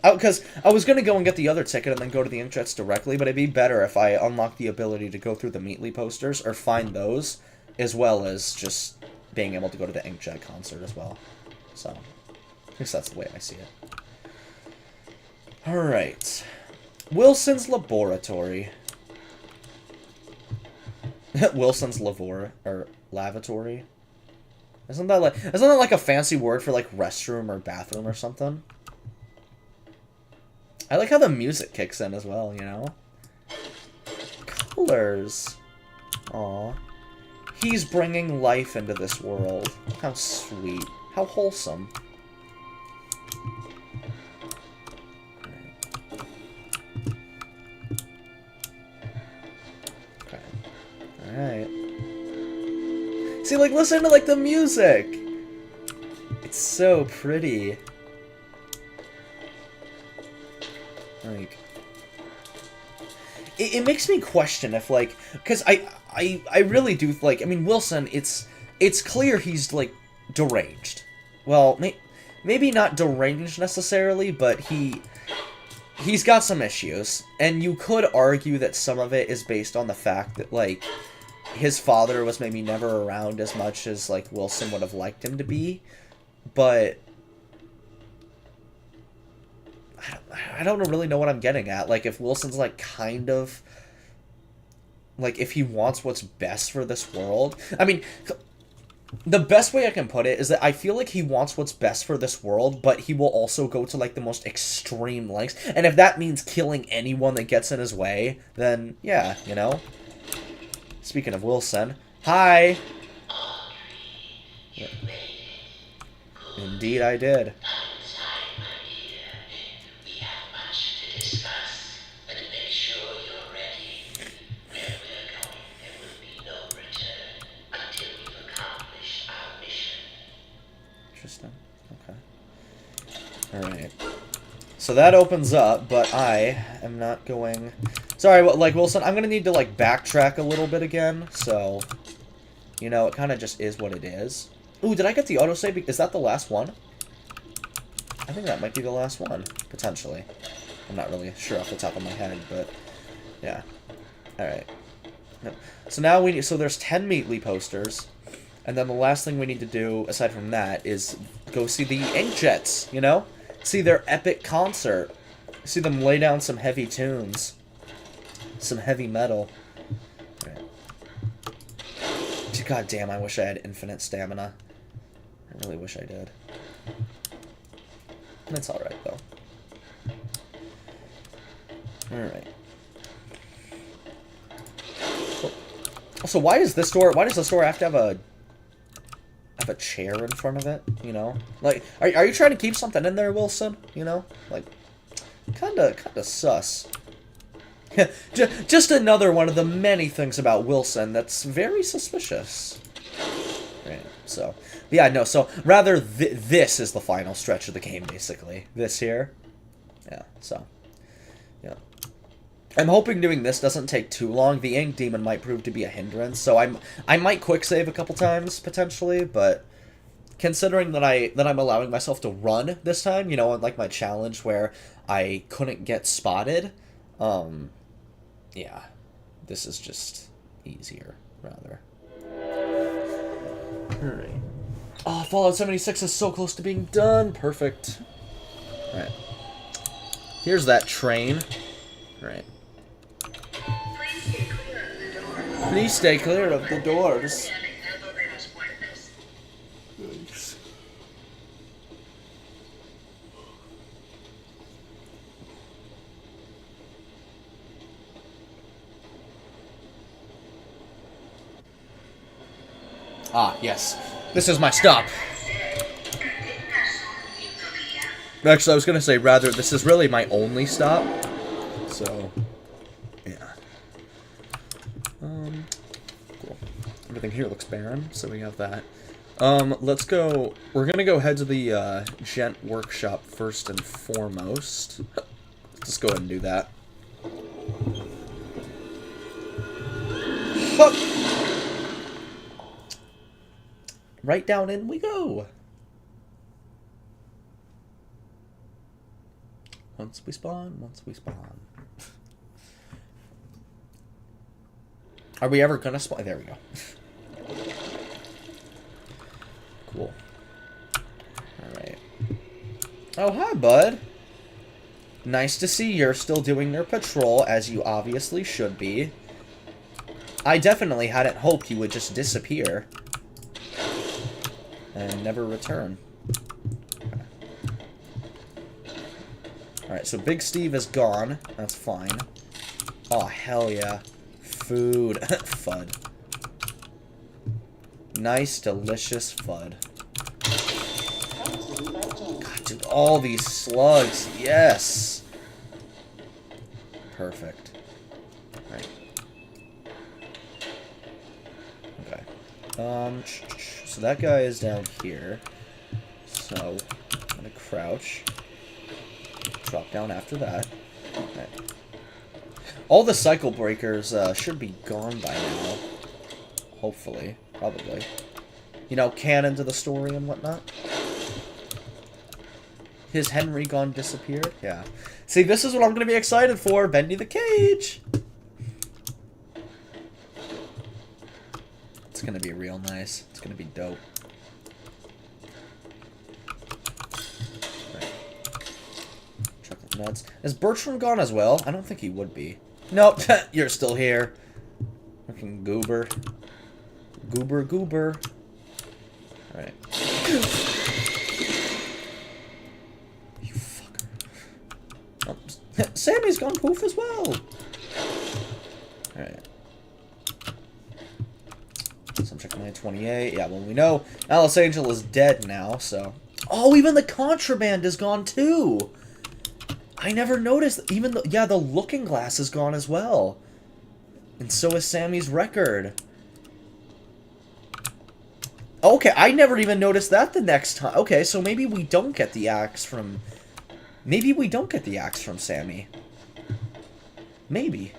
Because I was going to go and get the other ticket and then go to the inkjets directly, but it'd be better if I unlocked the ability to go through the Meatly posters, or find those, as well as just being able to go to the inkjet concert as well. So, I guess that's the way I see it. Alright. Wilson's Laboratory. Wilson's lavatory? Isn't that like a fancy word for like restroom or bathroom or something? I like how the music kicks in as well, you know? Colors. Aw. He's bringing life into this world. How sweet. How wholesome. Okay. Alright. See, like, listen to, like, the music! It's so pretty. Like, it makes me question if, like, because I really do, like, I mean, Wilson, it's clear he's, like, deranged. Well, maybe not deranged necessarily, but he's got some issues. And you could argue that some of it is based on the fact that, like, his father was maybe never around as much as, like, Wilson would have liked him to be. But I don't really know what I'm getting at. Like, if Wilson's, like, kind of... like, if he wants what's best for this world... I mean, the best way I can put it is that I feel like he wants what's best for this world, but he will also go to, like, the most extreme lengths. And if that means killing anyone that gets in his way, then, yeah, you know? Speaking of Wilson... Hi! Audrey, you made it. Indeed I did. Alright. So that opens up, but I am not going... Sorry, like, Wilson, I'm gonna need to, like, backtrack a little bit again, so... You know, it kind of just is what it is. Ooh, did I get the autosave? Is that the last one? I think that might be the last one, potentially. I'm not really sure off the top of my head, but yeah. Alright. So now so there's 10 Meatly posters, and then the last thing we need to do, aside from that, is go see the Inkjets, you know? See their epic concert. See them lay down some heavy tunes. Some heavy metal. Right. God damn, I wish I had infinite stamina. I really wish I did. It's alright, though. Alright. So why does this store have to have a chair in front of it, you know? Like, are you trying to keep something in there, Wilson? You know? Like, kinda sus. Just another one of the many things about Wilson that's very suspicious. Right, so... Yeah, no, so, rather, this is the final stretch of the game, basically. This here. Yeah, so... Yeah. I'm hoping doing this doesn't take too long. The Ink Demon might prove to be a hindrance, so I might quick save a couple times, potentially, but... Considering that I'm allowing myself to run this time, you know, unlike my challenge where I couldn't get spotted, yeah, this is just easier, rather. Alright. Oh, Fallout 76 is so close to being done. Perfect. Alright. Here's that train. Alright. Please stay clear of the doors. Thanks. Ah, yes. This is my stop. Actually, I was going to say, rather, this is really my only stop. So, yeah. Cool. Everything here looks barren, so we have that. Let's go... We're going to go head to the, Gent workshop first and foremost. Let's go ahead and do that. Fuck! Right down in we go. Once we spawn. Are we ever gonna spawn? There we go. Cool. Alright. Oh, hi, bud. Nice to see you're still doing your patrol, as you obviously should be. I definitely hadn't hoped you would just disappear. And never return. Okay. Alright, so Big Steve is gone. That's fine. Oh, hell yeah. Food. Fud. Nice, delicious fud. God, dude, all these slugs. Yes! Perfect. Alright. Okay. So that guy is down here. So, I'm gonna crouch. Drop down after that. Okay. All the cycle breakers should be gone by now. Hopefully. Probably. You know, canon to the story and whatnot. His Henry gone disappeared? Yeah. See, this is what I'm gonna be excited for. Bendy the Cage! It's gonna be real nice. It's gonna be dope. Right. Chocolate nuts. Is Bertram gone as well? I don't think he would be. Nope, you're still here. Fucking goober. Goober. Alright. You fucker. Oh, Sammy's gone poof as well! Alright. So I'm checking my 28. Yeah, well, we know Alice Angel is dead now, so... Oh, even the contraband is gone, too! I never noticed. Even the... Yeah, the looking glass is gone as well. And so is Sammy's record. Okay, I never even noticed that the next time. Okay, so maybe we don't get the axe from... Maybe we don't get the axe from Sammy. Maybe.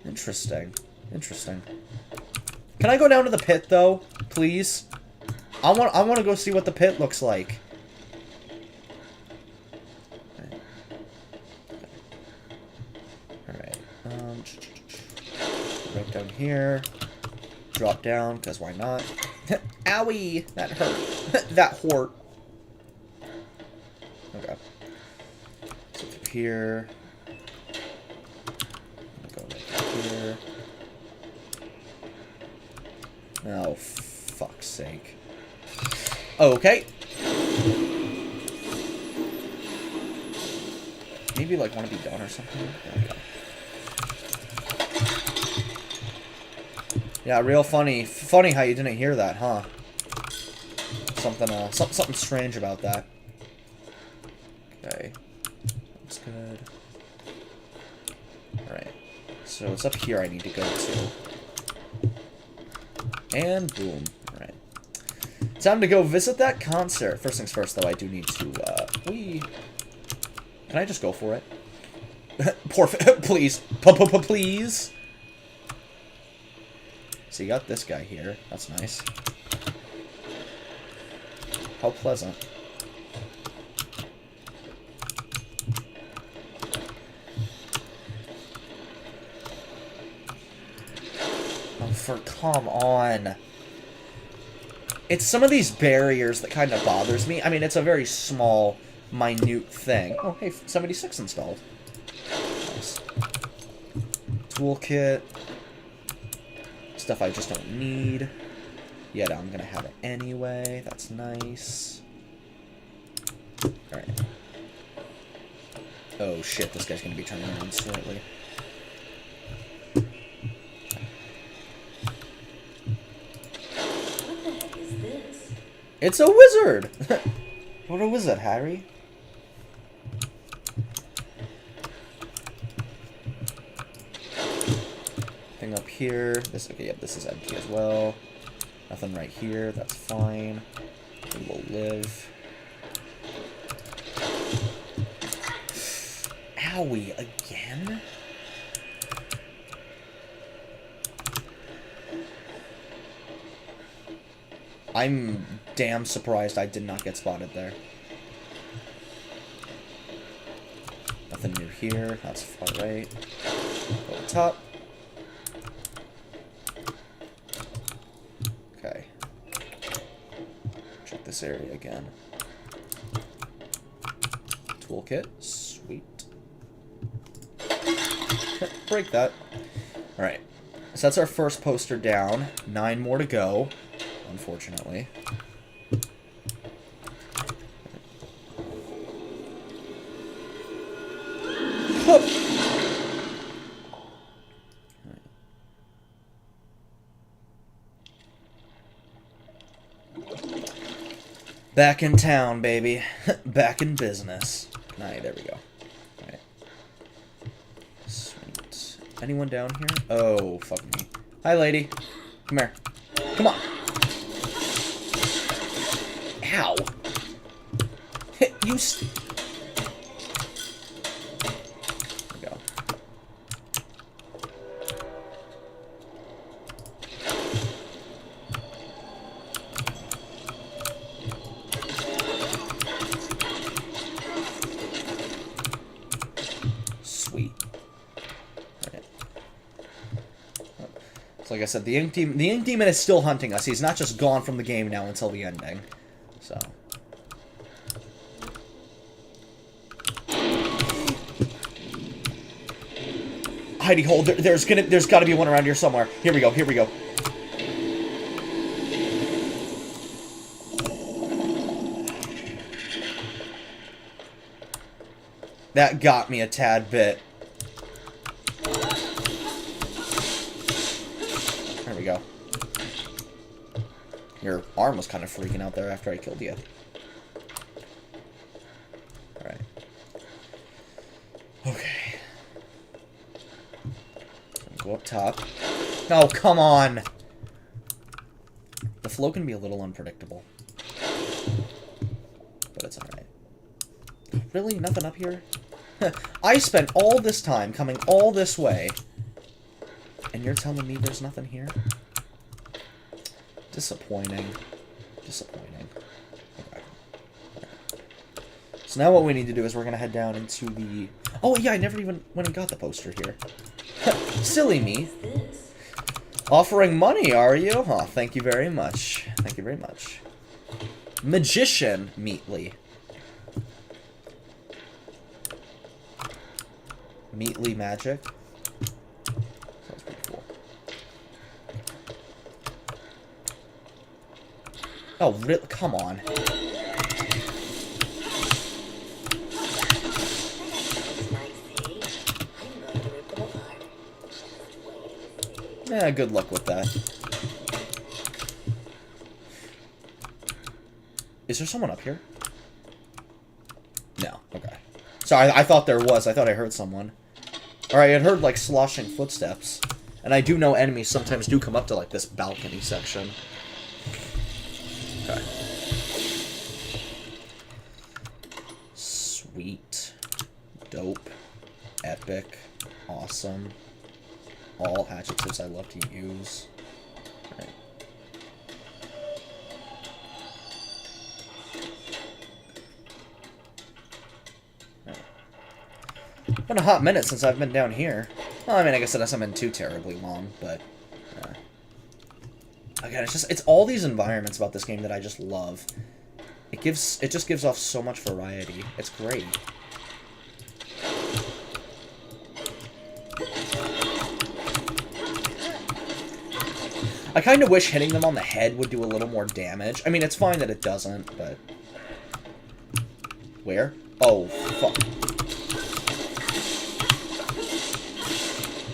Interesting. Interesting. Can I go down to the pit, though? Please? I want to go see what the pit looks like. Alright. Right down here. Drop down, because why not? Owie! That hurt. That hurt. Okay. So through here. Go right here. Oh, fuck's sake. Okay. Maybe, like, want to be done or something? There we go. Yeah, real funny. Funny how you didn't hear that, huh? Something strange about that. Okay. That's good. Alright. So it's up here I need to go to. And boom. Alright. Time to go visit that concert. First things first, though, I do need to, Can I just go for it? Please. Please. So you got this guy here. That's nice. How pleasant. Come on. It's some of these barriers that kind of bothers me. I mean, it's a very small, minute thing. Oh, hey, 76 installed. Nice. Toolkit. Stuff I just don't need. Yet I'm gonna have it anyway. That's nice. Alright. Oh shit, this guy's gonna be turning around shortly. It's a wizard! What a wizard, Harry. Thing up here. This, okay, yep, this is empty as well. Nothing right here, that's fine. We will live. Owie, again? I'm damn surprised I did not get spotted there. Nothing new here. That's far right. Go to the top. Okay. Check this area again. Toolkit. Sweet. Break that. Alright. So that's our first poster down. 9 more to go. Unfortunately. Back in town, baby. Back in business. Alright, there we go. Alright. Sweet. Anyone down here? Oh, fuck me. Hi, lady. Come here. Come on. Ow. You there we go. Sweet. Alright. So like I said, the ink demon is still hunting us. He's not just gone from the game now until the ending. So. Hidey hole. There's got to be one around here somewhere. Here we go. Here we go. That got me a tad bit. There we go. Your arm was kind of freaking out there after I killed you. Alright. Okay. Go up top. Oh, come on! The flow can be a little unpredictable. But it's alright. Really? Nothing up here? I spent all this time coming all this way And you're telling me there's nothing here? Disappointing. Disappointing. Okay. So now what we need to do is we're going to head down into the... Oh, yeah, I never even went and got the poster here. Silly me. Offering money, are you? Oh, thank you very much. Thank you very much. Magician Meatly. Meatly magic. Sounds pretty cool. Oh, really? Come on. Yeah, good luck with that. Is there someone up here? No. Okay. Sorry, I thought there was. I thought I heard someone. Alright, I had heard, like, sloshing footsteps. And I do know enemies sometimes do come up to, like, this balcony section. Okay. Sweet. Dope. Epic. Awesome. All adjectives I love to use. Right. Been a hot minute since I've been down here. Well, I mean, I guess it hasn't been too terribly long, but... Again, it's all these environments about this game that I just love. It just gives off so much variety. It's great. I kind of wish hitting them on the head would do a little more damage. I mean, it's fine that it doesn't, but... Where? Oh, fuck.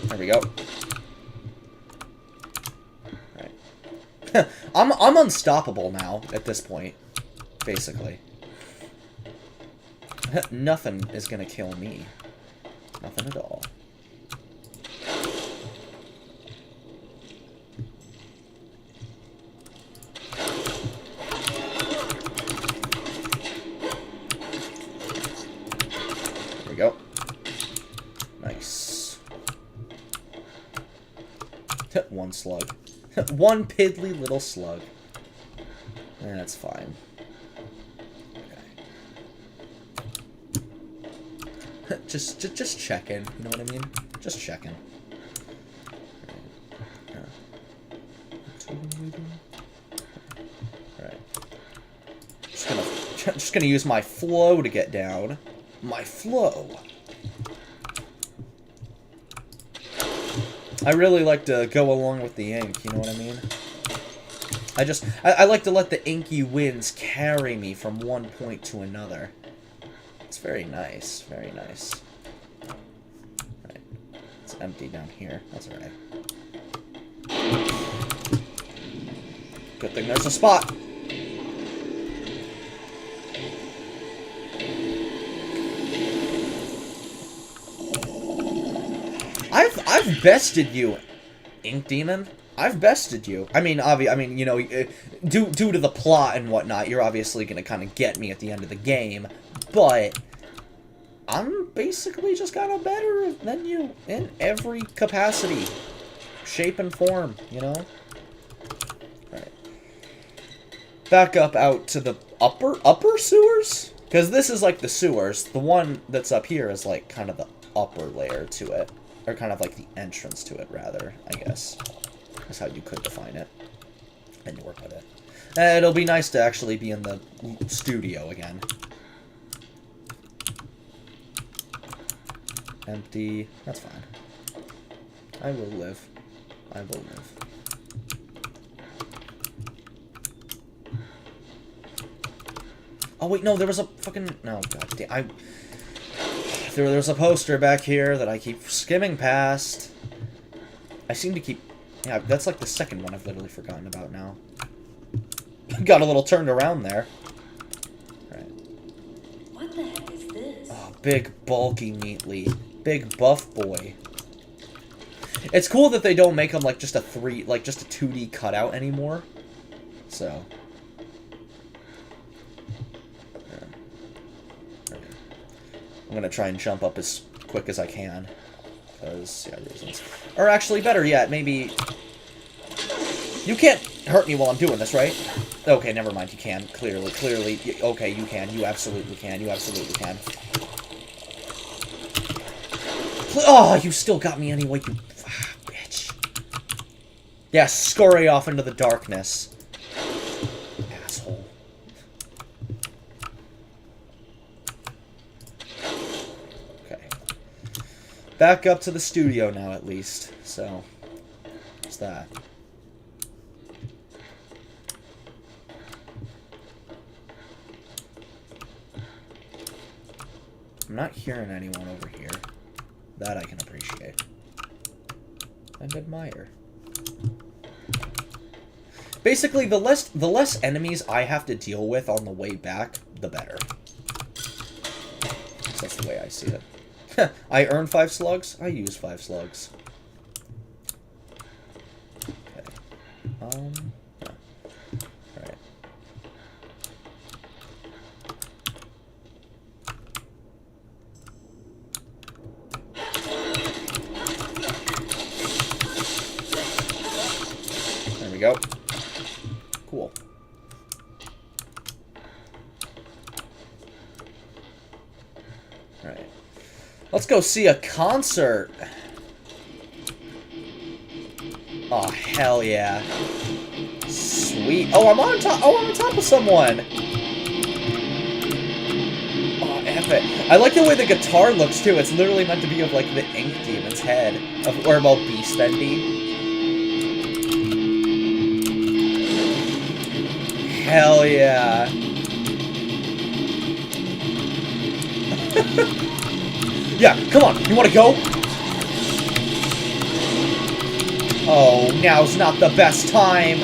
There we go. Right. I'm unstoppable now, at this point. Basically. Nothing is gonna kill me. Nothing at all. Go. Nice. One slug. One piddly little slug. That's fine. Okay. Just checking. You know what I mean? Just checking. Alright. Just gonna use my flow to get down. My flow. I really like to go along with the ink, you know what I mean? I like to let the inky winds carry me from one point to another. It's very nice, very nice. Right. It's empty down here. That's alright. Good thing there's a spot. I've bested you, Ink Demon. I've bested you. I mean, you know, due to the plot and whatnot, you're obviously gonna kind of get me at the end of the game, but I'm basically just kind of better than you in every capacity, shape, and form. You know. Right. Back up out to the upper sewers, because this is like the sewers. The one that's up here is like kind of the upper layer to it. Or kind of like the entrance to it, rather, I guess. That's how you could define it. And you work with it. It'll be nice to actually be in the studio again. Empty. That's fine. I will live. I will live. Oh, wait, no, there was a fucking... No, god damn. There's a poster back here that I keep skimming past. I seem to keep... Yeah, that's like the second one I've literally forgotten about now. Got a little turned around there. Right. What the heck is this? Oh, big, bulky Meatly. Big, buff boy. It's cool that they don't make him like just a 2D cutout anymore. So... I'm gonna try and jump up as quick as I can. Because, yeah, reasons. Or actually, better yet, maybe... You can't hurt me while I'm doing this, right? Okay, never mind, you can. Clearly. Okay, you can. You absolutely can. You absolutely can. Oh, you still got me anyway, you bitch. Yeah, scurry off into the darkness. Asshole. Okay. Back up to the studio now, at least. So, what's that? I'm not hearing anyone over here. That I can appreciate. And admire. Basically, the less enemies I have to deal with on the way back, the better. So that's the way I see it. I earn 5 slugs, I use 5 slugs. Okay. Alright. There we go. Cool. Alright. Let's go see a concert. Oh, hell yeah. Sweet. Oh, I'm on top. Oh, I'm on top of someone. Oh, epic. I like the way the guitar looks, too. It's literally meant to be of, like, the ink demon's head. Or about Beast Bendy. Hell yeah. Yeah, come on. You want to go? Oh, now's not the best time.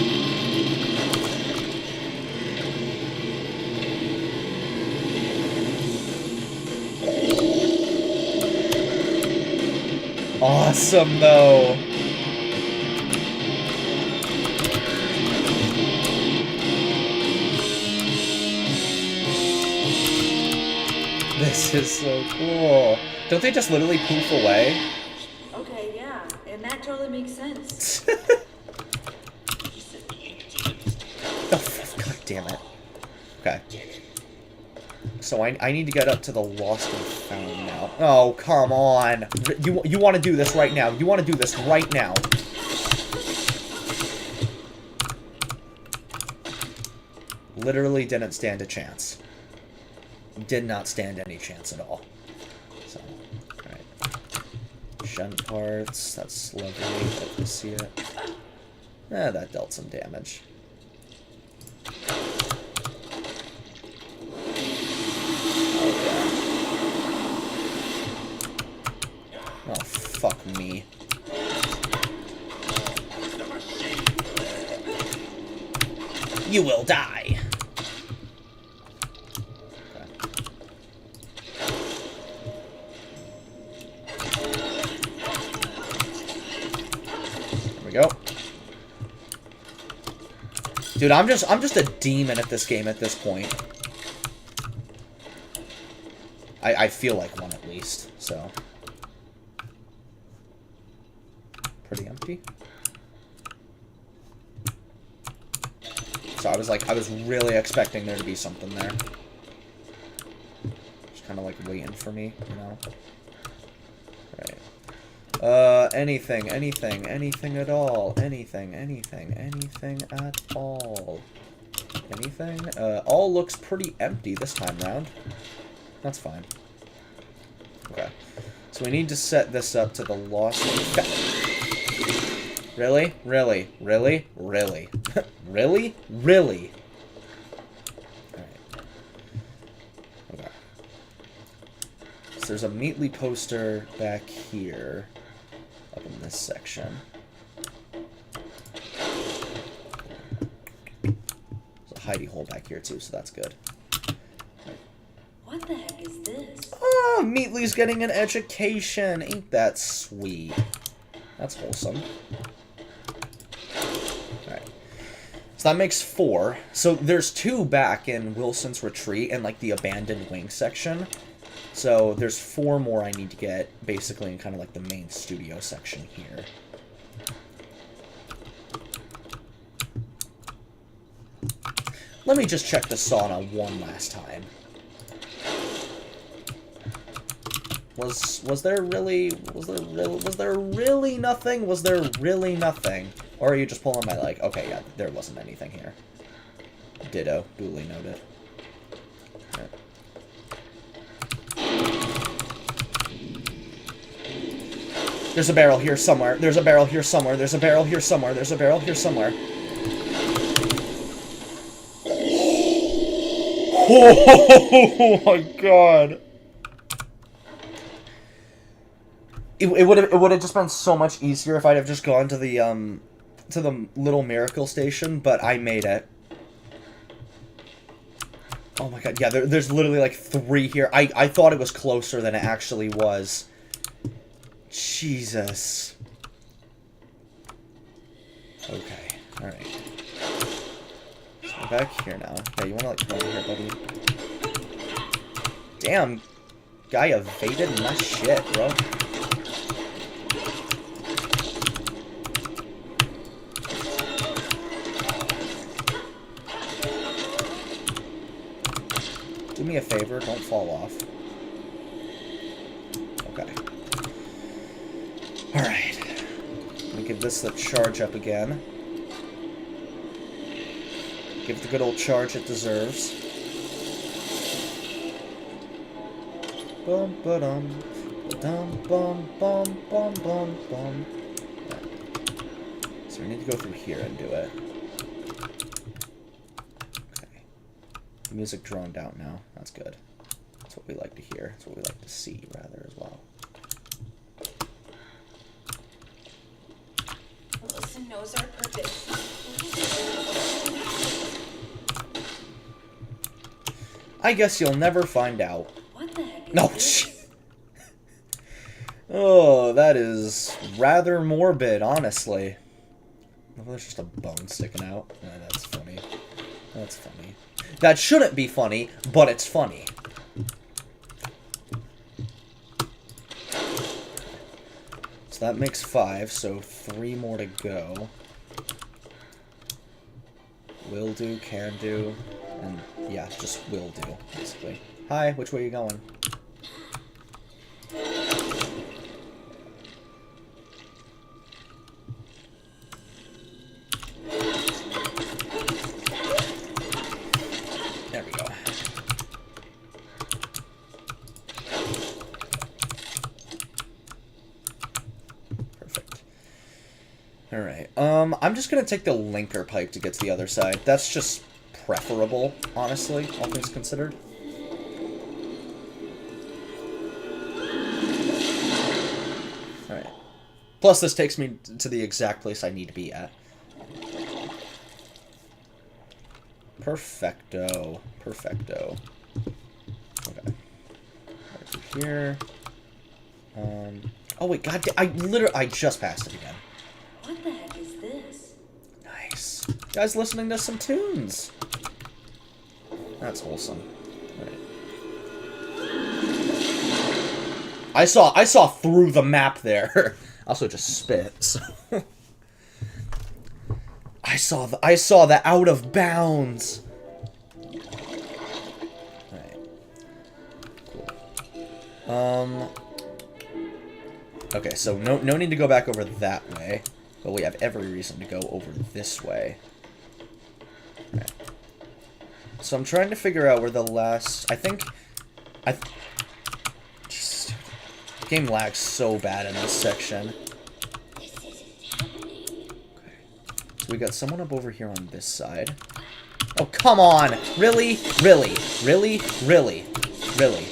Awesome, though. This is so cool. Don't they just literally poof away? Okay, yeah, and that totally makes sense. Oh, god damn it. Okay. So I need to get up to the Lost and Found now. Oh, come on. You want to do this right now. You want to do this right now. Literally didn't stand a chance. Did not stand any chance at all. So, alright. Shunt parts, that's lovely. Love to see it. That dealt some damage. Okay. Oh, fuck me. You will die. Go. Dude, I'm just a demon at this game at this point. I feel like one at least, so. Pretty empty. So I was really expecting there to be something there. Just kinda like waiting for me, you know? Right. Anything at all. Anything at all. Anything? All looks pretty empty this time round. That's fine. Okay. So we need to set this up to the Lost and Found. Really? Really? Really? Really? Really? Really? Alright. Okay. So there's a Meatly poster back here. Up in this section. There's a hidey hole back here too, so that's good. What the heck is this? Oh, Meatly's getting an education. Ain't that sweet? That's wholesome. Alright. So that makes 4. So there's 2 back in Wilson's retreat in like the abandoned wing section. So there's 4 more I need to get, basically, in kind of like the main studio section here. Let me just check the sauna one last time. Was there really nothing? Was there really nothing? Or are you just pulling my leg? Okay, yeah, there wasn't anything here. Ditto, duly noted. Right. There's a barrel here somewhere. There's a barrel here somewhere. There's a barrel here somewhere. There's a barrel here somewhere. Oh my god. It would have just been so much easier if I'd have just gone to the little miracle station, but I made it. Oh my god, yeah, there's literally like 3 here. I thought it was closer than it actually was. Jesus. Okay, alright. So we're back here now. Yeah, you wanna like come over here, buddy? Damn, guy evaded my shit, bro. Do me a favor, don't fall off. Okay. Alright. Let me give this the charge up again. Give it the good old charge it deserves. Bum ba dum bum bum bum bum bum bum. Right. So we need to go through here and do it. Music droned out now. That's good. That's what we like to hear. That's what we like to see, rather, as well. Wilson knows our purpose. I guess you'll never find out. What the heck is No, this? Oh, that is rather morbid, honestly. Oh, there's just a bone sticking out. Yeah, that's funny. That's funny. That shouldn't be funny, but it's funny. So that makes 5, so 3 more to go. Will do, can do, and yeah, just will do, basically. Hi, which way are you going? There we go. Perfect. Alright, I'm just gonna take the linker pipe to get to the other side. That's just preferable, honestly, all things considered. Alright. Plus, this takes me to the exact place I need to be at. Perfecto. Perfecto. Okay. Right through here. Oh wait, god, I just passed it again. What the heck is this? Nice. You guys listening to some tunes. That's wholesome. Alright. I saw through the map there. I also just spit, so. I saw the out of bounds. Alright. Cool. Okay, so no need to go back over that way. But we have every reason to go over this way. Alright. So I'm trying to figure out where the last... Jesus, dude. The game lags so bad in this section. So we got someone up over here on this side. Oh, come on! Really? Really? Really? Really? Really?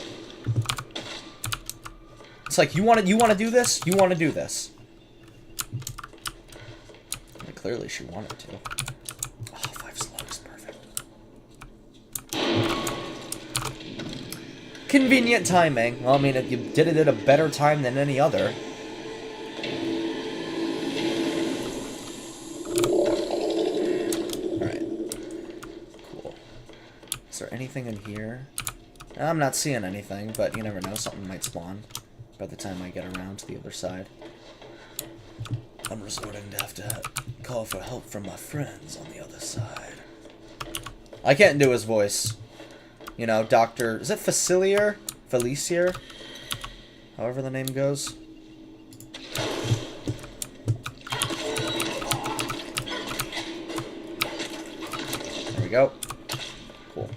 It's like, you want to do this? You want to do this. I mean, clearly she wanted to. Oh, 5 slugs. Perfect. Convenient timing. Well, I mean, you did it at a better time than any other. Alright. Cool. Is there anything in here? I'm not seeing anything, but you never know. Something might spawn by the time I get around to the other side. I'm resorting to have to call for help from my friends on the other side. I can't do his voice. You know, Dr. Is it Facilier? Felicier? However the name goes. There we go. Cool.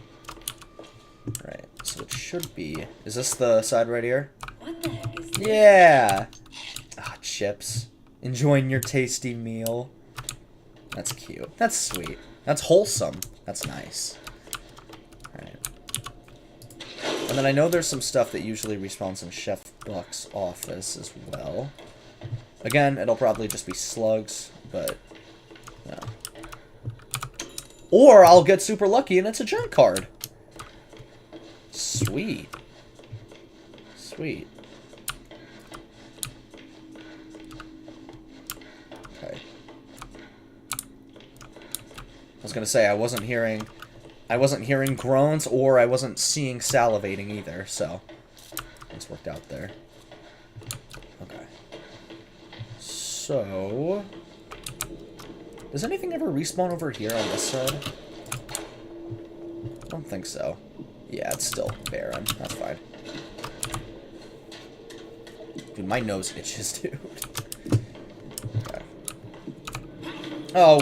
Alright, so it should be... Is this the side right here? What the heck is this? Yeah! Ah, chips. Enjoying your tasty meal. That's cute. That's sweet. That's wholesome. That's nice. Alright. And then I know there's some stuff that usually respawns in Chef Buck's office as well. Again, it'll probably just be slugs, but... No. Or I'll get super lucky and it's a junk card. Sweet. Sweet. Okay. I was gonna say I wasn't hearing groans or I wasn't seeing salivating either, so it's worked out there. Okay. So does anything ever respawn over here on this side? I don't think so. Yeah, it's still barren. That's fine. Dude, my nose itches, dude. Okay. Oh.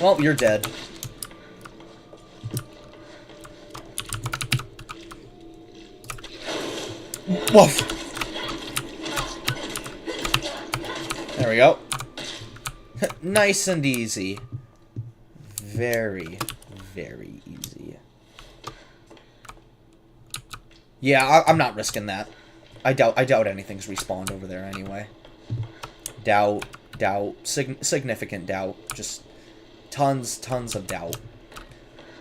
Well, you're dead. Woof. There we go. Nice and easy. Very, very easy. Yeah, I'm not risking that. I doubt anything's respawned over there anyway. Doubt, significant doubt. Just tons of doubt.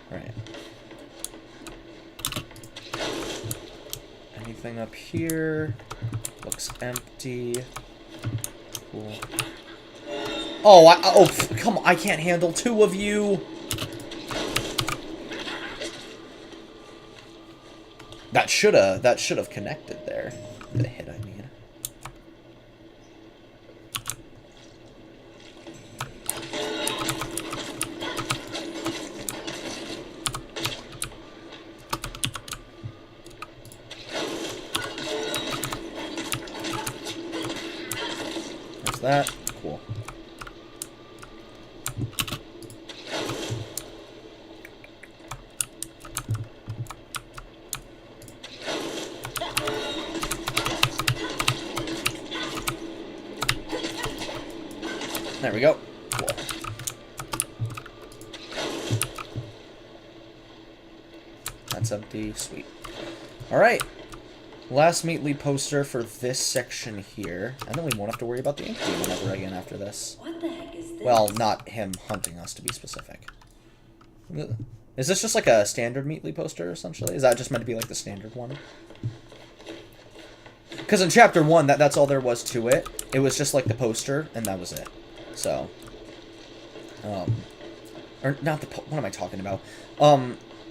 Right. Anything up here? Looks empty. Cool. Oh, come on, I can't handle two of you. That should have connected there. The hit, I mean. There's that. Cool. There we go. Cool. That's empty. Sweet. Alright. Last Meatly poster for this section here. And then we won't have to worry about the ink demon ever again after this. What the heck is this? Well, not him hunting us, to be specific. Is this just like a standard Meatly poster, essentially? Is that just meant to be like the standard one? Because in Chapter 1, that's all there was to it. It was just like the poster, and that was it. So, or not the, what am I talking about?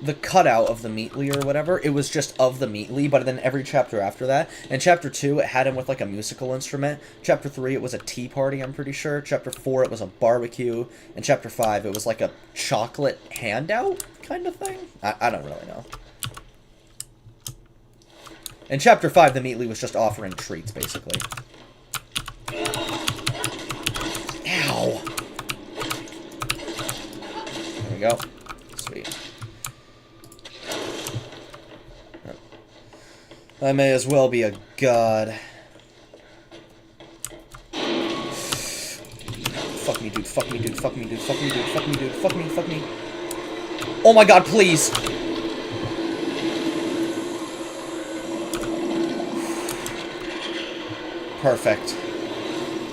The cutout of the Meatly or whatever, it was just of the Meatly, but then every chapter after that, in Chapter 2, it had him with like a musical instrument. Chapter 3, it was a tea party, I'm pretty sure. Chapter 4, it was a barbecue. And Chapter 5, it was like a chocolate handout kind of thing? I don't really know. In Chapter 5, the Meatly was just offering treats, basically. Ow! There we go. Sweet. I may as well be a god. Fuck me, dude. Fuck me, dude. Fuck me, dude. Fuck me, dude. Fuck me, dude. Fuck me, fuck me. Oh my god, please! Perfect.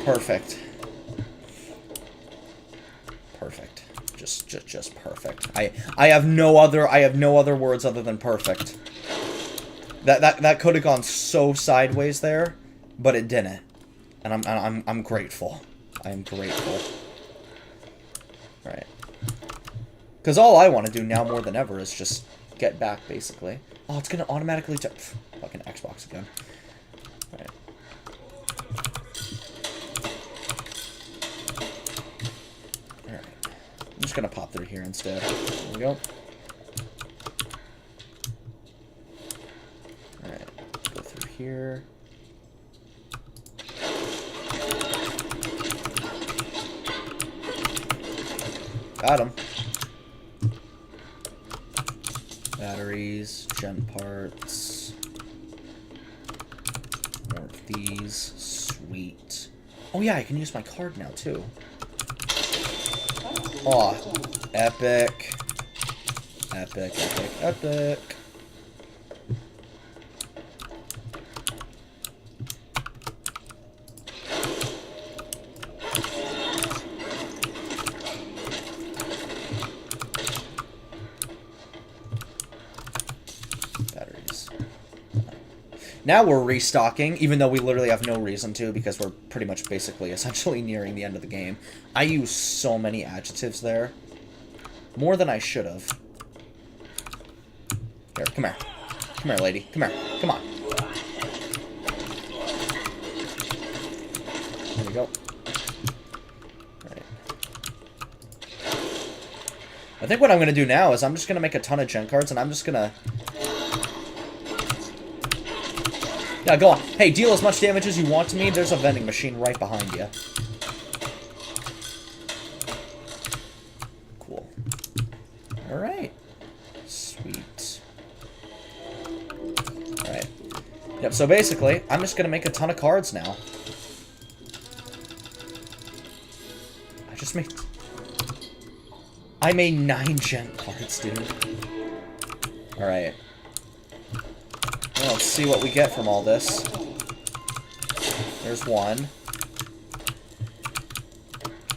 Perfect. Perfect. Just perfect. I have no other words other than perfect. That could have gone so sideways there, but it didn't. And I'm grateful. I am grateful. Alright. Because all I want to do now more than ever is just get back, basically. Oh, it's going to automatically... Fucking Xbox again. Alright. Alright. I'm just going to pop through here instead. There we go. Alright. Go through here. Got him. Batteries, gen parts. More of these. Sweet. Oh yeah, I can use my card now too. Aw. Epic. Epic, epic, epic. Now we're restocking, even though we literally have no reason to, because we're pretty much basically essentially nearing the end of the game. I use so many adjectives there. More than I should have. Here, come here. Come here, lady. Come here. Come on. There we go. Alright. I think what I'm going to do now is I'm just going to make a ton of gen cards, and I'm just going to... Yeah, go on. Hey, deal as much damage as you want to me. There's a vending machine right behind you. Cool. Alright. Sweet. Alright. Yep, so basically, I'm just gonna make a ton of cards now. I made 9 gen cards, dude. Alright. Well, let's see what we get from all this. There's one.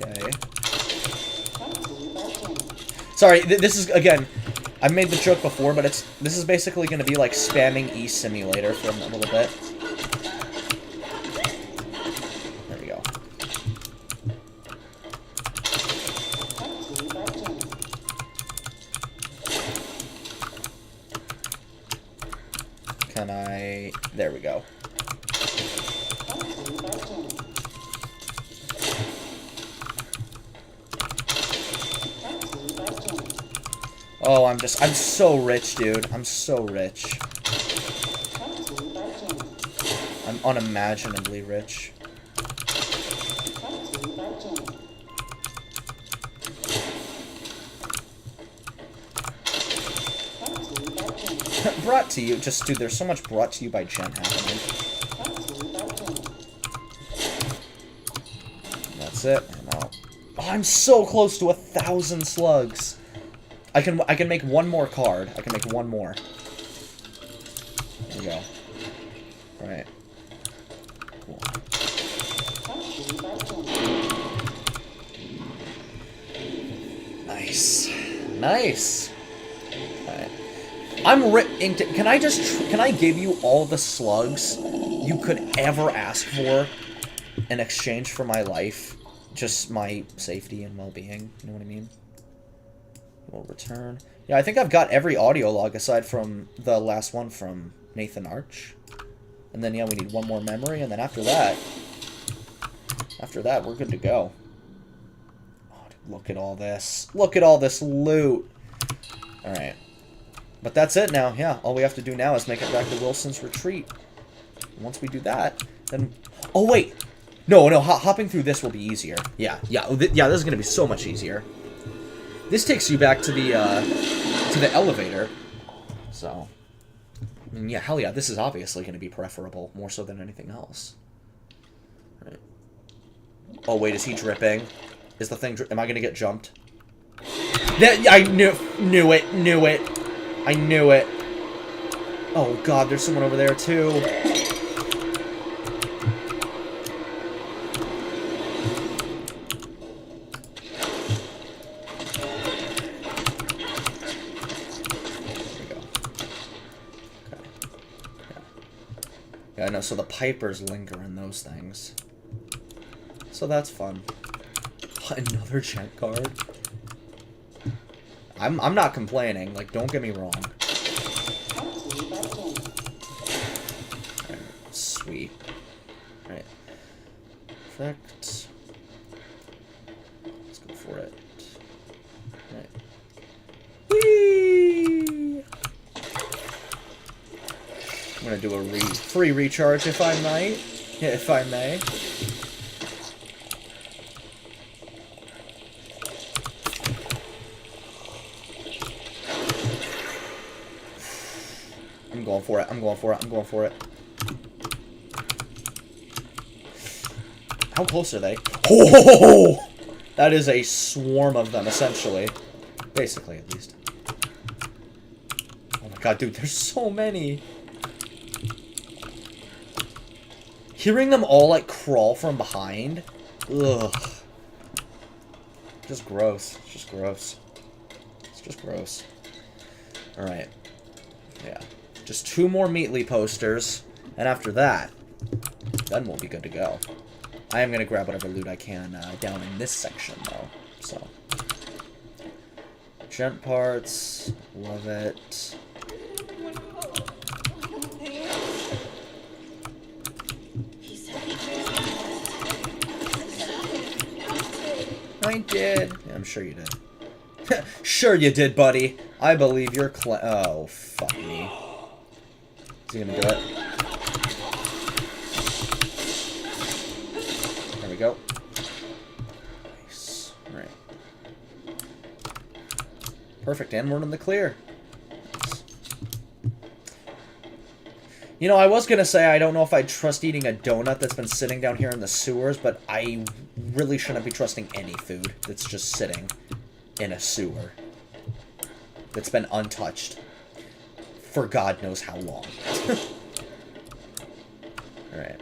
Okay. Sorry, this is, again, I've made the joke before, but this is basically going to be like spamming E-Simulator for a little bit. There we go. Can I... There we go. Oh, I'm so rich, dude. I'm so rich. I'm unimaginably rich. Brought to you. Just, dude, there's so much brought to you by Gen happening. That's it. I'm out. Oh, I'm so close to 1,000 slugs. I can make one more card. I can make one more. There we go. Alright. Cool. Nice. Nice. Alright. I'm can I give you all the slugs you could ever ask for in exchange for my life? Just my safety and well-being, you know what I mean? We'll return. Yeah, I think I've got every audio log aside from the last one from Nathan Arch. And then, yeah, we need one more memory, and then after that, we're good to go. Oh, dude, look at all this. Look at all this loot. Alright. But that's it now, yeah. All we have to do now is make it back to Wilson's Retreat. And once we do that, then... Oh, wait! No, hopping through this will be easier. Yeah, this is going to be so much easier. This takes you back to the elevator. So, I mean, yeah, hell yeah, this is obviously going to be preferable, more so than anything else. Right. Oh, wait, is he dripping? Is the thing am I going to get jumped? I knew it. I knew it. Oh, God, there's someone over there, too. I know, so the pipers linger in those things. So that's fun. Another gen card? I'm not complaining. Like, don't get me wrong. Alright, sweet. Alright. Perfect. Let's go for it. Alright. Whee! I'm gonna do a free recharge if I might. Yeah, if I may. I'm going for it. I'm going for it. I'm going for it. How close are they? Oh! That is a swarm of them, essentially. Basically, at least. Oh my god, dude, there's so many. Hearing them all, like, crawl from behind. Ugh. Just gross. It's just gross. It's just gross. Alright. Yeah. Just 2 more Meatly posters. And after that, then we'll be good to go. I am going to grab whatever loot I can down in this section, though. So. Gent parts. Love it. I did. Yeah, I'm sure you did. Sure you did, buddy. I believe you're oh, fuck me. Is he gonna do it? There we go. Nice. Alright. Perfect, and we're in the clear. Nice. You know, I was gonna say I don't know if I'd trust eating a donut that's been sitting down here in the sewers, but I really shouldn't be trusting any food that's just sitting in a sewer. That's been untouched. For God knows how long. Alright.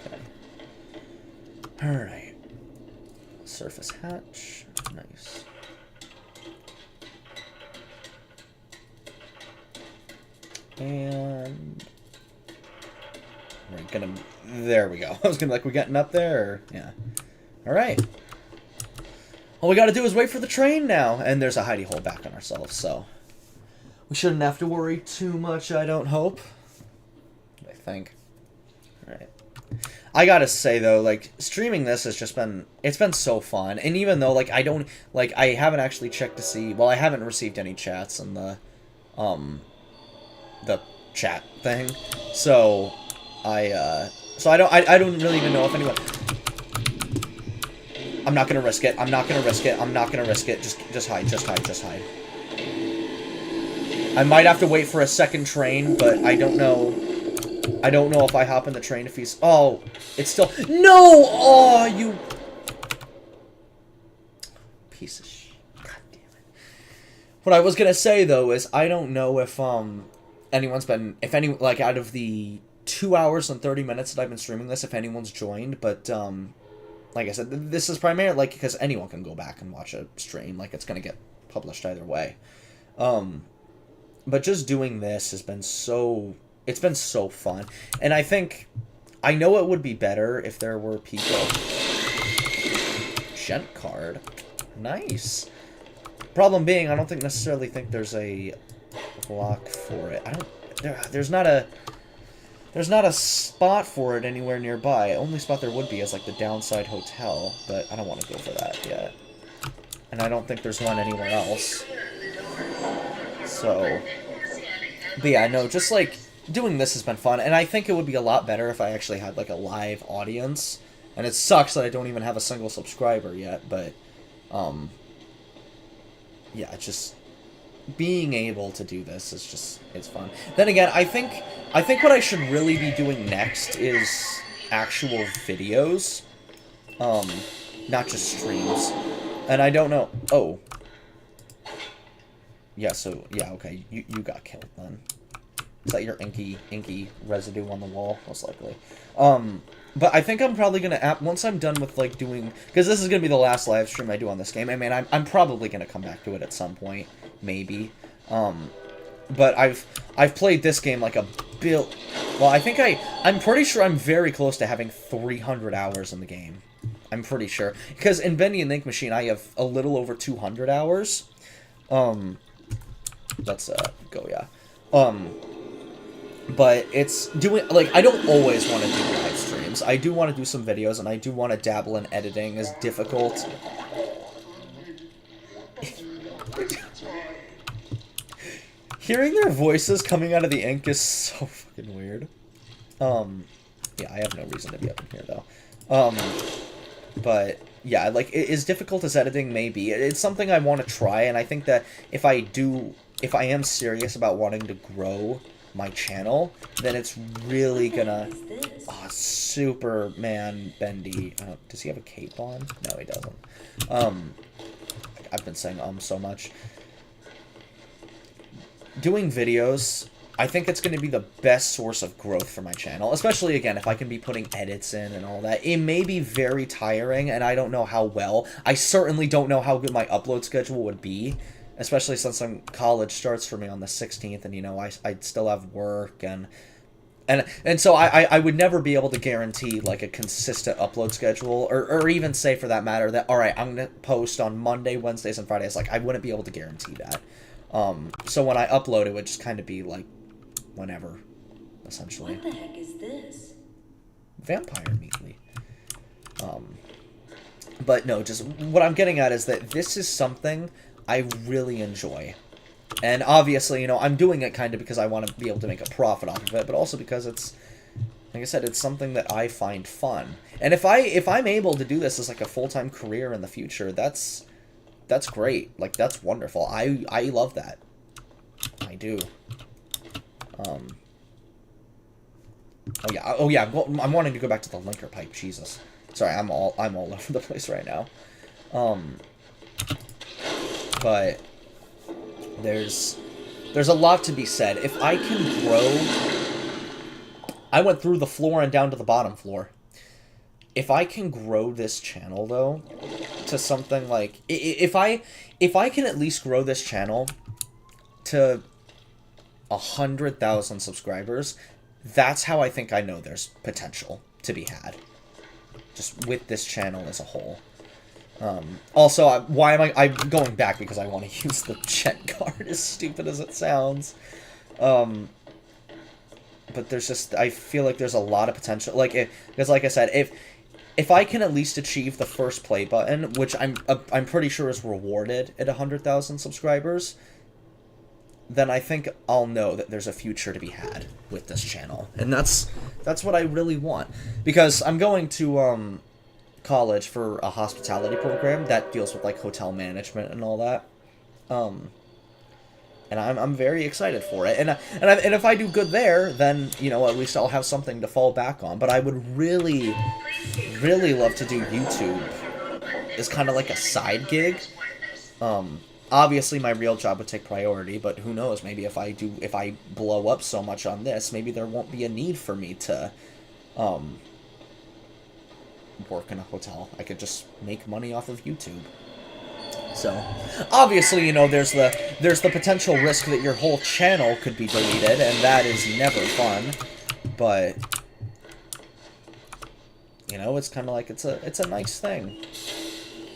Okay. Alright. Surface hatch. Nice. And we're gonna... There we go. I was gonna be like, we getting up there? Or... Yeah. Alright. All we gotta do is wait for the train now. And there's a hidey hole back on ourselves, so... We shouldn't have to worry too much, I don't hope. I think. Alright. I gotta say, though, like, streaming this has just been... It's been so fun. And even though, like, I don't... Like, I haven't actually checked to see... Well, I haven't received any chats in the chat thing. So, I don't really even know if anyone... I'm not gonna risk it. I'm not gonna risk it. I'm not gonna risk it. Just hide. Just hide. Just hide. I might have to wait for a second train, but I don't know. I don't know if I hop in the train if he's... Oh, it's still... No! Oh, you... Piece of shit. God damn it. What I was gonna say, though, is I don't know if, anyone's been... If any... Like, out of the 2 hours and 30 minutes that I've been streaming this, if anyone's joined, but, like I said, this is primarily, like, because anyone can go back and watch a stream. Like, it's gonna get published either way. But just doing this has been so... It's been so fun. And I think... I know it would be better if there were people... Gent card. Nice. Problem being, I don't necessarily think there's a block for it. I don't... There's not a... There's not a spot for it anywhere nearby. The only spot there would be is, like, the Downside Hotel. But I don't want to go for that yet. And I don't think there's one anywhere else. So... But yeah, no, just, like, doing this has been fun. And I think it would be a lot better if I actually had, like, a live audience. And it sucks that I don't even have a single subscriber yet, but... Yeah, it's just... Being able to do this is just... It's fun. Then again, I think what I should really be doing next is actual videos. Not just streams. And I don't know... Oh. Yeah, so... Yeah, okay. You got killed, then. Is that your inky residue on the wall? Most likely. But I think I'm probably gonna... Once I'm done with, like, doing... Because this is gonna be the last live stream I do on this game. I mean, I'm probably gonna come back to it at some point. Maybe. But I've played this game like a Well, I think I'm pretty sure I'm very close to having 300 hours in the game. I'm pretty sure. Because in Bendy and the Ink Machine, I have a little over 200 hours. Let's go, yeah. But it's doing, like, I don't always want to do live streams. I do want to do some videos, and I do want to dabble in editing, as difficult. Hearing their voices coming out of the ink is so fucking weird. Yeah, I have no reason to be up in here, though. But, yeah, like, as difficult as editing may be, it's something I want to try, and I think that if I am serious about wanting to grow my channel, then it's really gonna... Oh, Superman Bendy. Does he have a cape on? No, he doesn't. I've been saying so much. Doing videos, I think it's going to be the best source of growth for my channel. Especially, again, if I can be putting edits in and all that. It may be very tiring, and I don't know how well. I certainly don't know how good my upload schedule would be. Especially since college starts for me on the 16th, and, you know, I'd still have work, and so I would never be able to guarantee, like, a consistent upload schedule, or even say, for that matter, that, alright, I'm going to post on Monday, Wednesdays, and Fridays. Like, I wouldn't be able to guarantee that. So when I upload, it would just kind of be, like, whenever, essentially. What the heck is this? Vampire Meatly. But no, just, what I'm getting at is that this is something I really enjoy. And obviously, you know, I'm doing it kind of because I want to be able to make a profit off of it, but also because it's, like I said, it's something that I find fun. And if I'm able to do this as, like, a full-time career in the future, that's great. Like, that's wonderful. I love that. I do. Oh yeah, I'm wanting to go back to the linker pipe. Jesus. Sorry, I'm all over the place right now. But there's a lot to be said. If I can grow... I went through the floor and down to the bottom floor. If I can grow this channel, though, to something like... If I can at least grow this channel to 100,000 subscribers, that's how I think I know there's potential to be had. Just with this channel as a whole. Also, why am I'm going back because I want to use the Jet card, as stupid as it sounds. But there's just, I feel like there's a lot of potential. Like, because like I said, if I can at least achieve the first play button, which I'm pretty sure is rewarded at 100,000 subscribers, then I think I'll know that there's a future to be had with this channel. And that's what I really want. Because I'm going to, college for a hospitality program that deals with, like, hotel management and all that. And I'm very excited for it. And if I do good there, then, you know, at least I'll have something to fall back on. But I would really, really love to do YouTube as kind of like a side gig. Obviously my real job would take priority, but who knows, maybe if I blow up so much on this, maybe there won't be a need for me to work in a hotel. I could just make money off of YouTube. So, obviously, you know, there's the potential risk that your whole channel could be deleted, and that is never fun. But, you know, it's kind of like, it's a nice thing.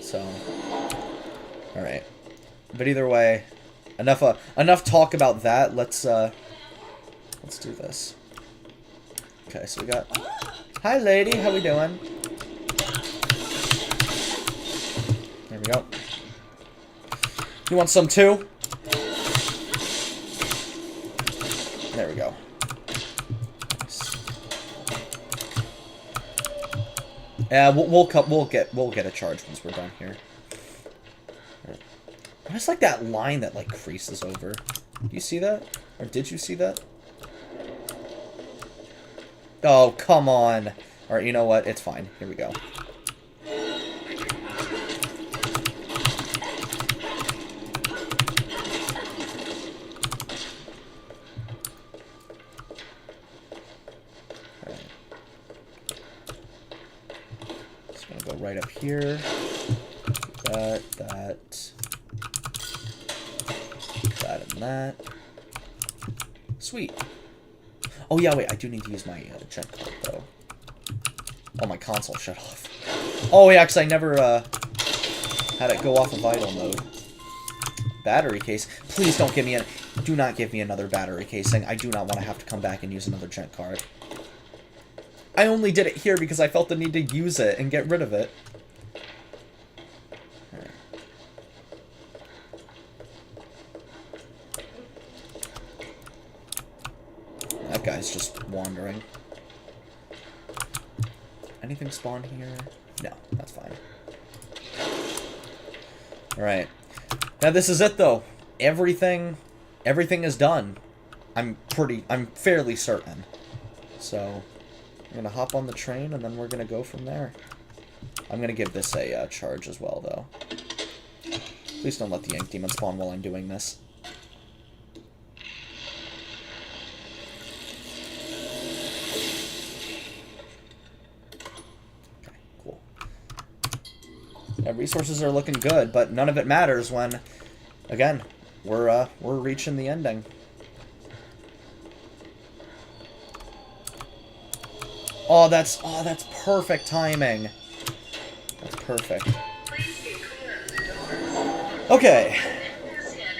So, alright. But either way, enough talk about that. Let's do this. Okay, so we got... Hi, lady. How we doing? There we go. You want some too? There we go. Nice. Yeah, we'll get a charge once we're done here. I just like that line that, like, creases over. Do you see that? Or did you see that? Oh, come on. Alright, you know what? It's fine. Here we go. Okay. Just gonna go right up here. That. That and that. Sweet. Oh yeah, wait, I do need to use my jet card, though. Oh, my console shut off. Oh yeah, because I never had it go off of idle mode. Battery case. Please don't give me a... Do not give me another battery casing. I do not want to have to come back and use another gent card. I only did it here because I felt the need to use it and get rid of it. Right. That guy's just wandering. Anything spawn here? No, that's fine. Alright. Now this is it though. Everything is done. I'm fairly certain. So, I'm gonna hop on the train and then we're gonna go from there. I'm gonna give this a charge as well though. Please don't let the ink demon spawn while I'm doing this. Okay, cool. Yeah, resources are looking good, but none of it matters when, again, we're reaching the ending. Oh, that's perfect timing. That's perfect. Okay.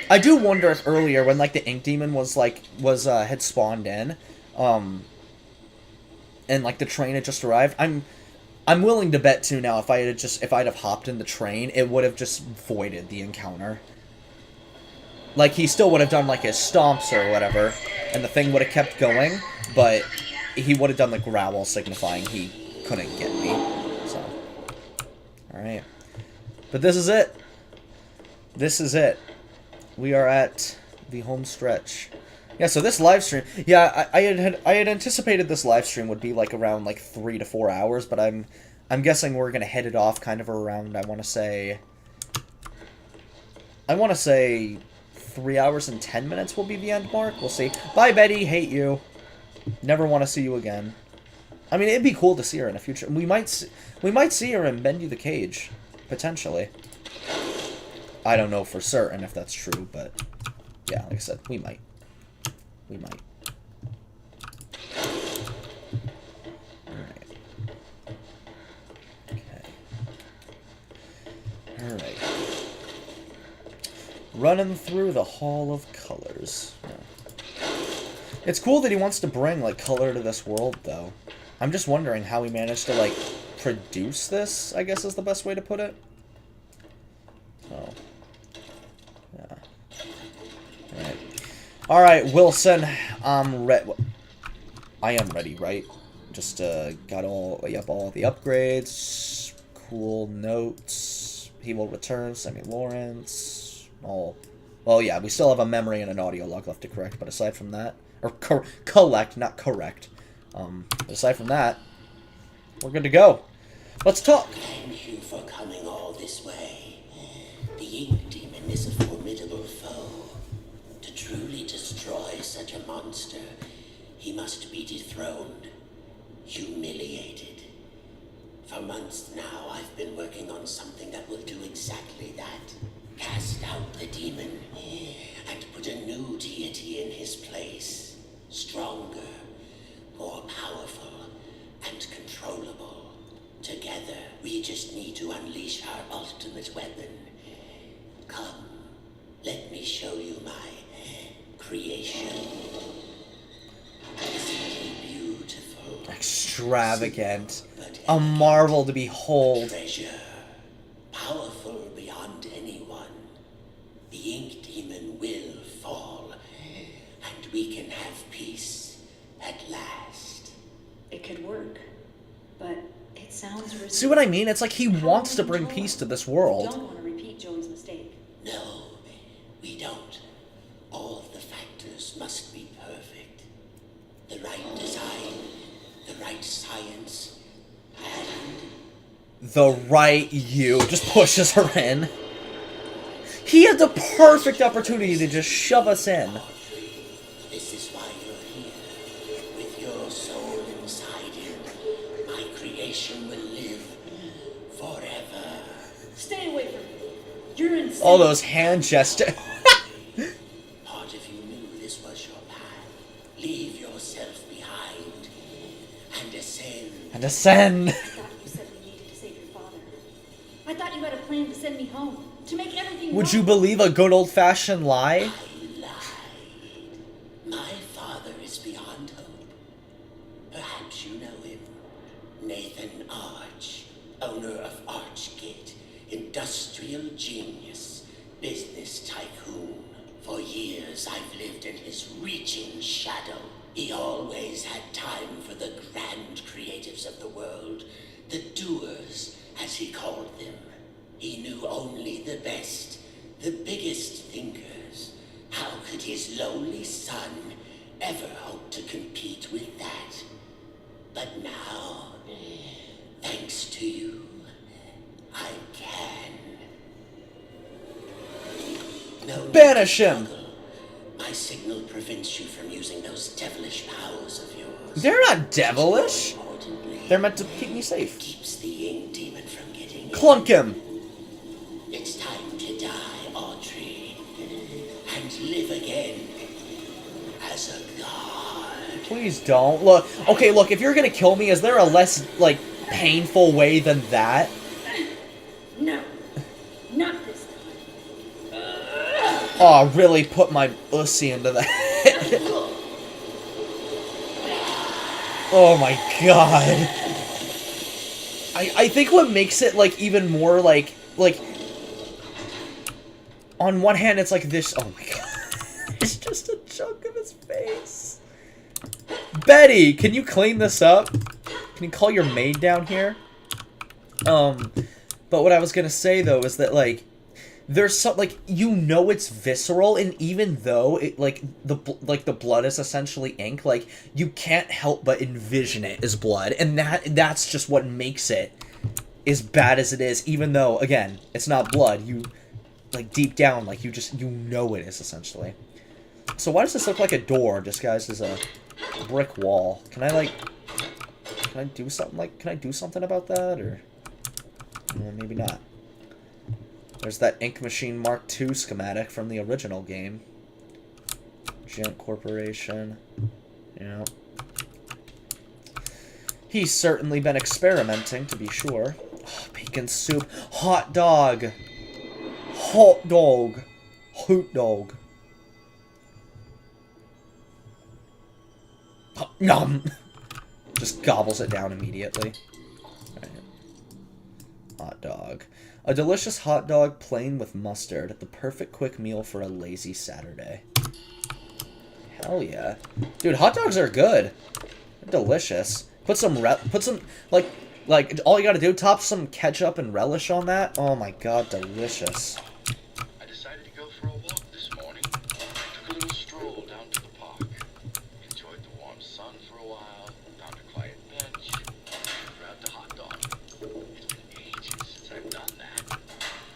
I do wonder if earlier when like the ink demon was had spawned in, and like the train had just arrived, I'm willing to bet too now if I'd have hopped in the train, it would have just voided the encounter. Like he still would have done like his stomps or whatever, and the thing would have kept going, but he would have done the growl signifying he couldn't get me. So, alright. But this is it. This is it. We are at the home stretch. Yeah, so this live stream... Yeah, I had anticipated this live stream would be like around like 3 to 4 hours, but I'm guessing we're going to head it off kind of around, I want to say 3 hours and 10 minutes will be the end mark. We'll see. Bye, Betty. Hate you. Never want to see you again. I mean, it'd be cool to see her in the future. We might see her in Bendy the Cage, potentially. I don't know for certain if that's true, but yeah, like I said, we might. We might. Alright. Okay. Alright. Running through the Hall of Colors. Yeah. It's cool that he wants to bring, like, color to this world, though. I'm just wondering how he managed to, like, produce this, I guess is the best way to put it. Oh. Yeah. Alright. Alright, Wilson. I'm ready. I am ready, right? Just, got all the upgrades. Cool notes. He will return. Sammy Lawrence. All. Well, yeah, we still have a memory and an audio log left to correct, but aside from that... Or collect, not correct. But aside from that, we're good to go. Let's talk. Thank you for coming all this way. The ink demon is a formidable foe. To truly destroy such a monster, he must be dethroned, humiliated. For months now, I've been working on something that will do exactly that. Cast out the demon and put a new deity in his place. Stronger, more powerful, and controllable. Together, we just need to unleash our ultimate weapon. Come, let me show you my creation. Isn't he beautiful? Extravagant. A marvel to behold. Treasure. Powerful beyond anyone. The ink demon will fall, and we can have peace at last. It could work, but it sounds risky. See what I mean? It's like he wants to bring peace to this We world. don't want to repeat Joey's mistake. No, we don't. All of the factors must be perfect. The right design, the right science, and The right you just pushes her in. He had the perfect opportunity to just shove us in. this is why you're here. With your soul inside you, my creation will live forever. Stay away from me. You're insane. All those hand gestures. Part of you knew this was your path. Leave yourself behind and ascend. And ascend. I thought you said we needed to save your father. Would you believe a good old-fashioned lie? I lied. My father is beyond hope. Perhaps you know him. Nathan Arch, owner of Archgate, industrial genius, business tycoon. For years I've lived in his reaching shadow. He always had time for the grand creatives of the world, the doers, as he called them. He knew only the best, the biggest thinkers. How could his lonely son ever hope to compete with that? But now, thanks to you, I can. No need Banish to him! struggle. My signal prevents you from using those devilish powers of yours. They're not devilish. More importantly, They're meant to keep me safe. keeps the ink demon from getting in. Clunk him! It's time to die, Audrey, and live again as a god. Please don't. Look, okay, look, if you're gonna kill me, is there a less, like, painful way than that? No, not this time. Oh, really put my pussy into that. Oh my god. I think what makes it, like, even more, like, on one hand, it's like this. Oh my god. It's just a chunk of his face. Betty, can you clean this up? Can you call your maid down here? But what I was gonna say, though, is that, like, there's some, like, you know it's visceral, and even though it, like, the blood is essentially ink, like, you can't help but envision it as blood, and that's just what makes it as bad as it is, even though, again, it's not blood. You, like, deep down, like, you know it is, essentially. So why does this look like a door disguised as a brick wall? Can I do something about that, or well, maybe not. There's that Ink Machine Mark II schematic from the original game. Gent Corporation. Yeah. He's certainly been experimenting, to be sure. Oh, bacon soup. Hot dog. Hot dog. Hot dog. Oh, nom. Just gobbles it down immediately. Right. Hot dog. A delicious hot dog plain with mustard. The perfect quick meal for a lazy Saturday. Hell yeah. Dude, hot dogs are good. They're delicious. Put some, like, all you gotta do, top some ketchup and relish on that. Oh my god, delicious. I decided to go for a walk this morning. Took a little stroll down to the park. Enjoyed the warm sun for a while. Found a quiet bench. Grabbed a hot dog. It's been ages since I've done that.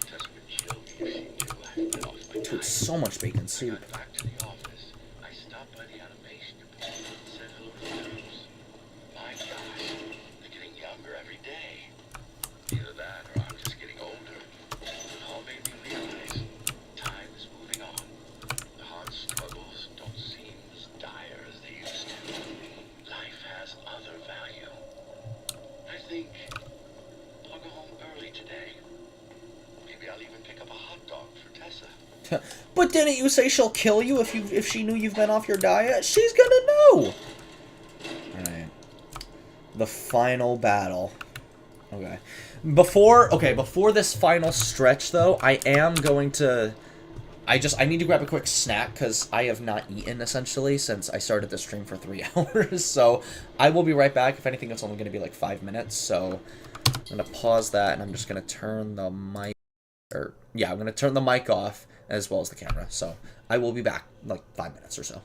Tessa would kill me if she knew I had been off my Dude, diet. so much bacon soup. Got back to the office. I stopped by the animation department and said hello to the troops. My gosh, they're getting younger every day. Either that or I'm just getting older. It all made me realize time is moving on. The hard struggles don't seem as dire as they used to. Life has other value. I think I'll go home early today. Maybe I'll even pick up a hot dog for Tessa. But didn't you say she'll kill you if she knew you've been off your diet? She's gonna know! Alright. The final battle. Okay. Before this final stretch, though, I am going to... I need to grab a quick snack, because I have not eaten, essentially, since I started the stream for 3 hours. So, I will be right back. If anything, it's only going to be like 5 minutes. So, I'm going to pause that, and I'm just going to turn the mic... yeah, I'm going to turn the mic off, as well as the camera. So, I will be back in like 5 minutes or so.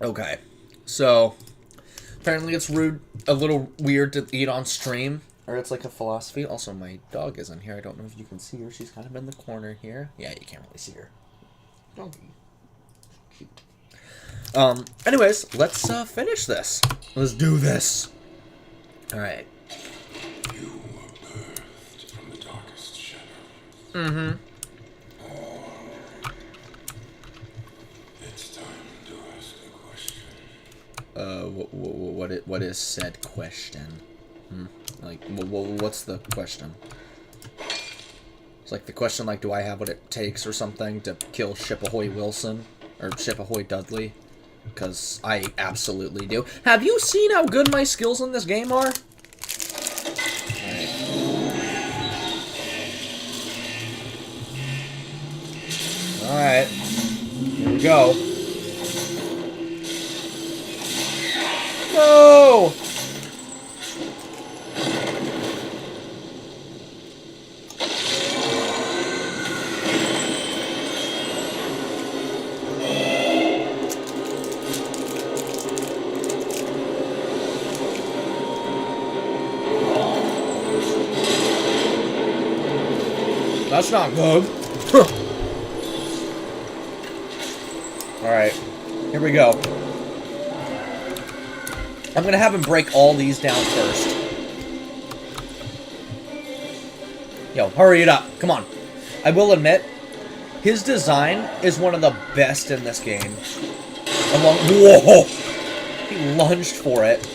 Okay. So, apparently it's rude, a little weird to eat on stream. Or it's like a philosophy. Also, my dog is in here. I don't know if you can see her. She's kind of in the corner here. Yeah, you can't really see her. Doggy. Cute. Anyways, let's finish this. Let's do this. Alright. You were birthed from the darkest shadow. Mm-hmm. It's time to ask a question. What is said question? Like, what's the question? It's like the question, like, do I have what it takes or something to kill Ship Ahoy Wilson? Or Ship Ahoy Dudley? Because I absolutely do. Have you seen how good my skills in this game are? Alright. Here we go. No! That's not good. Alright. Here we go. I'm gonna have him break all these down first. Yo, hurry it up. Come on. I will admit, his design is one of the best in this game. Whoa! He lunged for it.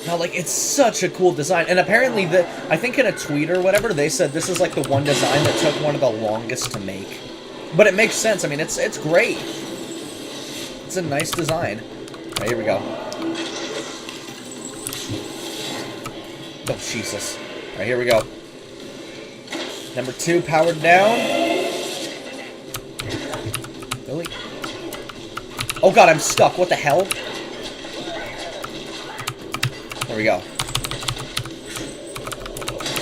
Now, like, it's such a cool design. And apparently, I think in a tweet or whatever, they said this is, like, the one design that took one of the longest to make. But it makes sense. I mean, it's great. It's a nice design. All right, here we go. Oh, Jesus. All right, here we go. Number 2, powered down. Really? Oh, God, I'm stuck. What the hell? There we go.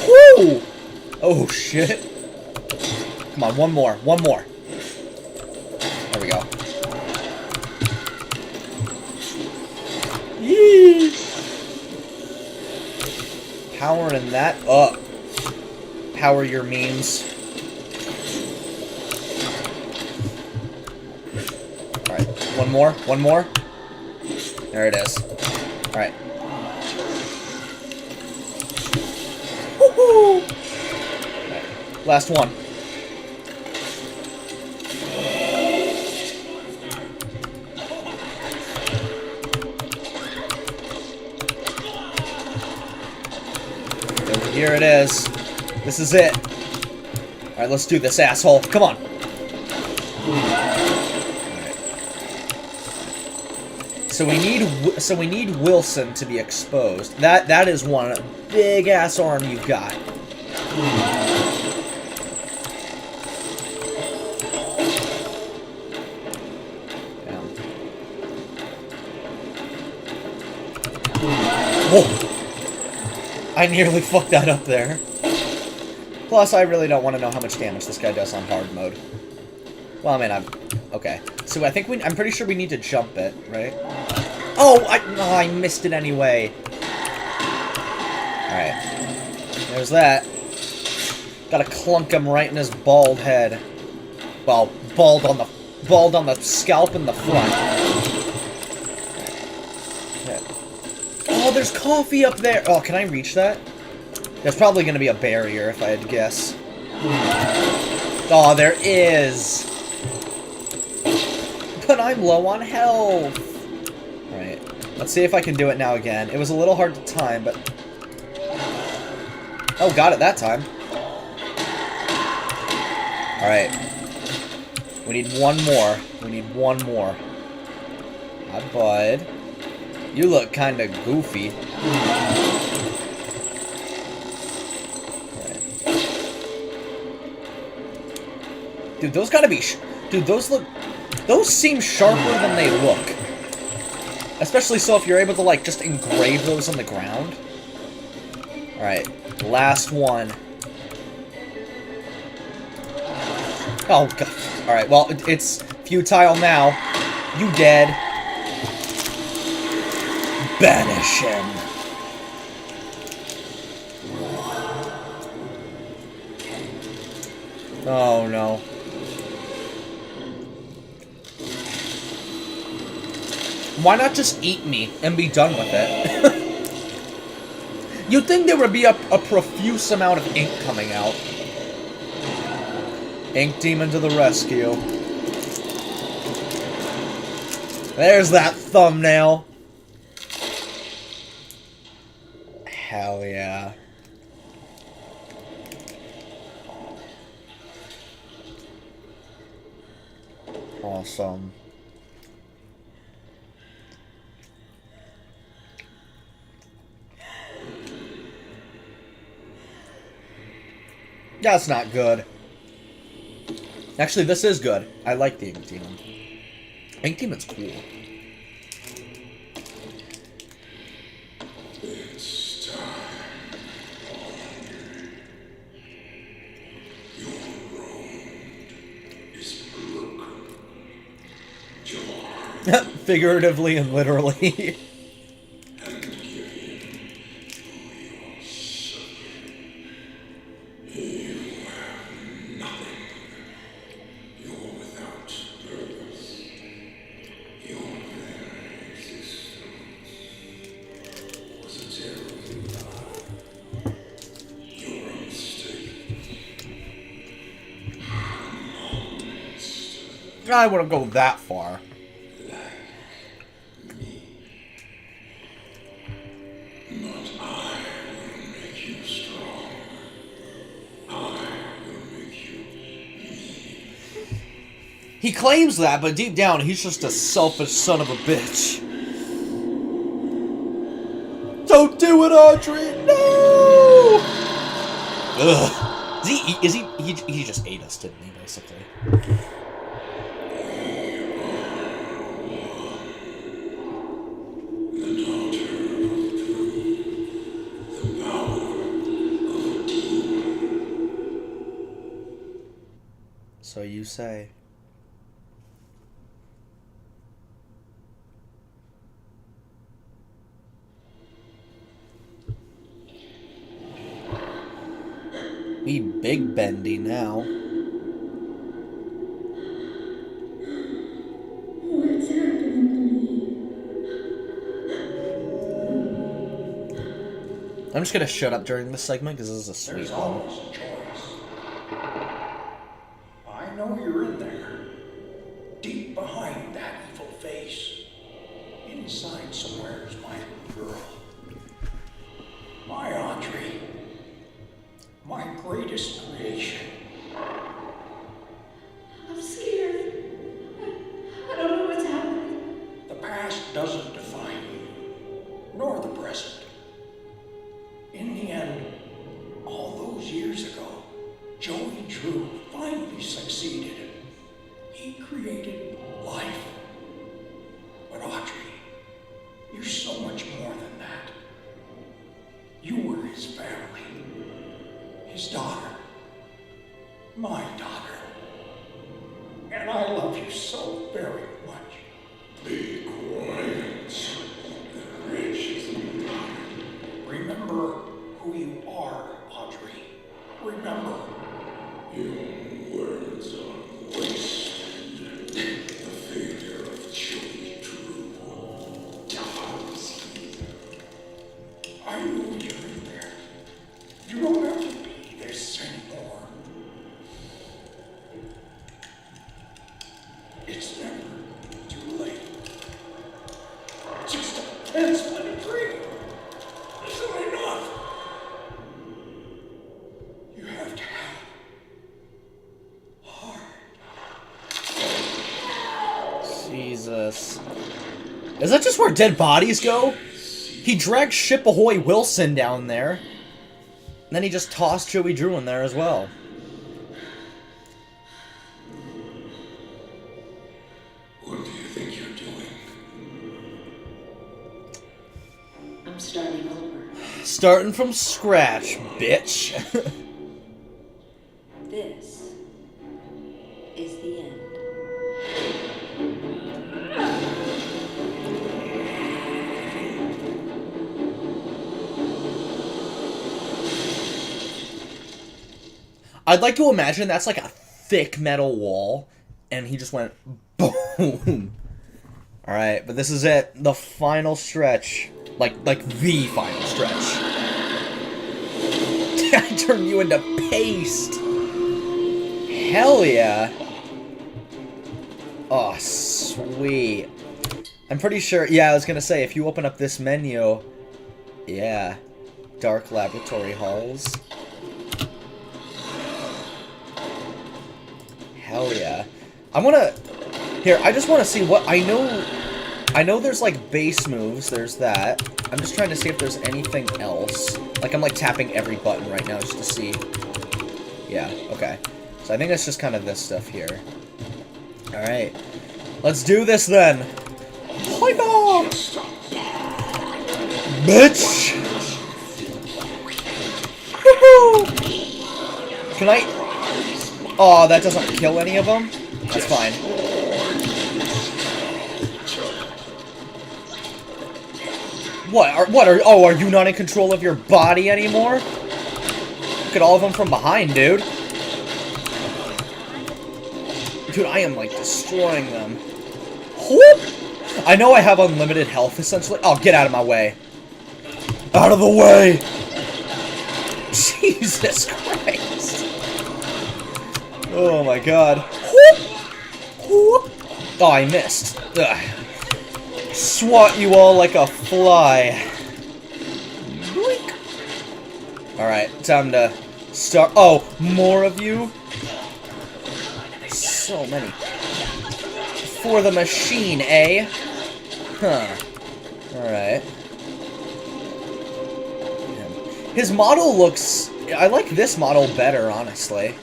Woo! Oh, shit. Come on, one more. One more. There we go. Yee! Powering that up. Power your memes. Alright, one more. One more. There it is. Alright. Woohoo! Right. Last one. Here it is. This is it. Alright, let's do this, asshole. Come on. Alright. So we need Wilson to be exposed. That is one big ass arm you've got. Damn. Whoa. I nearly fucked that up there. Plus, I really don't want to know how much damage this guy does on hard mode. Well, I mean, okay. So I think I'm pretty sure we need to jump it, right? Oh, I missed it anyway. Alright. There's that. Gotta clunk him right in his bald head. Well, bald on the scalp in the front. Oh, there's coffee up there! Oh, can I reach that? There's probably going to be a barrier, if I had to guess. Oh, there is! But I'm low on health! Alright, let's see if I can do it now again. It was a little hard to time, but... Oh, got it that time. Alright. We need one more. We need one more. Hi, bud. You look kind of goofy. Right. Dude, those gotta be... Dude, those look... Those seem sharper than they look. Especially so if you're able to, like, just engrave those on the ground. Alright. Last one. Oh, God. Alright, well, it's futile now. You dead. Banish him. Oh no. Why not just eat me and be done with it? You'd think there would be a profuse amount of ink coming out. Ink Demon to the rescue. There's that thumbnail. Hell yeah. Awesome. That's not good. Actually, this is good. I like the Ink Demon. Ink Demon's cool. It's time. Your road is broken. Jar Figuratively and literally. and give him to your suffering. You have nothing. You're without purpose. Your very existence was a terrible lie. You're a mistake. I wouldn't go that far. But I will make you strong. I will make you mean. He claims that, but deep down, he's just a selfish son of a bitch. Don't do it, Audrey! No! Ugh. He just ate us, didn't he, basically? The daughter of Drew. The power of a demon. So you say. We big Bendy now. What's happening to me? I'm just gonna shut up during this segment because this is a sweet There's one. always a choice. I know you're in there. Deep behind that evil face. Inside somewhere is my little girl. My Audrey. My greatest creation. I'm scared. I don't know what's happening. The past doesn't define you, nor the present. In the end, all those years ago, Joey Drew finally succeeded. He created life. But Audrey, you're so much more than that. You were his family, his daughter, my daughter. And I love you so very much. Be quiet. The rich is mine. Remember who you are, Audrey. Remember. Your words are wasted. The failure of Joey Drew dies here. I know you're in there. You don't have to be this anymore. It's never too late. Just a transplanted dream isn't enough. You have to have heart. Jesus. Is that just where dead bodies go? He dragged Ship Ahoy Wilson down there. And then he just tossed Joey Drew in there as well. What do you think you're doing? I'm starting over. Starting from scratch, bitch. This is the end. I'd like to imagine that's like a thick metal wall, and he just went boom. Alright, but this is it. The final stretch. Like the final stretch. I turned you into paste. Hell yeah. Oh, sweet. I'm pretty sure, yeah, I was gonna say, if you open up this menu, yeah, dark laboratory halls. Hell yeah. I just wanna see what, I know there's like base moves, there's that. I'm just trying to see if there's anything else. Like, I'm like tapping every button right now just to see. Yeah, okay. So I think that's just kind of this stuff here. Alright. Let's do this then! Hyper! Bitch! Woohoo! Can I... Oh, that doesn't kill any of them? That's fine. Are you not in control of your body anymore? Look at all of them from behind, dude. Dude, I am, like, destroying them. Whoop! I know I have unlimited health, essentially. Oh, get out of my way. Out of the way! Jesus Christ. Oh, my God. Whoop! Whoop! Oh, I missed. Ugh. Swat you all like a fly. Alright, time to start. Oh, more of you? So many. For the machine, eh? Huh. Alright. His model looks... I like this model better, honestly.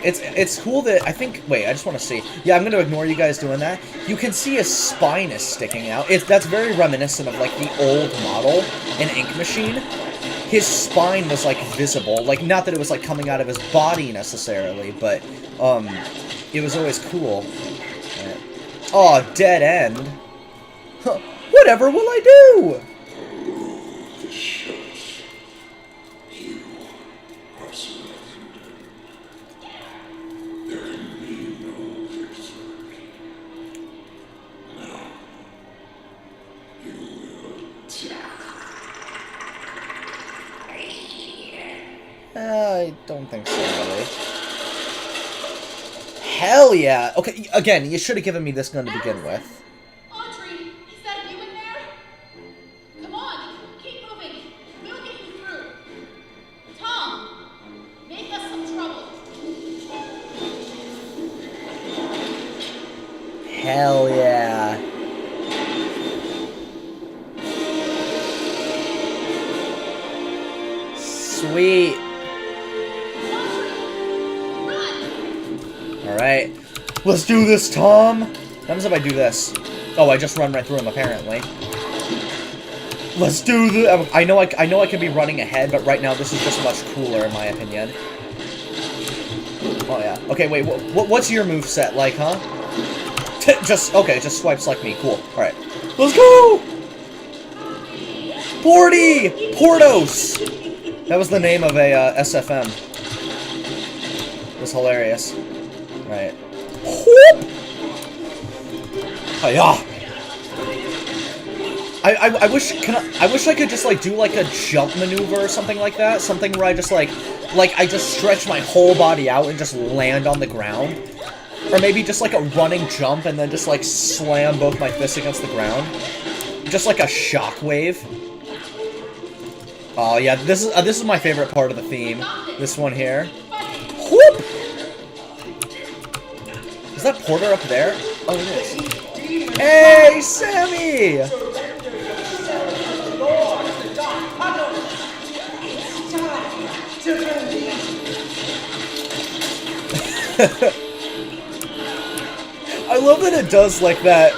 It's cool that... I think... Wait, I just want to see. Yeah, I'm going to ignore you guys doing that. You can see his spine is sticking out. That's very reminiscent of, like, the old model in Ink Machine. His spine was, like, visible. Like, not that it was, like, coming out of his body, necessarily, but, it was always cool. Right. Oh, dead end. Huh. Whatever will I do? I don't think so, really. Hell yeah! Okay, again, you should have given me this gun to begin with. Audrey, is that you in there? Come on, keep moving. We'll get you through. Tom, make us some trouble. Hell yeah. Sweet. Alright. Let's do this, Tom! What happens if I do this? Oh, I just run right through him, apparently. Let's do this! I know I could be running ahead, but right now this is just much cooler, in my opinion. Oh, yeah. Okay, wait, what's your moveset like, huh? Okay, just swipes like me. Cool. Alright. Let's go! Porty! Portos! That was the name of a, SFM. It was hilarious. Right. Whoop! Hiya! I wish I could just like do like a jump maneuver or something like that. Something where I just like I just stretch my whole body out and just land on the ground. Or maybe just like a running jump and then just like slam both my fists against the ground. Just like a shockwave. Oh yeah, this is my favorite part of the theme. This one here. Whoop! Is that Porter up there? Oh, it is. Hey, Sammy! I love that it does like that,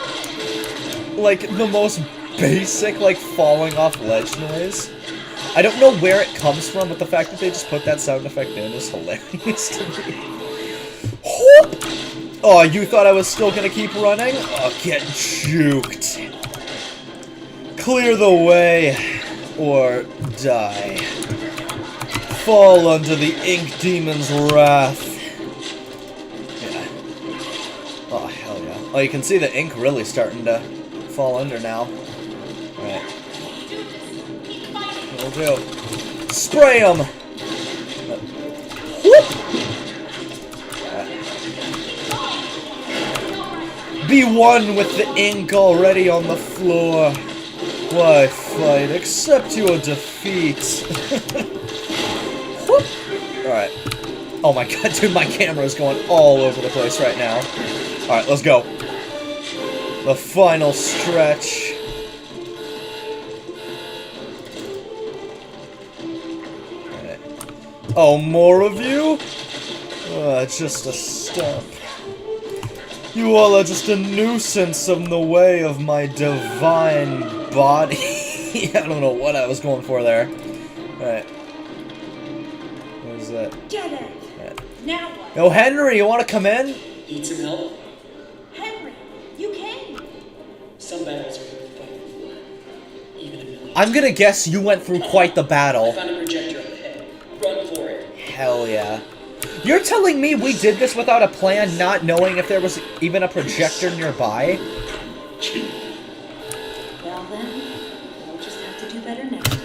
like the most basic like falling off ledge noise. I don't know where it comes from, but the fact that they just put that sound effect in is hilarious to me. Whoop! Oh, you thought I was still gonna keep running? Oh, get juked. Clear the way, or die. fall under the ink demon's wrath. Yeah. Oh, hell yeah. Oh, you can see the ink really starting to fall under now. Alright. We'll do. Spray him! Whoop! Be one with the ink already on the floor. Why fight? Accept your defeat. Alright. Oh my god, dude, my camera is going all over the place right now. Alright, let's go. The final stretch. Alright. Oh, more of you? Just a step. You all are just a nuisance in the way of my divine body. I don't know what I was going for there. Alright. What is that? Get it! Right. Now what? Yo, Henry, you want to come in? Need some help? Henry, you came! Some battles are worth fighting for. Even a million. I'm gonna guess you went through quite the I battle. found a projector on the head. Run for it. Hell yeah. You're telling me we did this without a plan, not knowing if there was even a projector nearby? Well then, we'll just have to do better next time.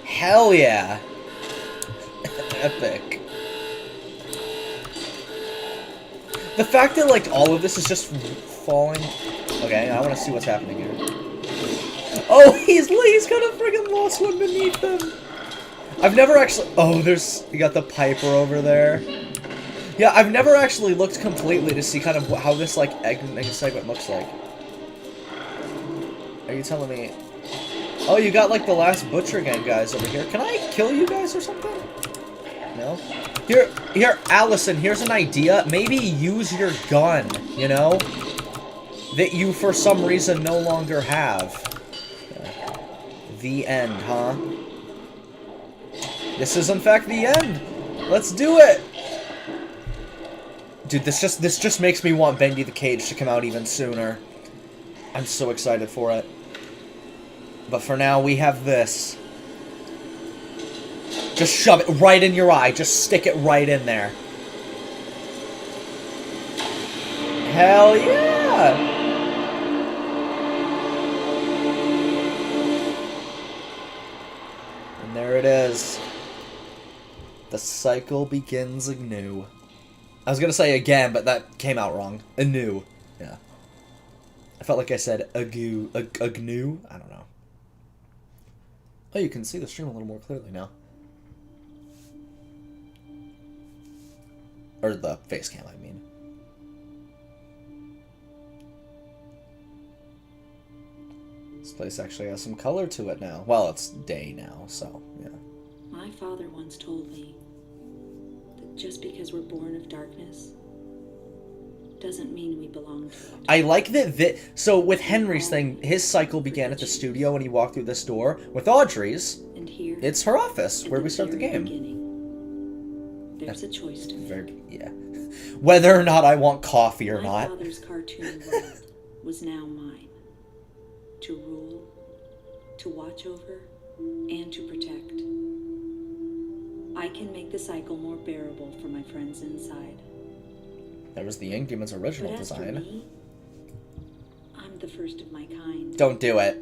Hell yeah. Epic. The fact that, like, all of this is just falling... Okay, I want to see what's happening here. Oh, he's got a friggin' lost one beneath him. I've never actually... Oh, you got the Piper over there. Yeah, I've never actually looked completely to see kind of how this, like, egg segment looks like. Are you telling me... Oh, you got, like, the last Butcher Gang guys over here. Can I kill you guys or something? No? Here, Allison, here's an idea. Maybe use your gun, you know? That you, for some reason, no longer have. The end, huh? This is, in fact, the end. Let's do it! Dude, this just makes me want Bendy the Cage to come out even sooner. I'm so excited for it. But for now, we have this. Just shove it right in your eye. Just stick it right in there. Hell yeah! And there it is. The cycle begins anew. I was gonna say again, but that came out wrong. Anew. Yeah. I felt like I said agoo. Agnew? I don't know. Oh, you can see the stream a little more clearly now. Or the face cam, I mean. This place actually has some color to it now. Well, it's day now, so, yeah. My father once told me that just because we're born of darkness doesn't mean we belong to it. I like that, so with Henry's thing, his cycle began at the studio when he walked through this door. With Audrey's, and here, it's her office where we start the game. There's a choice to make. Yeah. Whether or not I want coffee or My not. father's cartoon world was now mine. To rule, to watch over, and to protect. I can make the cycle more bearable for my friends inside. That was the Ink Demon's original But as for design. me, I'm the first of my kind. Don't do it.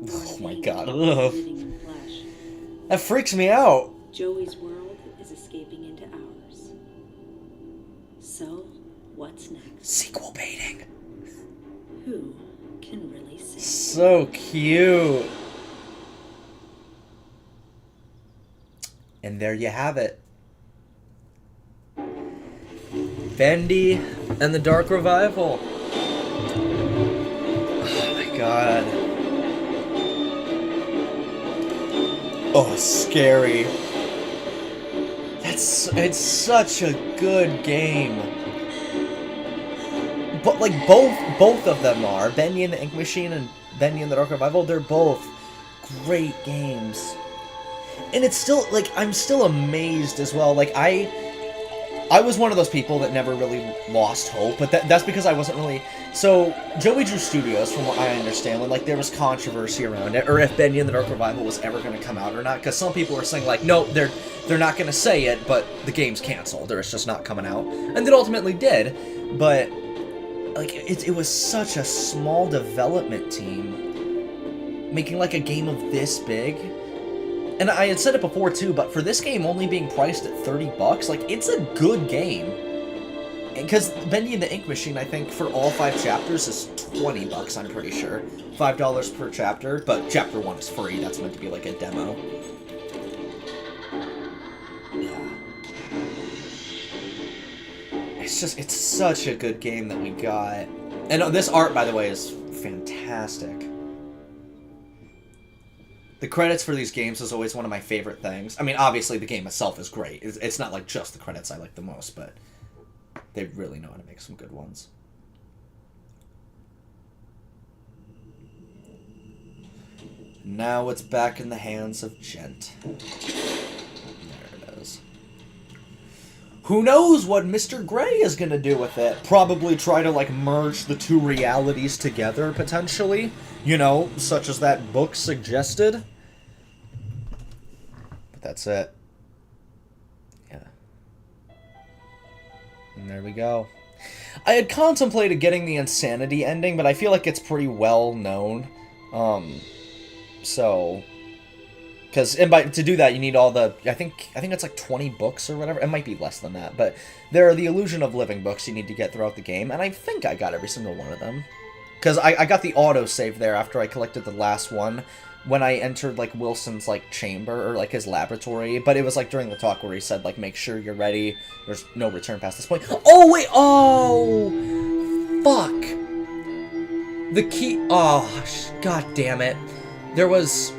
Born Oh of my hate, god. living in flesh. That freaks me out. Joey's world is escaping into ours. So, what's next? Sequel baiting. Who can really say? So cute. And there you have it. Bendy and the Dark Revival. Oh my god. Oh, scary. It's such a good game. But like both of them are. Bendy and the Ink Machine and Bendy and the Dark Revival, they're both great games. And it's still, like, I'm still amazed as well. Like, I was one of those people that never really lost hope, but that's because I wasn't really So, Joey Drew Studios, from what I understand, when, like, there was controversy around it, or if Bendy and the Dark Revival was ever going to come out or not, because some people were saying, like, no, they're not going to say it, but the game's canceled, or it's just not coming out. And it ultimately did, but, like, it was such a small development team making, like, a game of this big. And I had said it before, too, but for this game only being priced at $30, like, it's a good game. Because Bendy and the Ink Machine, I think, for all 5 chapters is $20, I'm pretty sure. $5 per chapter, but chapter 1 is free. That's meant to be like a demo. Yeah. It's such a good game that we got. And this art, by the way, is fantastic. The credits for these games is always one of my favorite things. I mean, obviously, the game itself is great. It's not like just the credits I like the most, but they really know how to make some good ones. Now it's back in the hands of Gent. There it is. Who knows what Mr. Gray is going to do with it? Probably try to, like, merge the two realities together, potentially. You know, such as that book suggested. But that's it. And there we go. I had contemplated getting the Insanity ending, but I feel like it's pretty well known. So, because to do that you need all the I think it's like 20 books or whatever. It might be less than that, but there are the Illusion of Living books you need to get throughout the game, and I think I got every single one of them. Because I got the autosave there after I collected the last one, when I entered, like, Wilson's, like, chamber, or, like, his laboratory, but it was, like, during the talk where he said, like, make sure you're ready, there's no return past this point. Oh, wait, oh! Fuck! The key, oh, god damn it. There was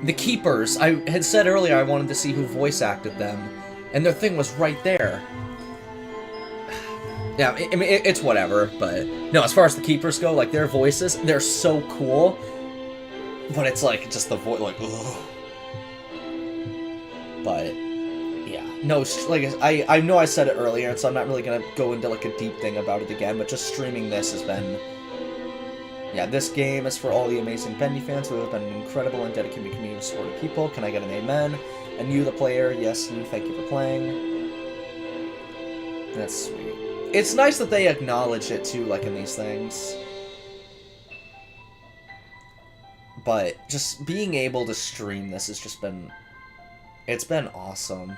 the Keepers. I had said earlier I wanted to see who voice acted them, and their thing was right there. Yeah, I mean, it's whatever, but no, as far as the Keepers go, like, their voices, they're so cool. But it's like, just the voice, like, ugh. But, yeah. No, like, I know I said it earlier, and so I'm not really gonna go into, like, a deep thing about it again, but just streaming this has been... Yeah, this game is for all the amazing Bendy fans who have been an incredible and dedicated community of supportive people. Can I get an amen? And you, the player, yes, you, thank you for playing. That's sweet. It's nice that they acknowledge it, too, like, in these things. But just being able to stream this has just been... It's been awesome.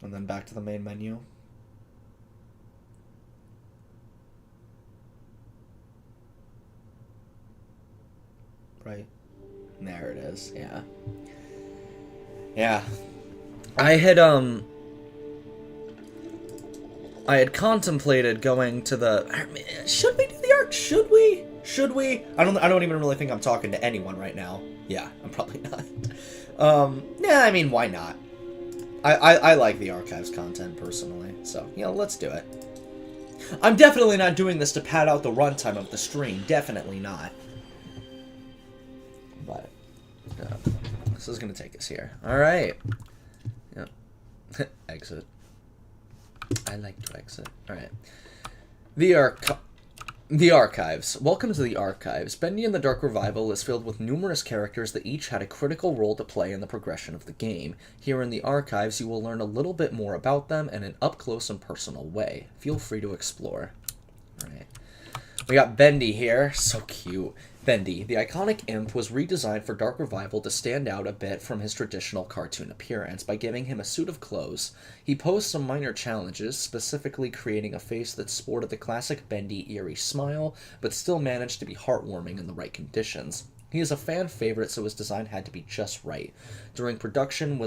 And then back to the main menu. Right. There it is, yeah. Yeah. I had contemplated going to the... Should we do the art? Should we? Should we? I don't even really think I'm talking to anyone right now. Yeah, I'm probably not. Yeah, I mean, why not? I like the archives content, personally. So, you know, let's do it. I'm definitely not doing this to pad out the runtime of the stream. Definitely not. But, this is going to take us here. Alright. Yep. Exit. I like to exit. Alright. The Archives. Welcome to the Archives. Bendy and the Dark Revival is filled with numerous characters that each had a critical role to play in the progression of the game. Here in the Archives, you will learn a little bit more about them in an up-close and personal way. Feel free to explore. Alright. We got Bendy here. So cute. Bendy, the iconic imp, was redesigned for Dark Revival to stand out a bit from his traditional cartoon appearance by giving him a suit of clothes. He posed some minor challenges, specifically creating a face that sported the classic Bendy eerie smile, but still managed to be heartwarming in the right conditions. He is a fan favorite, so his design had to be just right. During production,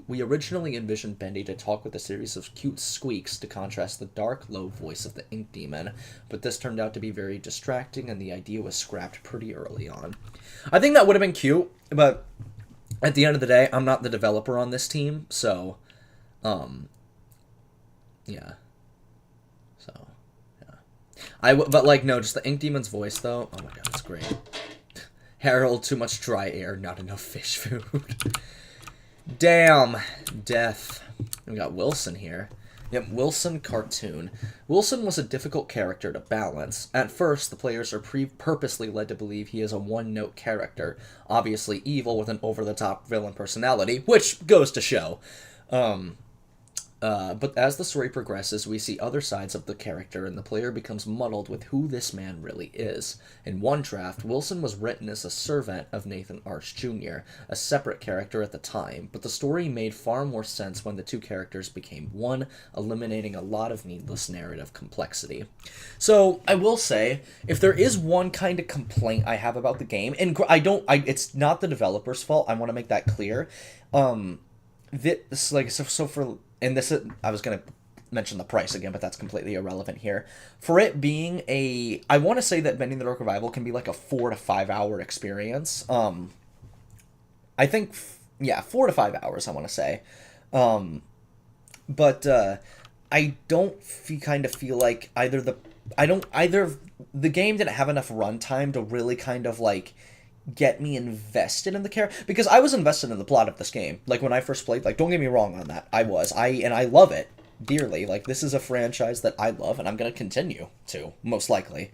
we originally envisioned Bendy to talk with a series of cute squeaks to contrast the dark, low voice of the Ink Demon, but this turned out to be very distracting, and the idea was scrapped pretty early on. I think that would have been cute, but at the end of the day, I'm not the developer on this team, so, yeah. So, yeah. But, like, no, just the Ink Demon's voice, though, oh my god, it's great. Harold, too much dry air, not enough fish food. Damn. Death. We got Wilson here. Yep, Wilson cartoon. Wilson was a difficult character to balance. At first, the players are purposely led to believe he is a one-note character, obviously evil with an over-the-top villain personality, which goes to show. But as the story progresses, we see other sides of the character, and the player becomes muddled with who this man really is. In one draft, Wilson was written as a servant of Nathan Arch Jr., a separate character at the time, but the story made far more sense when the two characters became one, eliminating a lot of needless narrative complexity. So, I will say, if there is one kind of complaint I have about the game, and it's not the developer's fault, I want to make that clear, and this is, I was going to mention the price again, but that's completely irrelevant here. For it being I want to say that Bendy the Dark Revival can be like a 4 to 5 hour experience. I think, 4 to 5 hours, I want to say. But I don't feel like either the game didn't have enough runtime to really kind of like get me invested in the character, because I was invested in the plot of this game. Like, when I first played, like, don't get me wrong on that, I love it dearly. Like, this is a franchise that I love, and I'm gonna continue to, most likely.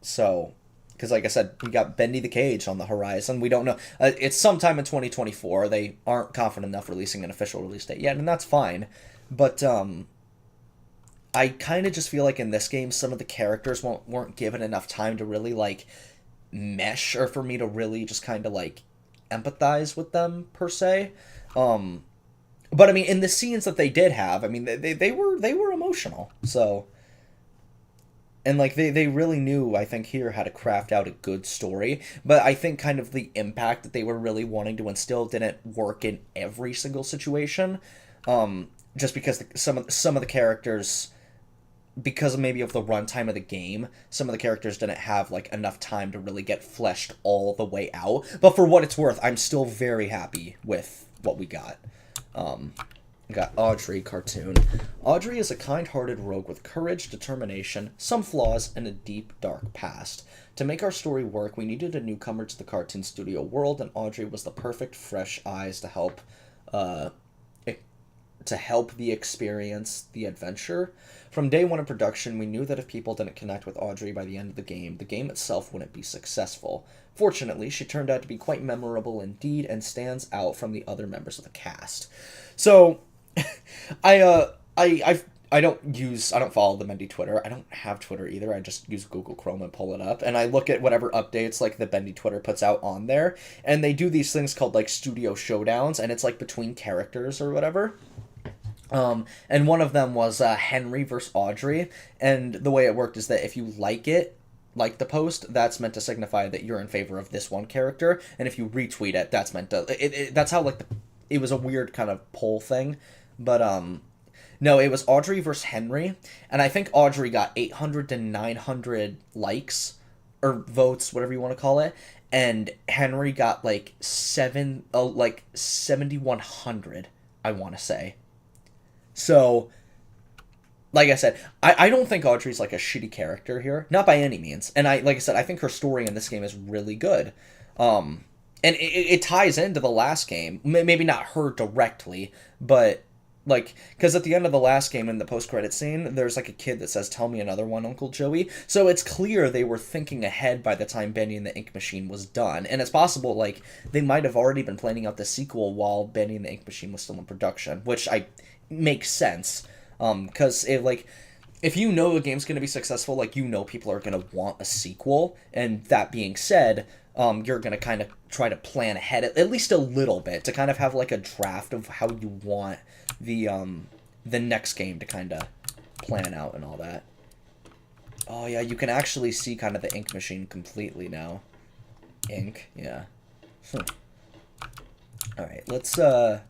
So, because like I said, we got Bendy the Cage on the horizon. We don't know, it's sometime in 2024. They aren't confident enough releasing an official release date yet, and that's fine. But I kind of just feel like in this game, some of the characters weren't given enough time to really like mesh, or for me to really just kind of like empathize with them per se. But I mean, in the scenes that they did have, I mean, they were emotional. So, and like they really knew, I think, here how to craft out a good story. But I think kind of the impact that they were really wanting to instill didn't work in every single situation. Just because some of the characters, because maybe of the runtime of the game, some of the characters didn't have like enough time to really get fleshed all the way out. But for what it's worth, I'm still very happy with what we got. We got Audrey cartoon. Audrey is a kind-hearted rogue with courage, determination, some flaws, and a deep, dark past. To make our story work, we needed a newcomer to the cartoon studio world, and Audrey was the perfect fresh eyes to help the experience, the adventure. From day one of production, we knew that if people didn't connect with Audrey by the end of the game itself wouldn't be successful. Fortunately, she turned out to be quite memorable indeed, and stands out from the other members of the cast. So, I don't follow the Bendy Twitter. I don't have Twitter either. I just use Google Chrome and pull it up, and I look at whatever updates like the Bendy Twitter puts out on there, and they do these things called like studio showdowns, and it's like between characters or whatever. And one of them was Henry versus Audrey, and the way it worked is that if you like the post, that's meant to signify that you're in favor of this one character, and if you retweet it, that's meant to that's how like it was a weird kind of poll thing. But no, it was Audrey versus Henry, and I think Audrey got 800 to 900 likes or votes, whatever you want to call it, and Henry got like 7,100, I want to say. So, like I said, I don't think Audrey's like a shitty character here. Not by any means. And like I said, I think her story in this game is really good. And it ties into the last game. Maybe not her directly, but like, because at the end of the last game in the post-credit scene, there's like a kid that says, "Tell me another one, Uncle Joey." So it's clear they were thinking ahead by the time Bendy and the Ink Machine was done. And it's possible, like, they might have already been planning out the sequel while Bendy and the Ink Machine was still in production, which makes sense. Because if you know a game's going to be successful, like, you know people are going to want a sequel, and that being said, you're going to kind of try to plan ahead at least a little bit to kind of have like a draft of how you want the next game to kind of plan out and all that. Oh yeah, you can actually see kind of the Ink Machine completely now. Ink, yeah. Alright, let's go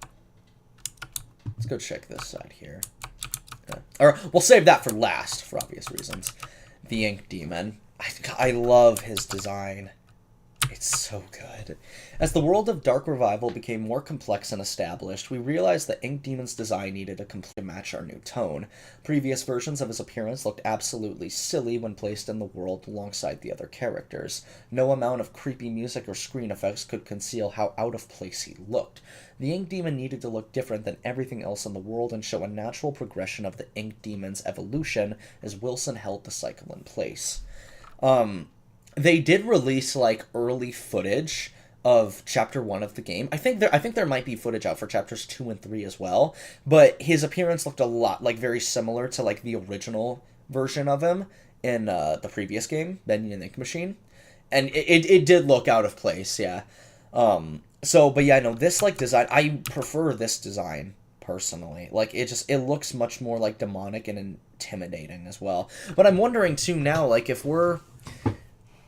check this side here. Or we'll save that for last, for obvious reasons. The Ink Demon. I love his design. It's so good. As the world of Dark Revival became more complex and established, we realized that Ink Demon's design needed to completely match our new tone. Previous versions of his appearance looked absolutely silly when placed in the world alongside the other characters. No amount of creepy music or screen effects could conceal how out of place he looked. The Ink Demon needed to look different than everything else in the world and show a natural progression of the Ink Demon's evolution as Wilson held the cycle in place. They did release like early footage of chapter 1 of the game. I think there might be footage out for chapters 2 and 3 as well, but his appearance looked a lot like very similar to like the original version of him in the previous game, Bendy and the Ink Machine. And it did look out of place, yeah. But yeah, no, this like design, I prefer this design personally. Like it looks much more like demonic and intimidating as well. But I'm wondering too now, like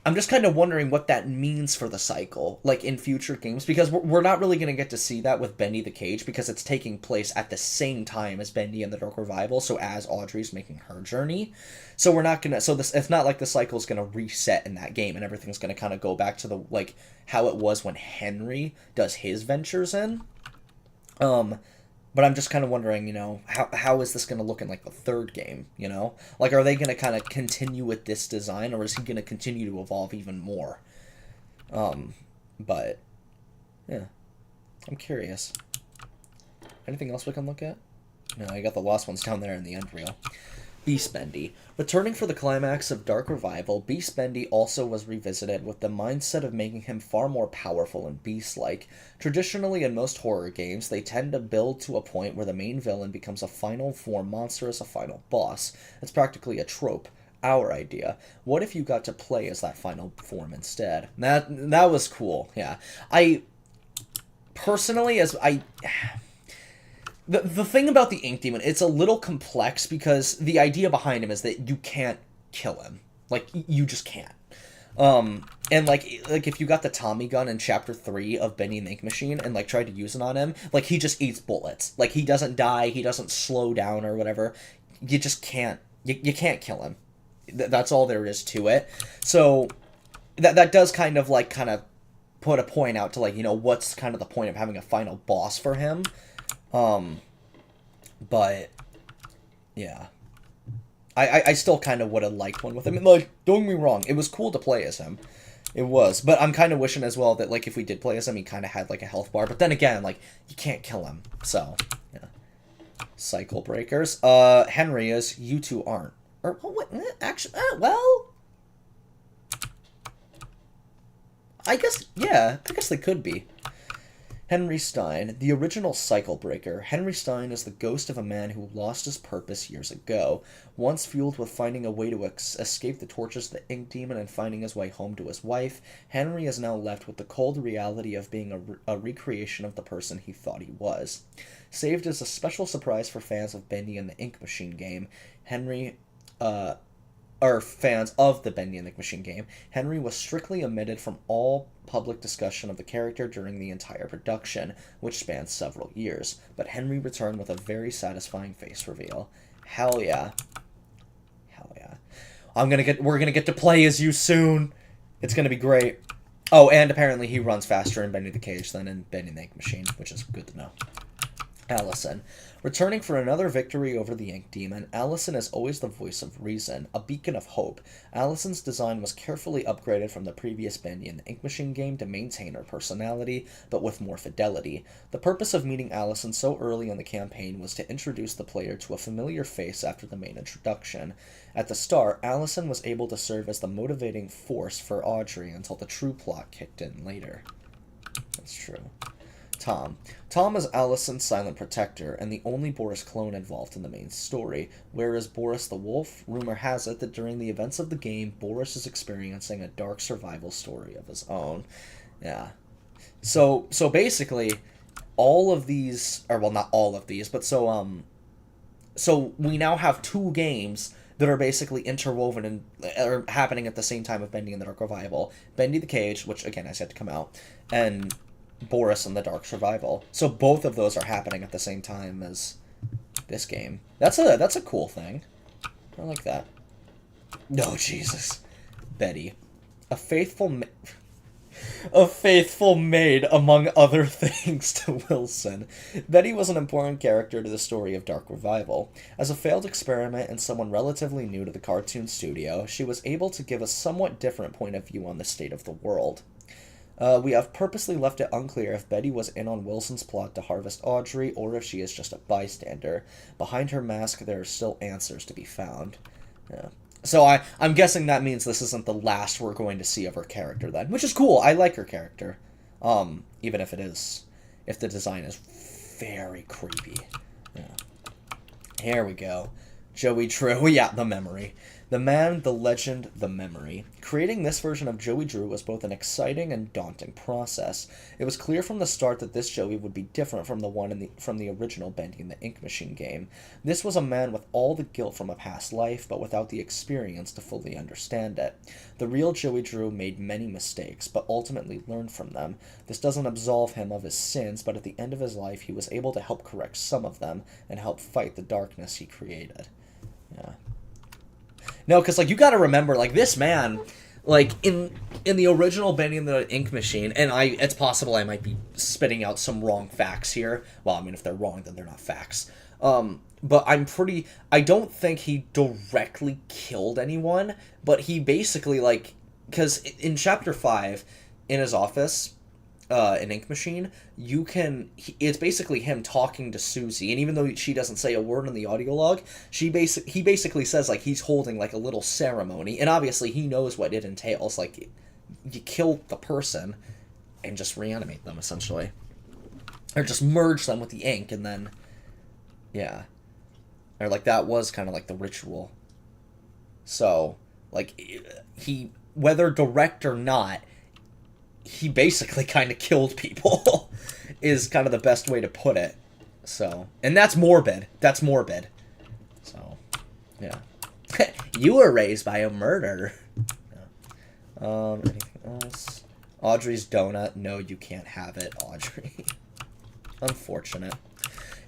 I'm just kind of wondering what that means for the cycle, like in future games, because we're not really going to get to see that with Bendy the Cage, because it's taking place at the same time as Bendy and the Dark Revival, so as Audrey's making her journey. So we're not going to, it's not like the cycle's going to reset in that game, and everything's going to kind of go back to the, like, how it was when Henry does his ventures in. But I'm just kind of wondering, you know, how is this going to look in, like, the third game, you know? Like, are they going to kind of continue with this design, or is he going to continue to evolve even more? But, yeah. I'm curious. Anything else we can look at? No, I got the lost ones down there in the end reel. Beast Bendy. Returning for the climax of Dark Revival, Beast Bendy also was revisited with the mindset of making him far more powerful and beast-like. Traditionally, in most horror games, they tend to build to a point where the main villain becomes a final form monster as a final boss. It's practically a trope. Our idea. What if you got to play as that final form instead? That was cool, yeah. The thing about the Ink Demon, it's a little complex because the idea behind him is that you can't kill him. Like, you just can't. And like if you got the Tommy gun in chapter 3 of Bendy and the Ink Machine and like tried to use it on him, like he just eats bullets. Like he doesn't die, he doesn't slow down or whatever. You just can't, you can't kill him. That's all there is to it. So that does kind of put a point out to like, you know, what's kind of the point of having a final boss for him. But, yeah. I still kind of would have liked one with him. And, like, don't get me wrong, it was cool to play as him. It was. But I'm kind of wishing as well that, like, if we did play as him, he kind of had, like, a health bar. But then again, like, you can't kill him. So, yeah. Cycle breakers. Henry is, you two aren't. Or, what, actually, well... I guess they could be. Henry Stein, the original cycle breaker. Henry Stein is the ghost of a man who lost his purpose years ago. Once fueled with finding a way to escape the tortures of the Ink Demon and finding his way home to his wife, Henry is now left with the cold reality of being a recreation of the person he thought he was. Saved as a special surprise for fans of Bendy and the Ink Machine game, fans of the Bendy and the Ink Machine game, Henry was strictly omitted from all public discussion of the character during the entire production, which spans several years. But Henry returned with a very satisfying face reveal. Hell yeah. Hell yeah. We're gonna get to play as you soon. It's gonna be great. Oh, and apparently he runs faster in Bendy the Cage than in Bendy the Ink Machine, which is good to know. Allison. Returning for another victory over the Ink Demon, Allison is always the voice of reason, a beacon of hope. Allison's design was carefully upgraded from the previous Bendy and the Ink Machine game to maintain her personality, but with more fidelity. The purpose of meeting Allison so early in the campaign was to introduce the player to a familiar face after the main introduction. At the start, Allison was able to serve as the motivating force for Audrey until the true plot kicked in later. That's true. Tom. Tom is Allison's silent protector, and the only Boris clone involved in the main story. Whereas Boris the Wolf, rumor has it that during the events of the game, Boris is experiencing a dark survival story of his own. Yeah. So basically, all of these, or well, not all of these, but so we now have two games that are basically interwoven and are happening at the same time of Bendy and the Dark Revival. Bendy the Cage, which again has yet to come out, and Boris and the Dark Survival. So both of those are happening at the same time as this game. That's a cool thing. I like that. No, Jesus. Betty. A faithful A faithful maid, among other things, to Wilson. Betty was an important character to the story of Dark Revival. As a failed experiment and someone relatively new to the cartoon studio, she was able to give a somewhat different point of view on the state of the world. We have purposely left it unclear if Betty was in on Wilson's plot to harvest Audrey, or if she is just a bystander. Behind her mask, there are still answers to be found. Yeah. So I'm guessing that means this isn't the last we're going to see of her character then, which is cool. I like her character, even if the design is very creepy. Yeah. Here we go. Joey Drew, yeah, the memory. The man, the legend, the memory. Creating this version of Joey Drew was both an exciting and daunting process. It was clear from the start that this Joey would be different from the one from the original Bendy and the Ink Machine game. This was a man with all the guilt from a past life, but without the experience to fully understand it. The real Joey Drew made many mistakes, but ultimately learned from them. This doesn't absolve him of his sins, but at the end of his life, he was able to help correct some of them and help fight the darkness he created. Yeah. No, because, like, you gotta remember, like, this man, like, in the original Bendy and the Ink Machine, and it's possible I might be spitting out some wrong facts here. Well, I mean, if they're wrong, then they're not facts. But I don't think he directly killed anyone, but he basically, like, because in Chapter 5, in his office, an Ink Machine, it's basically him talking to Susie, and even though she doesn't say a word in the audio log, he basically says, like, he's holding, like, a little ceremony, and obviously he knows what it entails, like, you kill the person and just reanimate them, essentially. Or just merge them with the ink, and then, yeah. Or, like, that was kind of like the ritual. So, like, whether direct or not, he basically kind of killed people, is kind of the best way to put it. So, and that's morbid. So, yeah. You were raised by a murderer. Yeah. Anything else? Audrey's donut. No, you can't have it, Audrey. Unfortunate.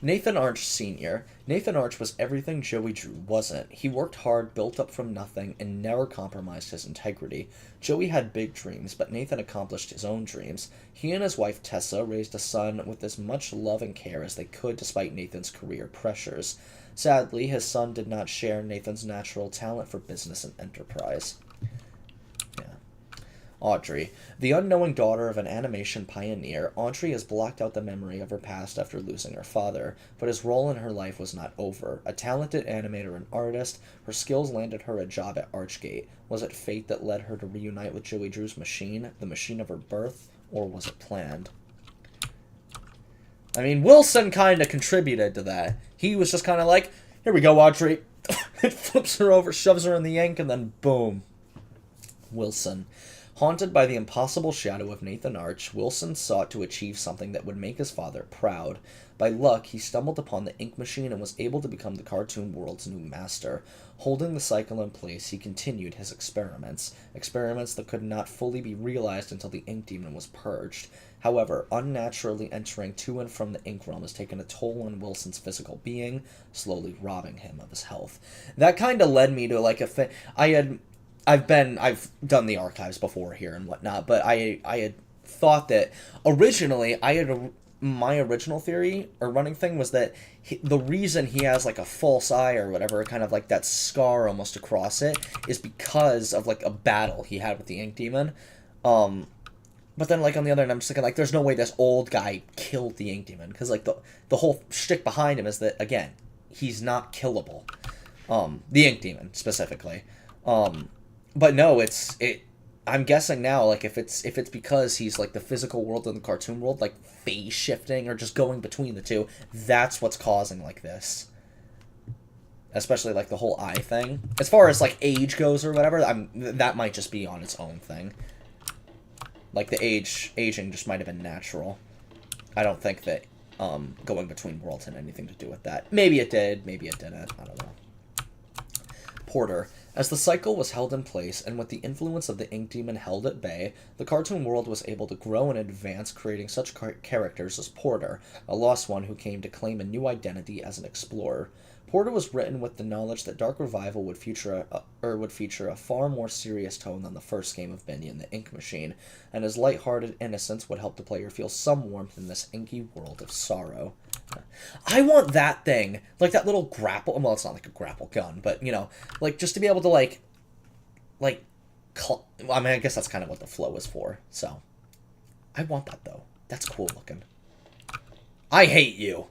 Nathan Arch Sr. Nathan Arch was everything Joey Drew wasn't. He worked hard, built up from nothing, and never compromised his integrity. Joey had big dreams, but Nathan accomplished his own dreams. He and his wife Tessa raised a son with as much love and care as they could despite Nathan's career pressures. Sadly, his son did not share Nathan's natural talent for business and enterprise. Audrey. The unknowing daughter of an animation pioneer, Audrey has blocked out the memory of her past after losing her father, but his role in her life was not over. A talented animator and artist, her skills landed her a job at Archgate. Was it fate that led her to reunite with Joey Drew's machine, the machine of her birth, or was it planned? I mean, Wilson kind of contributed to that. He was just kind of like, here we go, Audrey. It flips her over, shoves her in the ink, and then boom. Wilson. Haunted by the impossible shadow of Nathan Arch, Wilson sought to achieve something that would make his father proud. By luck, he stumbled upon the Ink Machine and was able to become the cartoon world's new master. Holding the cycle in place, he continued his experiments that could not fully be realized until the Ink Demon was purged. However, unnaturally entering to and from the Ink Realm has taken a toll on Wilson's physical being, slowly robbing him of his health. That kind of led me to, like, a thing. I've done the archives before here and whatnot, but I had thought that originally my original theory or running thing was that the reason he has, like, a false eye or whatever, kind of like that scar almost across it, is because of, like, a battle he had with the Ink Demon. But then, like, on the other end, I'm just thinking, like, there's no way this old guy killed the Ink Demon, because, like, the whole shtick behind him is that, again, he's not killable. The Ink Demon specifically. But no, I'm guessing now, like, if it's because he's, like, the physical world and the cartoon world, like, phase shifting or just going between the two, that's what's causing, like, this. Especially, like, the whole eye thing. As far as, like, age goes or whatever, that might just be on its own thing. Like, the aging just might have been natural. I don't think that going between worlds had anything to do with that. Maybe it did, maybe it didn't. I don't know. Porter. As the cycle was held in place, and with the influence of the ink demon held at bay, the cartoon world was able to grow and advance, creating such characters as Porter, a lost one who came to claim a new identity as an explorer. Porter was written with the knowledge that Dark Revival would feature a far more serious tone than the first game of Bendy and the Ink Machine, and his lighthearted innocence would help the player feel some warmth in this inky world of sorrow. I want that thing, like that little grapple. Well, it's not like a grapple gun, but you know, like just to be able to I mean, I guess that's kind of what the flow is for. So, I want that though. That's cool looking. I hate you.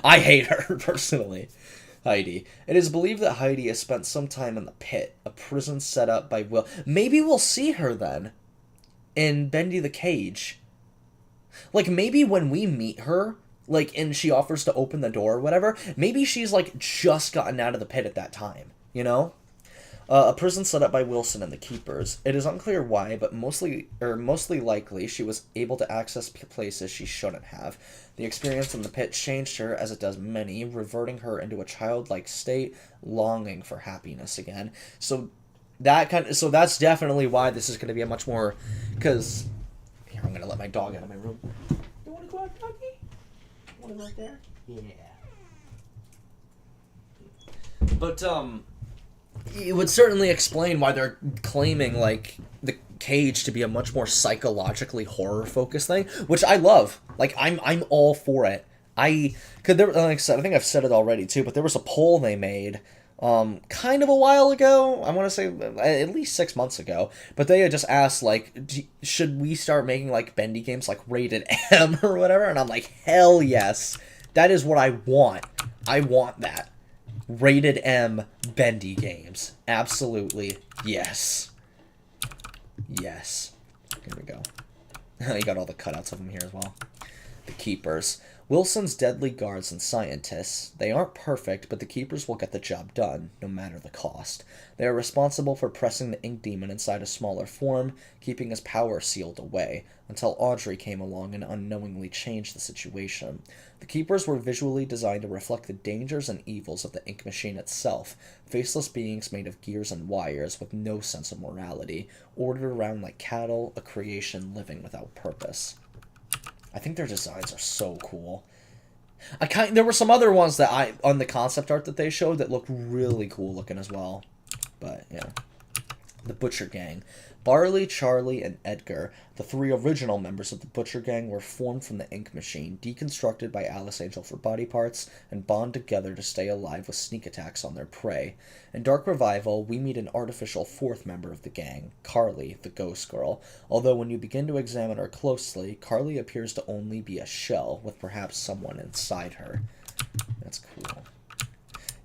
I hate her personally. Heidi. It is believed that Heidi has spent some time in the pit, a prison set up by Will. Maybe we'll see her then in Bendy the Cage. Like maybe when we meet her, like, and she offers to open the door or whatever, maybe she's, like, just gotten out of the pit at that time, you know? A prison set up by Wilson and the Keepers. It is unclear why, but mostly likely she was able to access places she shouldn't have. The experience in the pit changed her, as it does many, reverting her into a childlike state, longing for happiness again. So that's definitely why this is going to be a much more, because, here, I'm going to let my dog out of my room. You want to go out, doggy? Want to go out there? Yeah. But, it would certainly explain why they're claiming, like, the Cage to be a much more psychologically horror-focused thing, which I love. Like, I'm all for it. Cause there, like I said, I think I've said it already, too, but there was a poll they made, kind of a while ago, I want to say at least 6 months ago, but they had just asked, like, should we start making, like, Bendy games, like, rated M or whatever, and I'm like, hell yes. That is what I want. I want that. Rated M Bendy games. Absolutely. Yes. Yes. Here we go. You got all the cutouts of them here as well. The Keepers. Wilson's deadly guards and scientists. They aren't perfect, but the Keepers will get the job done, no matter the cost. They are responsible for pressing the ink demon inside a smaller form, keeping his power sealed away, until Audrey came along and unknowingly changed the situation. The Keepers were visually designed to reflect the dangers and evils of the ink machine itself, faceless beings made of gears and wires with no sense of morality, ordered around like cattle, a creation living without purpose. I think their designs are so cool. There were some other ones that on the concept art that they showed that looked really cool looking as well. But, yeah. The Butcher Gang. Barley, Charlie, and Edgar, the three original members of the Butcher Gang, were formed from the ink machine, deconstructed by Alice Angel for body parts, and bond together to stay alive with sneak attacks on their prey. In Dark Revival, we meet an artificial fourth member of the gang, Carly, the ghost girl, although when you begin to examine her closely, Carly appears to only be a shell, with perhaps someone inside her. That's cool.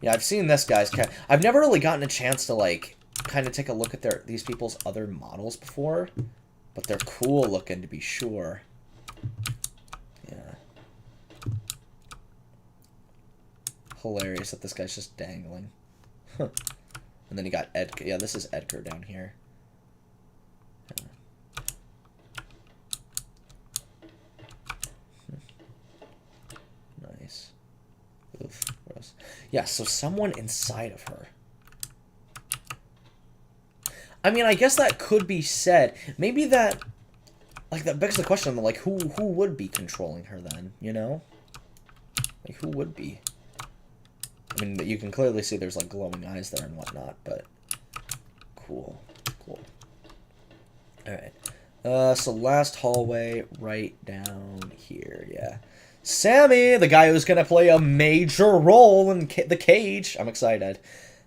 Yeah, I've seen this guy's cat. I've never really gotten a chance to, like, kind of take a look at these people's other models before, but they're cool looking to be sure. Yeah. Hilarious that this guy's just dangling. Huh. And then you got Edgar. Yeah, this is Edgar down here. Nice. Oof, gross. Yeah, so someone inside of her. I mean, I guess that could be said. Maybe that, like, that begs the question, like, who would be controlling her then, you know? Like, who would be? I mean, you can clearly see there's, like, glowing eyes there and whatnot, but cool, cool. Alright. So last hallway right down here, yeah. Sammy, the guy who's gonna play a major role in the Cage. I'm excited.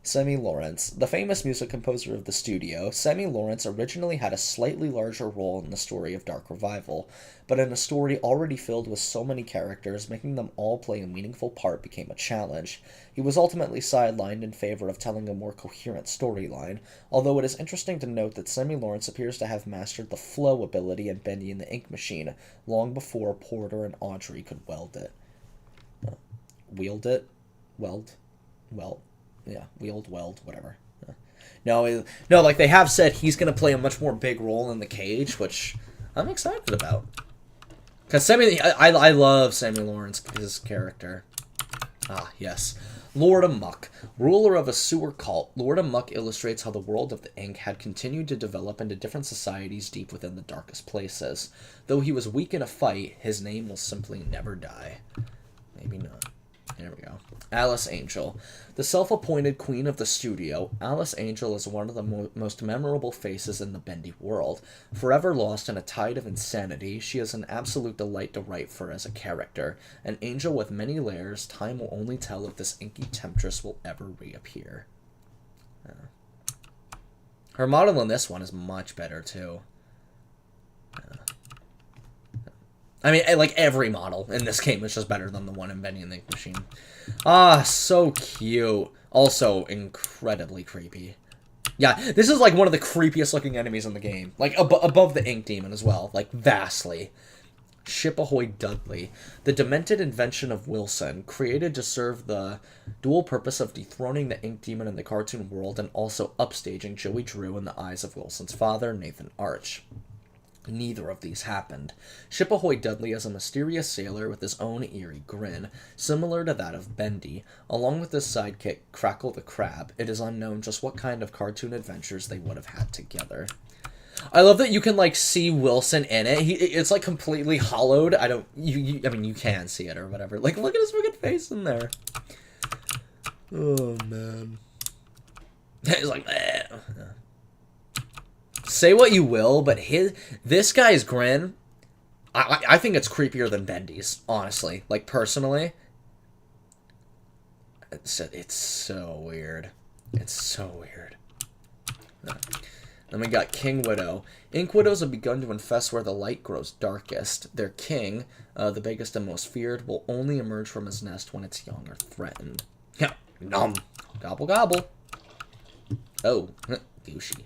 Sammy Lawrence, the famous music composer of the studio, Sammy Lawrence originally had a slightly larger role in the story of Dark Revival, but in a story already filled with so many characters, making them all play a meaningful part became a challenge. He was ultimately sidelined in favor of telling a more coherent storyline, although it is interesting to note that Sammy Lawrence appears to have mastered the flow ability in Bendy and the Ink Machine, long before Porter and Audrey could wield it. Wield it? Weld? Well... Yeah, weld, whatever. No, like they have said he's going to play a much more big role in the Cage, which I'm excited about. Because I love Sammy Lawrence, his character. Ah, yes. Lord Amok. Ruler of a sewer cult, Lord Amok illustrates how the world of the Ink had continued to develop into different societies deep within the darkest places. Though he was weak in a fight, his name will simply never die. Maybe not. There we go. Alice Angel. The self-appointed queen of the studio, Alice Angel is one of the most memorable faces in the Bendy world. Forever lost in a tide of insanity, she is an absolute delight to write for as a character. An angel with many layers, time will only tell if this inky temptress will ever reappear. Her model in this one is much better, too. I mean, like, every model in this game is just better than the one in Bendy and the Ink Machine. Ah, so cute. Also, incredibly creepy. Yeah, this is, like, one of the creepiest looking enemies in the game. Like, above the Ink Demon as well. Like, vastly. Ship Ahoy Dudley. The demented invention of Wilson, created to serve the dual purpose of dethroning the Ink Demon in the cartoon world and also upstaging Joey Drew in the eyes of Wilson's father, Nathan Arch. Neither of these happened. Ship Ahoy Dudley is a mysterious sailor with his own eerie grin, similar to that of Bendy. Along with his sidekick, Crackle the Crab, it is unknown just what kind of cartoon adventures they would have had together. I love that you can, like, see Wilson in it. It's, like, completely hollowed. I mean, you can see it or whatever. Like, look at his fucking face in there. Oh, man. He's like, eh. Say what you will, but this guy's grin, I think it's creepier than Bendy's, honestly. Like, personally. It's so weird. It's so weird. Then we got King Widow. Ink Widows have begun to infest where the light grows darkest. Their king, the biggest and most feared, will only emerge from his nest when it's young or threatened. Yeah, nom. Gobble gobble. Oh, douchey.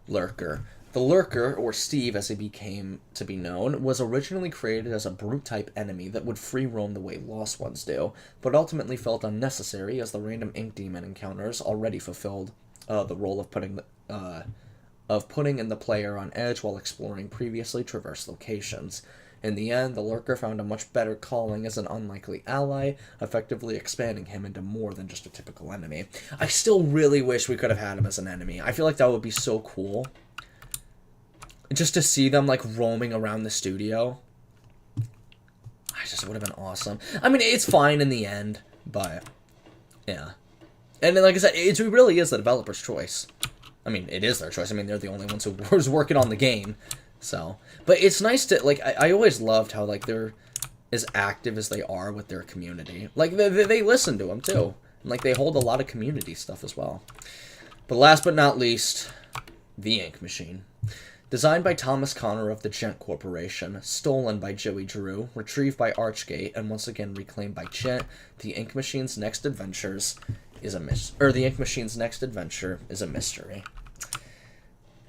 Lurker. The Lurker, or Steve as he became to be known, was originally created as a brute-type enemy that would free roam the way Lost Ones do, but ultimately felt unnecessary as the random Ink Demon encounters already fulfilled the role of putting in the player on edge while exploring previously traversed locations. In the end, the Lurker found a much better calling as an unlikely ally, effectively expanding him into more than just a typical enemy. I still really wish we could have had him as an enemy. I feel like that would be so cool. Just to see them, like, roaming around the studio. I just would have been awesome. I mean, it's fine in the end, but, yeah. And then, like I said, it really is the developer's choice. I mean, it is their choice. I mean, they're the only ones who was working on the game. So, but it's nice to, like, I always loved how, like, they're as active as they are with their community. Like, they listen to them, too. And, like, they hold a lot of community stuff as well. But last but not least, the Ink Machine. Designed by Thomas Connor of the Gent Corporation, stolen by Joey Drew, retrieved by Archgate, and once again reclaimed by Gent, the Ink Machine's next adventure is a mystery.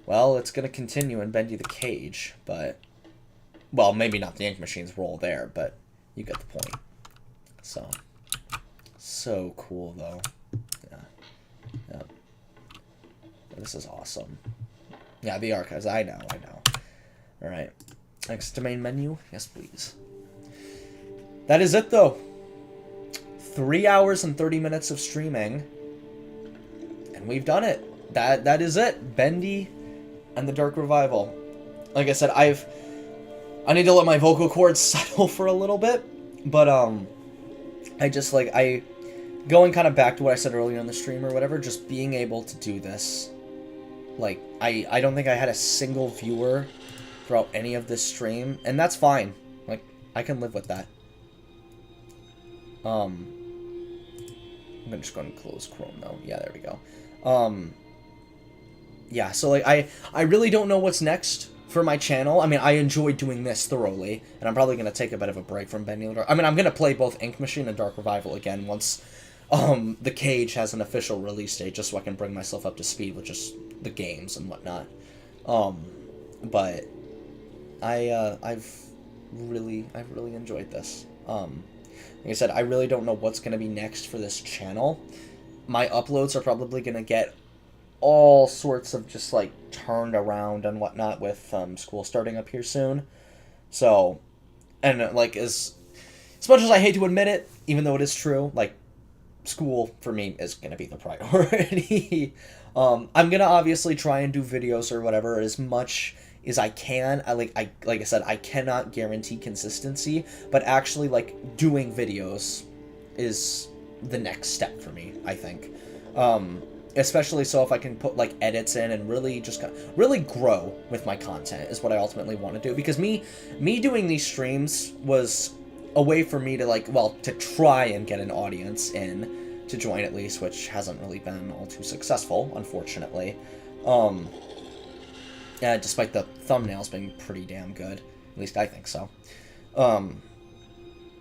Well, it's going to continue in Bendy the Cage, but... Well, maybe not the Ink Machine's role there, but you get the point. So cool, though. Yeah. This is awesome. Yeah, the archives. I know. Alright. Next to main menu. Yes, please. That is it, though. 3 hours and 30 minutes of streaming. And we've done it. That is it. Bendy and the Dark Revival. Like I said, I need to let my vocal cords settle for a little bit, but going kind of back to what I said earlier in the stream or whatever, just being able to do this, like, I don't think I had a single viewer throughout any of this stream, and that's fine. Like, I can live with that. I'm just going to close Chrome though. Yeah, there we go. Yeah, so, like, I really don't know what's next for my channel. I mean, I enjoyed doing this thoroughly, and I'm probably going to take a bit of a break from Bendy. I mean, I'm going to play both Ink Machine and Dark Revival again once The Cage has an official release date, just so I can bring myself up to speed with just the games and whatnot. But I've really enjoyed this. Like I said, I really don't know what's going to be next for this channel. My uploads are probably going to get all sorts of just, like, turned around and whatnot with school starting up here soon. So, and, like, as much as I hate to admit it, even though it is true, like, school for me is going to be the priority. I'm going to obviously try and do videos or whatever as much as I can. Like I said, I cannot guarantee consistency, but actually like doing videos is the next step for me, I think. Especially so if I can put like edits in and really just really grow with my content is what I ultimately want to do, because me doing these streams was a way for me to like, well, to try and get an audience in to join at least, which hasn't really been all too successful, unfortunately. Yeah, despite the thumbnails being pretty damn good, at least I think so.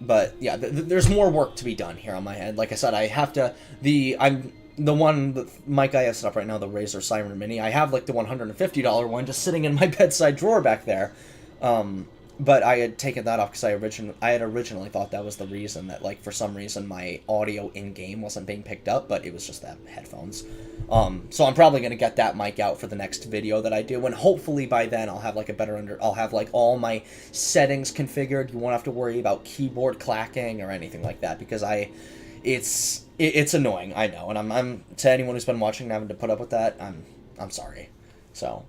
But yeah, there's more work to be done here on my head. Like I said, I have to the one that my guy has set up right now, the Razer Siren Mini. I have like the $150 one just sitting in my bedside drawer back there. But I had taken that off because I had originally thought that was the reason, that like for some reason my audio in game wasn't being picked up, but it was just that headphones. So I'm probably gonna get that mic out for the next video that I do, and hopefully by then I'll have like I'll have like all my settings configured. You won't have to worry about keyboard clacking or anything like that, because it's annoying, I know, and I'm to anyone who's been watching and having to put up with that, I'm sorry. So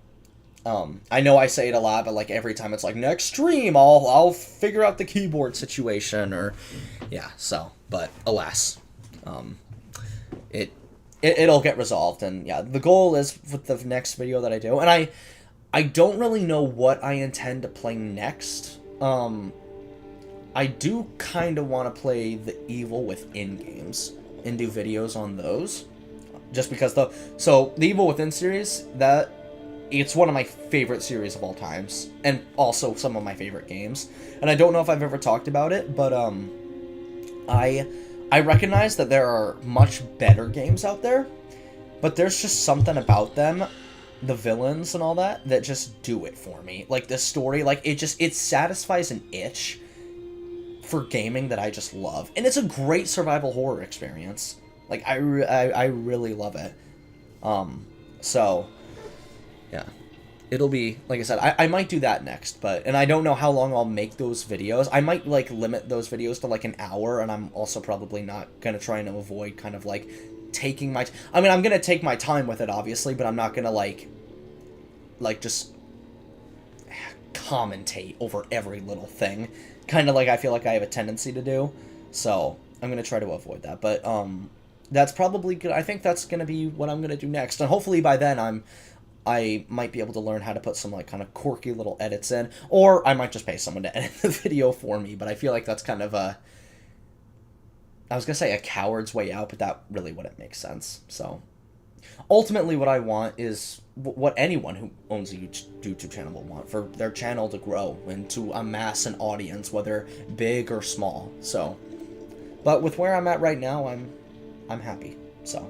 I know I say it a lot, but like every time it's like next stream I'll figure out the keyboard situation, or yeah, so, but alas, it'll get resolved. And yeah, the goal is with the next video that I do, and I don't really know what I intend to play next. I do kind of want to play the Evil Within games and do videos on those, just because the Evil Within series, that it's one of my favorite series of all times, and also some of my favorite games. And I don't know if I've ever talked about it, but I recognize that there are much better games out there, but there's just something about them, the villains and all that just do it for me. Like the story, like it satisfies an itch for gaming that I just love, and it's a great survival horror experience. Like I really love it. So yeah, it'll be, like I said, I might do that next, and I don't know how long I'll make those videos. I might like limit those videos to like an hour, and I'm also probably not gonna try and avoid kind of like taking my I'm gonna take my time with it, obviously, but I'm not gonna like just commentate over every little thing, kind of like I feel like I have a tendency to do. So I'm gonna try to avoid that, but that's probably good. I think that's gonna be what I'm gonna do next, and hopefully by then I might be able to learn how to put some like kind of quirky little edits in, or I might just pay someone to edit the video for me. But I feel like that's kind of I was gonna say a coward's way out, but that really wouldn't make sense. So ultimately what I want is what anyone who owns a YouTube channel will want, for their channel to grow and to amass an audience, whether big or small. So, but with where I'm at right now, I'm happy. So,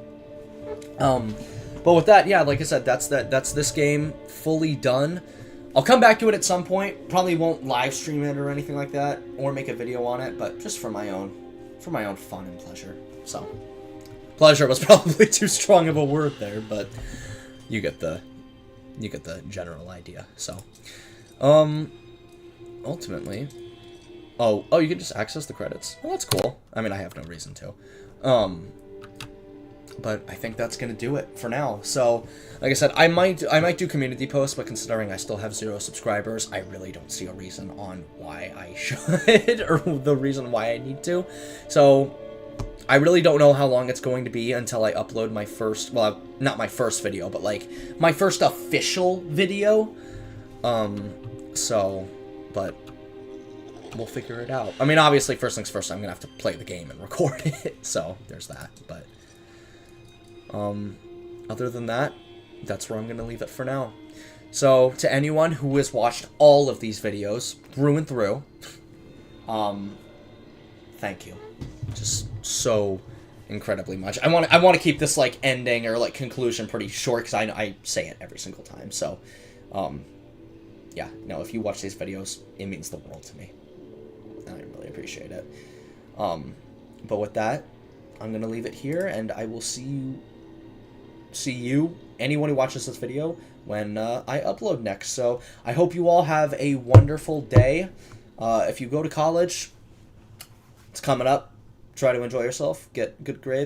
but with that, yeah, like I said, that's this game fully done. I'll come back to it at some point. Probably won't live stream it or anything like that, or make a video on it, but just for my own fun and pleasure. So, pleasure was probably too strong of a word there, but you get the general idea. So, ultimately, oh, you can just access the credits. Well, that's cool. I mean, I have no reason to. But I think that's gonna do it for now. So, like I said, I might do community posts, but considering I still have 0 subscribers, I really don't see a reason on why I should, or the reason why I need to. So, I really don't know how long it's going to be until I upload my first, well, not my first video, but like my first official video. So, but we'll figure it out. I mean, obviously, first things first, I'm gonna have to play the game and record it. So there's that. But other than that, that's where I'm gonna leave it for now. So to anyone who has watched all of these videos through and through, thank you, just so incredibly much. I want to keep this like ending or like conclusion pretty short, because I say it every single time. So yeah, no, if you watch these videos, it means the world to me. I really appreciate it. But with that, I'm gonna leave it here, and I will see you, anyone who watches this video, when I upload next. So I hope you all have a wonderful day. If you go to college, it's coming up. Try to enjoy yourself, get good grades.